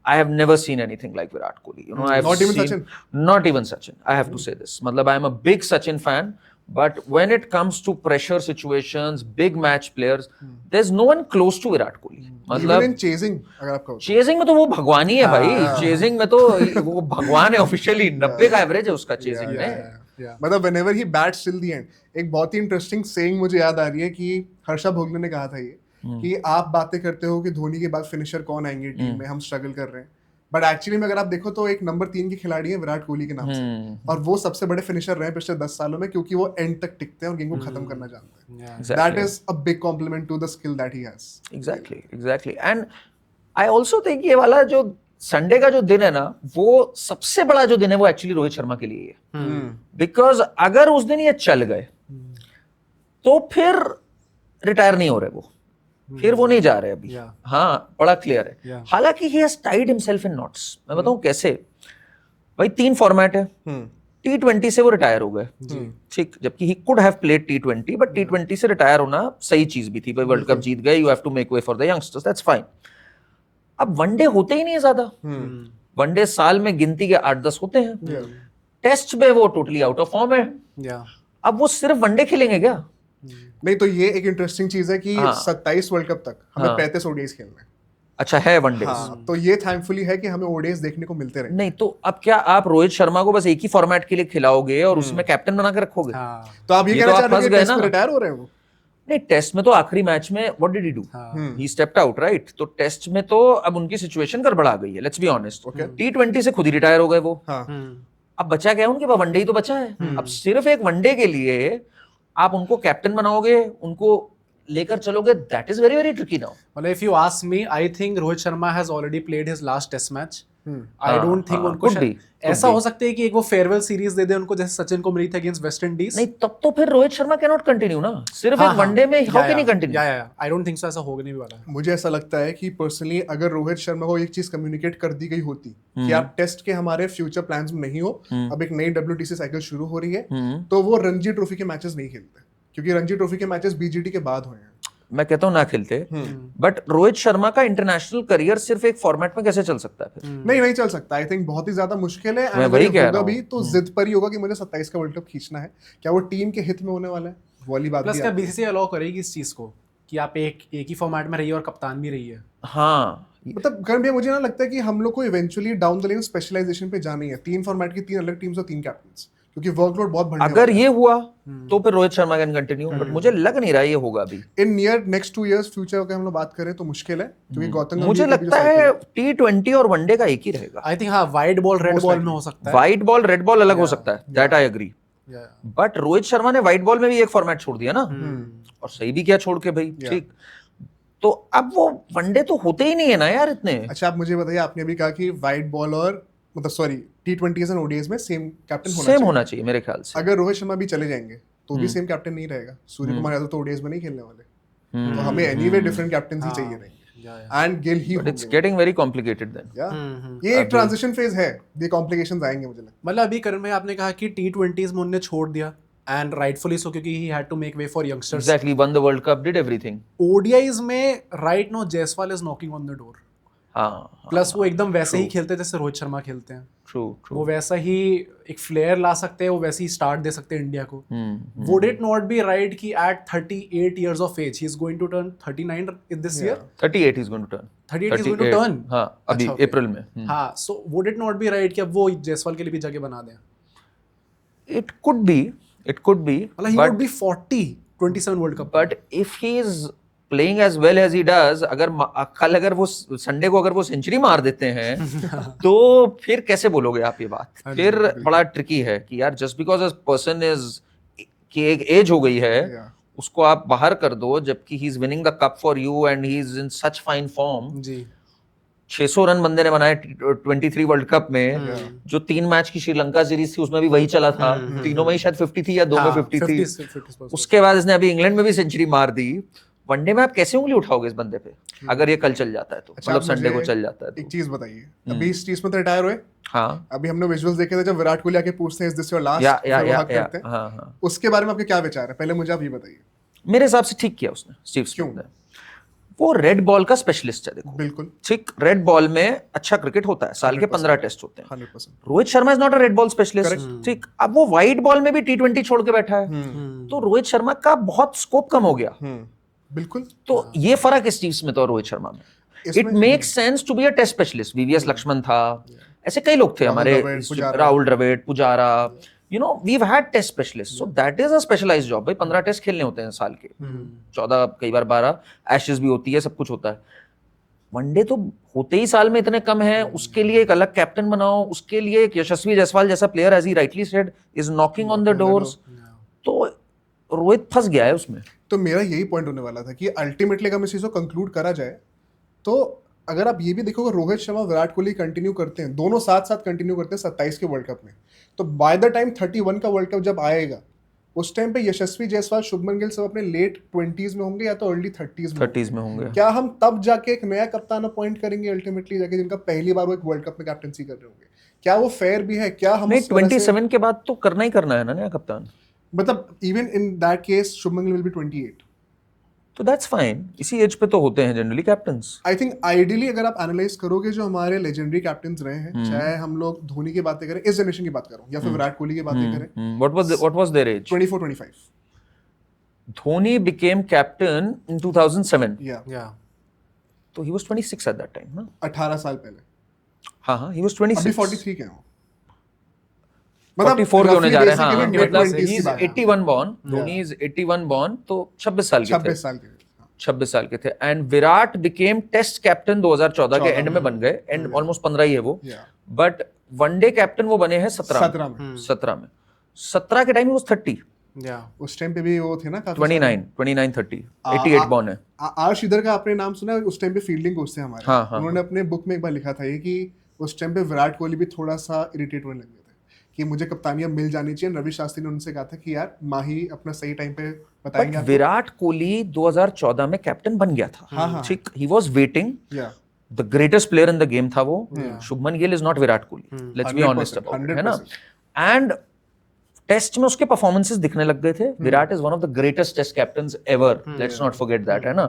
I have never seen anything like Virat Kohli. You know, I have Not even seen, Sachin? Not even Sachin. I have to say this. मतलब I am a big Sachin fan, but when it comes to pressure situations, big match players, there's no one close to Virat Kohli. Even मतलब in chasing, अगर आप कहो तो। Chasing में तो वो भगवान ही है भाई. चेजिंग में तो वो भगवान है ऑफिशियली. 90 का एवरेज है उसका चेजिंग में. मतलब whenever he bats till the end, एक बहुत ही इंटरेस्टिंग सेइंग मुझे याद आ रही है कि हर्षा भोगले ने कहा था ये कि आप बातें करते हो कि धोनी के बाद फिनिशर कौन आएंगे टीम में, हम स्ट्रगल कर रहे हैं, बट एक्चुअली में अगर आप देखो तो एक नंबर 3 के खिलाड़ी है विराट कोहली के नाम से, और वो सबसे बड़े फिनिशर रहे पिछले 10 सालों में क्योंकि वो एंड तक टिकते हैं और गेम को खत्म करना जानते हैं. That is a big compliment to the skill that he has. Exactly. And I also think ये वाला जो संडे का जो दिन है ना, वो सबसे बड़ा जो दिन है वो एक्चुअली रोहित शर्मा के लिए है. बिकॉज अगर उस दिन ये चल गए तो फिर रिटायर नहीं हो रहे वो, फिर वो नहीं जा रहे अभी. हाँ, बड़ा क्लियर है. हालांकि he has tied himself in knots. मैं बताऊं कैसे. भाई 3 फॉर्मेट है. T20 से वो रिटायर हो गए, ठीक, जबकि he could have played T20, but T20 से रिटायर होना सही चीज भी थी. भाई वर्ल्ड कप जीत गए, you have to make way for the youngsters, that's fine. अब वनडे होते ही नहीं है ज्यादा. वनडे साल में गिनती के 8-10 होते हैं. टेस्ट में वो टोटली आउट ऑफ फॉर्म है. अब वो सिर्फ वनडे खेलेंगे क्या? नहीं, तो ये एक इंटरेस्टिंग चीज है कि 27 वर्ल्ड कप तक हमें 35 ओडीआईज खेलना है. अच्छा है वनडे. तो ये थैंकफुली है कि हमें ओडीआईज देखने को मिलते रहे. नहीं तो अब क्या आप रोहित शर्मा को बस एक ही फॉर्मेट के लिए खिलाओगे और उसमें कैप्टन बना के रखोगे? तो आप ये कहना चाह रहे हैं कि टेस्ट में रिटायर हो रहे हैं वो? नहीं, टेस्ट में तो आखिरी मैच में what did he do? He stepped out, right? तो टेस्ट में तो अब उनकी सिचुएशन गड़बड़ा गई है, लेट्स बी ऑनेस्ट. T20 से खुद ही रिटायर हो गए वो. अब बचा क्या है उनके पास? वनडे ही तो बचा है. अब सिर्फ एक वनडे के लिए आप उनको कैप्टन बनाओगे, उनको लेकर चलोगे, that is very very tricky now. मतलब if you ask me, I think Rohit Sharma has already played his last test match. I don't think उनको ऐसा हो सकता है कि एक वो फेयरवेल सीरीज दे दे उनको, जैसे सचिन को मिली थी अगेंस्ट वेस्ट इंडीज. नहीं, तब तो फिर Rohit Sharma can not continue ना. सिर्फ एक वनडे में how can he continue? I don't think so, ऐसा होने भी वाला है. मुझे ऐसा लगता है कि पर्सनली अगर रोहित शर्मा को एक चीज कम्युनिकेट कर दी गई होती कि आप टेस्ट के हमारे फ्यूचर प्लान्स में नहीं हो, अब एक नई WTC साइकिल शुरू हो रही है, तो वो रणजी ट्रॉफी के मैचेस नहीं खेलते, क्योंकि रणजी ट्रॉफी के मैचेस BGT के बाद हुए हैं. मैं कहता हूँ ना खेलते, बट रोहित शर्मा का इंटरनेशनल करियर सिर्फ एक फॉर्मेट में कैसे चल सकता है फिर? नहीं चल सकता. आई थिंक बहुत ही ज्यादा मुश्किल है. मैं वही कह रहा हूँ. भी तो जिद पर ही होगा कि मुझे 27 का वर्ल्ड कप खींचना है. क्या वो टीम के हित में होने वाला है? वाली बात. प्लस क्या BCCI अलाउ करेगी इस चीज को कि आप एक ही फॉर्मेट में रहिए और कप्तान भी रहिए? हाँ, मतलब करण भैया, मुझे ना लगता है कि हम लोग को eventually down the line specialisation पे जानी है. 3 फॉर्मेट की 3 अलग टीम्स और 3 कैप्टन्स, क्योंकि वर्कलोड बहुत बढ़ने अगर ये हुआ तो फिर Rohit Sharma can continue, but मुझे लग नहीं रहा ये होगा अभी. In near next 2 years future का हम लोग बात करें तो मुश्किल है, क्योंकि गौतम मुझे लगता है T20 और वनडे का एक ही रहेगा. आई थिंक हाँ, वाइट बॉल रेड बॉल में हो सकता है. व्हाइट बॉल रेड बॉल अलग हो सकता है, that I agree. But Rohit Sharma ने व्हाइट बॉल में भी एक फॉर्मेट छोड़ दिया ना, और सही भी किया छोड़ के भाई. ठीक, तो अब वो वनडे तो होते ही नहीं है ना यार इतने. अच्छा, आप मुझे बताइए, आपने अभी कहा कि व्हाइट बॉल और मतलब सॉरी T20s और ODIs में सेम कैप्टन होना चाहिए मेरे ख्याल से. अगर रोहित शर्मा भी चले जाएंगे तो भी सेम कैप्टन नहीं रहेगा. सूर्य कुमार यादव तो ODIs में नहीं खेलने वाले, तो हमें एनीवे डिफरेंट कैप्टन ही चाहिए रहेंगे. And Gill he, but it's getting very complicated then. ये एक ट्रांजिशन फेज है, ये कॉम्प्लिकेशंस आएंगे मुझे लगता है. मतलब अभी करण भाई आपने कहा कि T20s में उन्होंने छोड़ दिया, and rightfully so, क्योंकि he had to make way for youngsters. Exactly, won the World Cup, did everything. ODIs में right now Jaiswal is knocking on the door. हाँ. प्लस वो एकदम वैसे ही खेलते हैं जैसे रोहित शर्मा खेलते हैं. True. वो वैसा ही एक फ्लेयर ला सकते हैं, वो वैसे ही स्टार्ट दे सकते हैं इंडिया को. Would it not be right कि at 38 years of age he is going to turn 39 in this year? 38 he's going to turn. 38 he's going to turn. हाँ, अभी अप्रैल में. हाँ, so would it not be right कि अब वो जायसवाल के लिए भी जगह बना दें? It could be. मतलब he would be 40, 27 World Cup. But if he is playing as well as he does, अगर वो संडे को अगर वो सेंचुरी मार देते हैं तो फिर कैसे बोलोगे आप ये बात? फिर बड़ा ट्रिकी है कि यार just because a person is कि एक एज हो गई है, उसको आप बाहर कर दो, जबकि he is winning the cup for you and he is in such fine form. जी, 600 रन बंदे ने बनाए 23 वर्ल्ड कप में. जो 3 मैच की श्रीलंका सीरीज थी उसमें भी वही चला था. तीनों में ही शायद 50 थी या 2 में 50 थी. उसके बाद इसने अभी इंग्लैंड में भी सेंचुरी मार दी. वनडे में आप कैसे उंगली उठाओगे इस बंदे पे अगर ये कल चल जाता है तो? मतलब संडे को चल जाता है तो. एक चीज बताइए, अभी इस चीज में तो रिटायर हुए. हाँ, अभी हमने विजुअल्स देखे थे जब विराट कोहली आके पूछते हैं इज दिस योर लास्ट, करते हैं. हाँ. उसके बारे में आपके क्या विचार है? पहले मुझे आप ये बताइए. मेरे हिसाब से ठीक किया उसने, स्टीव स्मिथ ने. वो रेड बॉल का स्पेशलिस्ट है, देखो बिल्कुल ठीक, रेड बॉल में अच्छा क्रिकेट होता है, साल के 15 टेस्ट होते हैं। 100%। Rohit Sharma is not a red ball specialist, ठीक। अब वो व्हाइट बॉल में भी T20 छोड़ के बैठा है, तो रोहित शर्मा का बहुत स्कोप कम हो गया। बिल्कुल। तो ये फर्क इस चीज में तो रोहित शर्मा में, it makes sense to be a test specialist. VVS Laxman था, ऐसे कई लोग थे हमारे, Rahul Dravid, Pujara, you know, we've had test specialist, so that is a specialised job. भाई 15 टेस्ट खेलने होते हैं साल के, 14, कई बार 12, एशेस भी होती है, सब कुछ होता है। वनडे तो होते ही साल में इतने कम है, उसके लिए एक अलग कैप्टन बनाओ, उसके लिए एक यशस्वी जायसवाल जैसा player, as he rightly said, is knocking on the doors. तो रोहित फंस गया है उसमें। तो मेरा यही पॉइंट होने वाला था कि अल्टीमेटली अगर इस चीज को कंक्लूड करा जाए, तो अगर आप ये भी देखोगे रोहित शर्मा विराट कोहली कंटिन्यू करते हैं, दोनों साथ साथ कंटिन्यू करते हैं 27 के वर्ल्ड कप में, तो बाय द टाइम 31 का वर्ल्ड कप जब आएगा, उस टाइम पे यशस्वी जायसवाल, शुभमन गिल सब अपने लेट 20s में होंगे या तो अर्ली 30s में होंगे। क्या हम तब जाके एक नया कप्तान अपॉइंट करेंगे अल्टीमेटली जाके, जिनका पहली बार वो एक वर्ल्ड कप में कैप्टनसी कर रहे होंगे? क्या वो फेयर भी है? क्या हम नहीं, 27 के बाद तो करना ही करना है ना नया कप्तान, मतलब even in that case Shubman Gill will be 28, तो दैट्स फाइन। इसी एज पे तो होते हैं generally captains. I think ideally अगर आप एनालाइज करोगे जो हमारे लेजेंडरी कैप्टन्स रहे हैं, चाहे हम लोग धोनी की बातें करें, इस जनरेशन की बात करूं, या फिर विराट कोहली की बातें करें, what was their age? 24-25। Dhoni became captain in 2007, या तो he was 26 at that time ना? 18 साल पहले। हाँ, he was 26। अभी 43 के हो, 44 के होने जा रहे हैं। हाँ, basically मतलब mid-20s he की is बात है। 81 born, धोनी is 81 born, तो 26 साल के थे। 26 साल के। 26 साल के थे। एंड विराट became टेस्ट कैप्टन 2014 के एंड में बन गए, एंड ऑलमोस्ट 15 ही है वो, बट वनडे कैप्टन वो बने हैं 17 में। 17 के टाइम वो 30, उस टाइम पे भी वो थे ना काफी 29, 30, 88 बॉर्न है। आर श्रीधर का आपने नाम सुना है? उस टाइम पे फील्डिंग कोच थे हमारे। हाँ, उन्होंने अपने बुक में एक बार लिखा था ये कि उस टाइम पे विराट कोहली भी थोड़ा सा इरिटेट होने लगे थे कि मुझे कप्तानियां मिल जानी चाहिए। रवि शास्त्री ने उनसे कहा था कि यार माही अपना सही टाइम पे बताएंगे आपको। विराट कोहली 2014 में कैप्टन बन गया था, ठीक, he was waiting, the greatest player in the game था वो। Shubman Gill is not Virat Kohli, let's be honest about it, है ना? एंड टेस्ट में उसके परफॉर्मेंसेस दिखने लग गए थे। Virat is one of the greatest test captains ever, let's not forget that, है ना?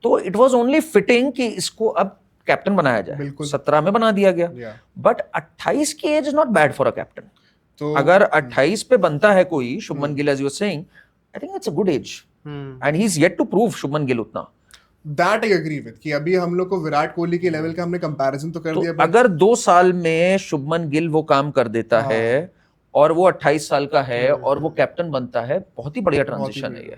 तो इट वाज ओनली फिटिंग कि इसको अब कैप्टन बनाया जाए। 17 में बना दिया गया, बट 28 की age is not bad for a captain. तो अगर 28 पे बनता है कोई, Shubman Gill, as you were saying, I think it's a good age, and he is yet to prove, Shubman Gill, उतना। That I agree with कि अभी हम लोग को विराट कोहली के लेवल का हमने कंपैरिजन तो कर दिया, अगर 2 साल में शुभमन गिल वो काम कर देता है और वो 28 साल का है और वो कैप्टन बनता है, बहुत ही बढ़िया ट्रांजिशन है ये।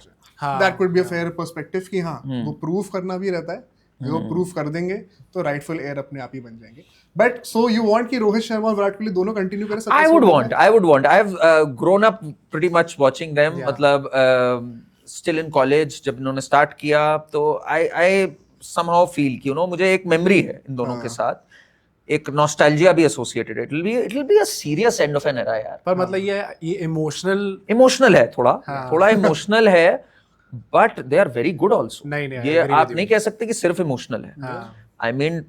That could be a fair perspective कि हाँ, वो प्रूव करना भी रहता है, वो प्रूव कर देंगे तो राइटफुल एयर अपने आप ही बन जाएंगे। बट सो यू वांट कि रोहित शर्मा और विराट कोहली दोनों कंटिन्यू करें? I would want. I have grown up pretty much watching them. मतलब still in college जब इन्होंने स्टार्ट किया, तो I somehow feel कि मुझे एक मेमोरी है इन दोनों के साथ, एक नॉस्टैल्जिया भी एसोसिएटेड है। It will be a serious end of an era यार। पर मतलब ये इमोशनल है, थोड़ा इमोशनल है, but they are very good also. नहीं, ये आप नहीं कह सकते कि सिर्फ इमोशनल है। आई मीन,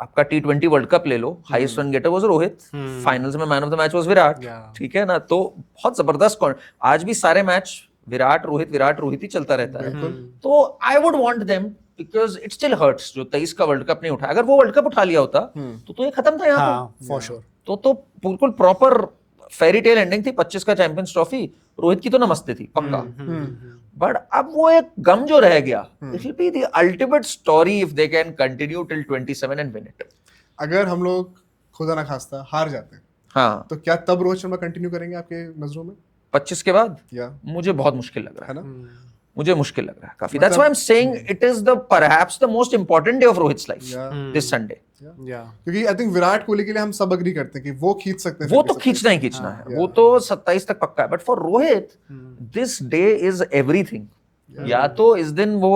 आपका T20 वर्ल्ड कप ले लो, highest run getter was Rohit, finals में man of the match was Virat, ठीक है ना? तो बहुत जबरदस्त, आज भी सारे मैच विराट रोहित ही चलता रहता है। तो I would want them, because it still hurts जो 23 का वर्ल्ड कप नहीं उठा। अगर वो वर्ल्ड कप उठा लिया होता तो ये खत्म था यहाँ पे, फॉर श्योर। तो बिल्कुल प्रॉपर फेरी टेल एंडिंग थी। 25 का चैंपियंस ट्रॉफी रोहित की तो नमस्ते थी पक्का, बट अब वो एक गम जो रह गया, it will be the ultimate story if they can continue till 27 and win it. अगर हम लोग खुदा ना खास्ता हार जाते हैं, हाँ, तो क्या तब रोहित शर्मा कंटिन्यू करेंगे आपके नजरों में 25 के बाद? मुझे बहुत मुश्किल लग रहा है ना, मुझे मुश्किल लग रहा है काफी। That's why I'm saying it is perhaps the most important day of Rohit's life, this Sunday. क्योंकि I think विराट कोहली के लिए हम सब अग्री करते हैं कि वो खींच सकते हैं, वो तो खींचना ही खींचना है, वो तो 27 तक पक्का है। But for Rohit this day is everything. या तो इस दिन वो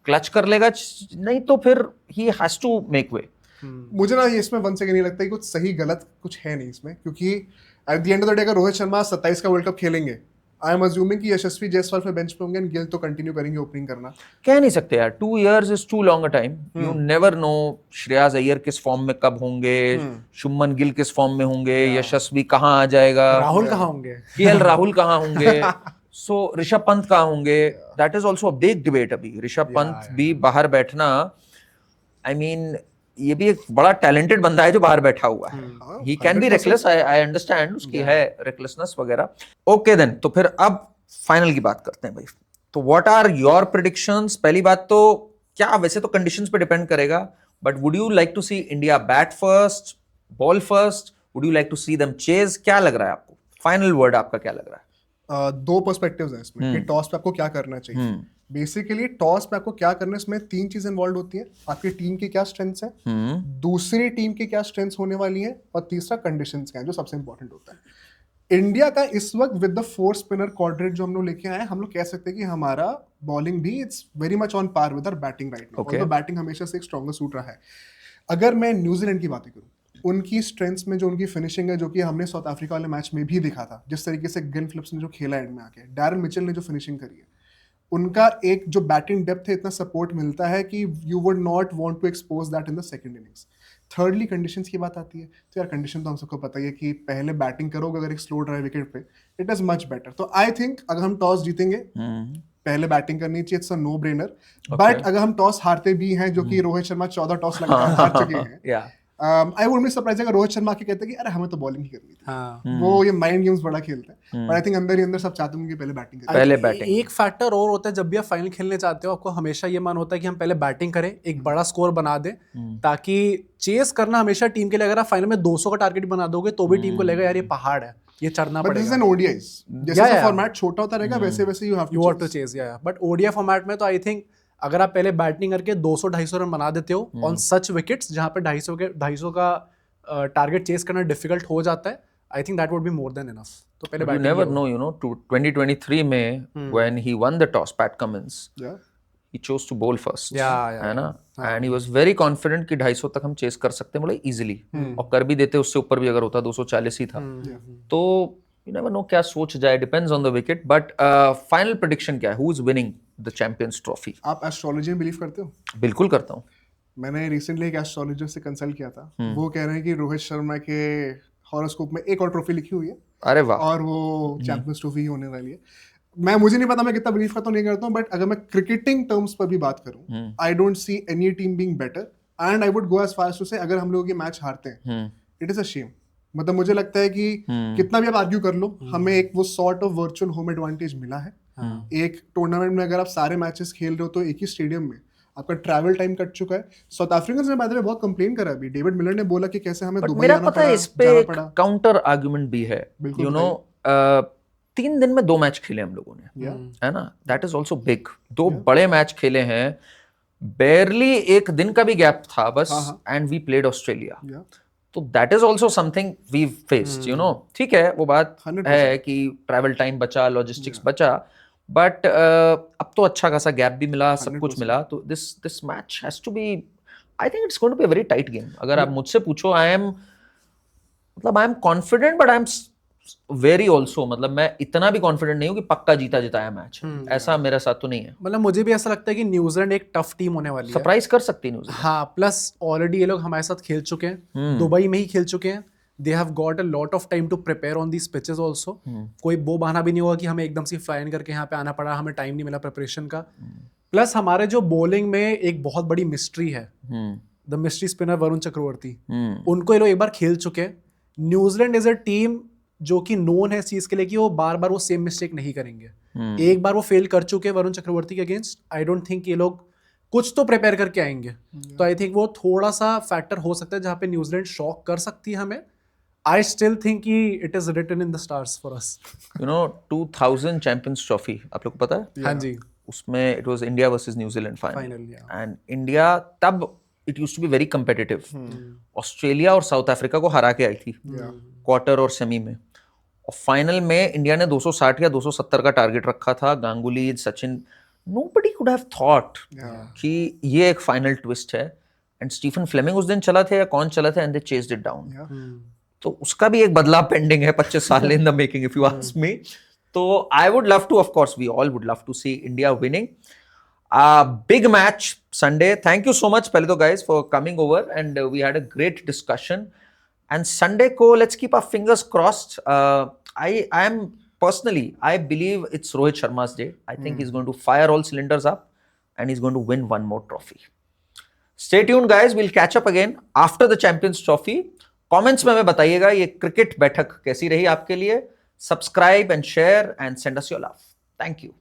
क्लच कर लेगा, नहीं तो फिर he has to make way. मुझे ना इसमें वन सेकंड नहीं लगता कि कुछ सही गलत कुछ है नहीं इसमें, क्योंकि at the end of the day अगर रोहित शर्मा 27 का वर्ल्ड कप खेलेंगे, आई एम अज्यूमिंग कि यशस्वी जायसवाल पे बेंच पे होंगे, गिल तो कंटिन्यू करेंगे ओपनिंग करना। कह नहीं सकते यार, 2 years is too long a time. You never know Shreyas Iyer किस फॉर्म में कब होंगे, शुभमन गिल किस फॉर्म में होंगे, यशस्वी कहाँ आ जाएगा, राहुल कहाँ होंगे, KL राहुल कहाँ होंगे। सो ऋषभ पंत कहाँ होंगे? That is also a big debate अभी। ऋषभ पंत भी बाहर बैठना, आई मीन ये भी एक बड़ा टैलेंटेड बंदा है जो बाहर बैठा हुआ है। He can be reckless, I understand, उसकी है रेकलेसनेस वगैरह। ओके देन, तो फिर अब फाइनल की बात करते हैं भाई। तो व्हाट आर योर प्रेडिक्शंस? पहली बात तो क्या, वैसे तो कंडीशंस पे डिपेंड करेगा, but would you like to see India bat first, ball first? Would you like to see them chase? क्या लग रहा है आपको? फाइनल वर्ड आपका क्या लग रहा है? दो पर्सपेक्टिव्स हैं इसमें कि टॉस पे आपको क्या करना चाहिए। बेसिकली टॉस पे आपको क्या करना है, इसमें तीन चीजें इन्वॉल्व होती है। आपकी टीम की क्या स्ट्रेंथ्स है, दूसरी टीम की क्या स्ट्रेंथ्स होने वाली है, और तीसरा कंडीशंस क्या है, जो सबसे इंपॉर्टेंट होता है। इंडिया का इस वक्त विद द 4 स्पिनर क्वाड्रेंट जो हम लोग लेके आए हैं, हम लोग कह सकते हैं कि हमारा बॉलिंग भी it's very much on par with our batting right now. और बैटिंग हमेशा से एक स्ट्रॉन्गर सूट रहा है। अगर मैं न्यूजीलैंड की बातें करूं, उनकी स्ट्रेंथ्स में जो उनकी फिनिशिंग है, जो कि हमने साउथ अफ्रीका वाले मैच में भी दिखा था, जिस तरीके से गिल फिलिप्स ने जो खेला एंड में आके, डैरन मिचेल ने जो फिनिशिंग करी है, उनका एक जो बैटिंग डेप्थ है, इतना सपोर्ट मिलता है कि you would not want to expose that in the second innings. Thirdly conditions की बात आती है, तो यार कंडीशन तो हम सबको पता ही है कि पहले बैटिंग करोगे अगर एक स्लो ड्राई विकेट पे, इट इज मच बेटर। तो आई थिंक अगर हम टॉस जीतेंगे, पहले बैटिंग करनी चाहिए, it's a no brainer. But अगर हम टॉस हारते भी हैं, जो कि रोहित शर्मा 14 टॉस लगातार हार चुके हैं, आई वुड बी सरप्राइज अगर रोहित शर्मा के कहते कि अरे हमें तो बॉलिंग ही करनी थी। वो ये माइंड गेम्स बड़ा खेलते हैं, बट आई थिंक अंदर ही अंदर सब चाहते हैं कि पहले बैटिंग करें। पहले बैटिंग। एक फैक्टर और होता है, जब भी आप फाइनल खेलने चाहते हो, आपको हमेशा ये मन होता है कि हम पहले बैटिंग करें, एक बड़ा स्कोर बना दें, ताकि चेस करना हमेशा टीम के लिए, अगर आप फाइनल में 200 का टारगेट बना दोगे तो भी टीम को लगेगा यार ये पहाड़ है, ये चढ़ना पड़ेगा। But this is an ODIs, जैसे फॉर्मेट छोटा होता रहेगा वैसे वैसे you have to chase. But ODI format में तो आई थिंक अगर आप पहले बैटिंग करके 200-250 रन बना देते हो ऑन सच विकेट्स जहां पे 250 का टारगेट चेस करना डिफिकल्ट हो जाता है, आई think that would be more than enough. तो पहले batting, you never know, you know, to 2023 में when he won the toss, Pat Cummins, he chose to bowl first, है ना, and he was very confident कि 250 तक हम chess कर सकते हैं, बोले easily, और कर भी देते, उससे ऊपर भी अगर होता 240 ही था। तो you never know क्या सोच जाए, depends on the wicket, but final prediction क्या है, who is winning the Champions Trophy? आप एस्ट्रोलॉजी में बिलीव करते हो? बिल्कुल करता हूँ। मैंने रिसेंटली एक एस्ट्रोलॉजर से कंसल्ट किया था, वो कह रहे हैं कि रोहित शर्मा के हॉरोस्कोप में एक और ट्रॉफी लिखी हुई है। अरे वाह। और वो चैंपियंस ट्रॉफी ही होने वाली है। मुझे नहीं पता मैं कितना बिलीव करता हूँ, नहीं करता हूँ, बट अगर मैं क्रिकेटिंग टर्म्स पर भी बात करूँ, I don't see any team being better, and I would go as far as to say अगर हम लोग ये मैच हारते हैं, इट इज अ शेम। मतलब मुझे लगता है कि कितना भी आप आर्ग्यू कर लो, हमें एक वो sort of virtual home advantage मिला है। एक टूर्नामेंट में अगर आप सारे मैचेस खेल रहे हो तो एक ही स्टेडियम में, आपका ट्रैवल टाइम कट चुका है। साउथ अफ्रीकन ने बाद में बहुत कंप्लेन करा अभी, डेविड मिलर ने बोला कि कैसे हमें दुबई आना पड़ा, इस पे एक काउंटर आर्गुमेंट भी है, यू नो, 3 दिन में 2 मैच खेले हम लोगों ने, है ना, दैट इज ऑल्सो बिग। 2 बड़े मैच खेले हैं, बेयरली एक दिन का भी गैप था बस, एंड वी प्लेड ऑस्ट्रेलिया, तो that is also something we faced, you know. ठीक है, वो बात है कि ट्रैवल टाइम बचा, लॉजिस्टिक्स बचा, बट अब तो अच्छा खासा गैप भी मिला, सब कुछ मिला, तो this match has to be, I think it's going to be a very tight game. अगर आप मुझसे पूछो, I am confident, but I am very also, मतलब मैं इतना भी कॉन्फिडेंट नहीं हूँ कि पक्का जीता जिताया मैच, ऐसा मेरे साथ तो नहीं है। मतलब मुझे भी ऐसा लगता है कि न्यूजीलैंड एक टफ टीम होने वाली है, सरप्राइज कर सकती है न्यूजीलैंड। हाँ, प्लस ऑलरेडी ये लोग हमारे साथ खेल चुके हैं, दुबई में ही खेल चुके हैं, they have got a lot of time to prepare on these pitches also. कोई वो बहाना भी नहीं होगा कि हमें एकदम से फ्लाई इन करके यहाँ पे आना पड़ा, हमें टाइम नहीं मिला प्रिपरेशन का। प्लस हमारे जो बॉलिंग में एक बहुत बड़ी मिस्ट्री है, the mystery spinner Varun Chakravarthy, उनको ये लोग एक बार खेल चुके हैं। न्यूजीलैंड इज अ टीम जो कि नोन है इस चीज के लिए कि वो बार बार वो सेम मिस्टेक नहीं करेंगे। एक बार वो फेल कर चुके हैं वरुण चक्रवर्ती के अगेंस्ट, आई डोंट थिंक ये लोग कुछ तो प्रिपेयर करके आएंगे। तो आई थिंक वो थोड़ा सा फैक्टर हो सकता है जहाँ पे न्यूजीलैंड शॉक कर सकती है हमें। I still think it is written in the stars for us. You know, 2000 Champions Trophy, आप लोग को पता है? हाँ जी। उसमें it was India versus New Zealand final. And India तब it used to be very competitive. Australia और south Africa को हरा के आई थी क्वार्टर और सेमी में, और फाइनल में इंडिया ने 260 या 270 का टारगेट रखा था। Ganguly, Sachin, nobody could have thought कि ये एक फाइनल ट्विस्ट है, एंड स्टीफन फ्लेमिंग उस दिन चला थे या कौन चला था, and they chased it down. तो उसका भी एक बदलाव पेंडिंग है, 25 साल in the making, if you ask me. तो I would love to, of course we all would love to see India winning. Big match Sunday. Thank you so much पहले तो guys for coming over, and we had a great discussion. And Sunday को let's keep our fingers crossed. I am personally, I believe it's Rohit Sharma's day. I think he's going to fire all cylinders up and he's going to win one more trophy. Stay tuned guys, we'll catch up again after the Champions Trophy. Comments में हमें बताइएगा ये cricket बैठक कैसी रही आपके लिए. Subscribe and share and send us your love. Thank you.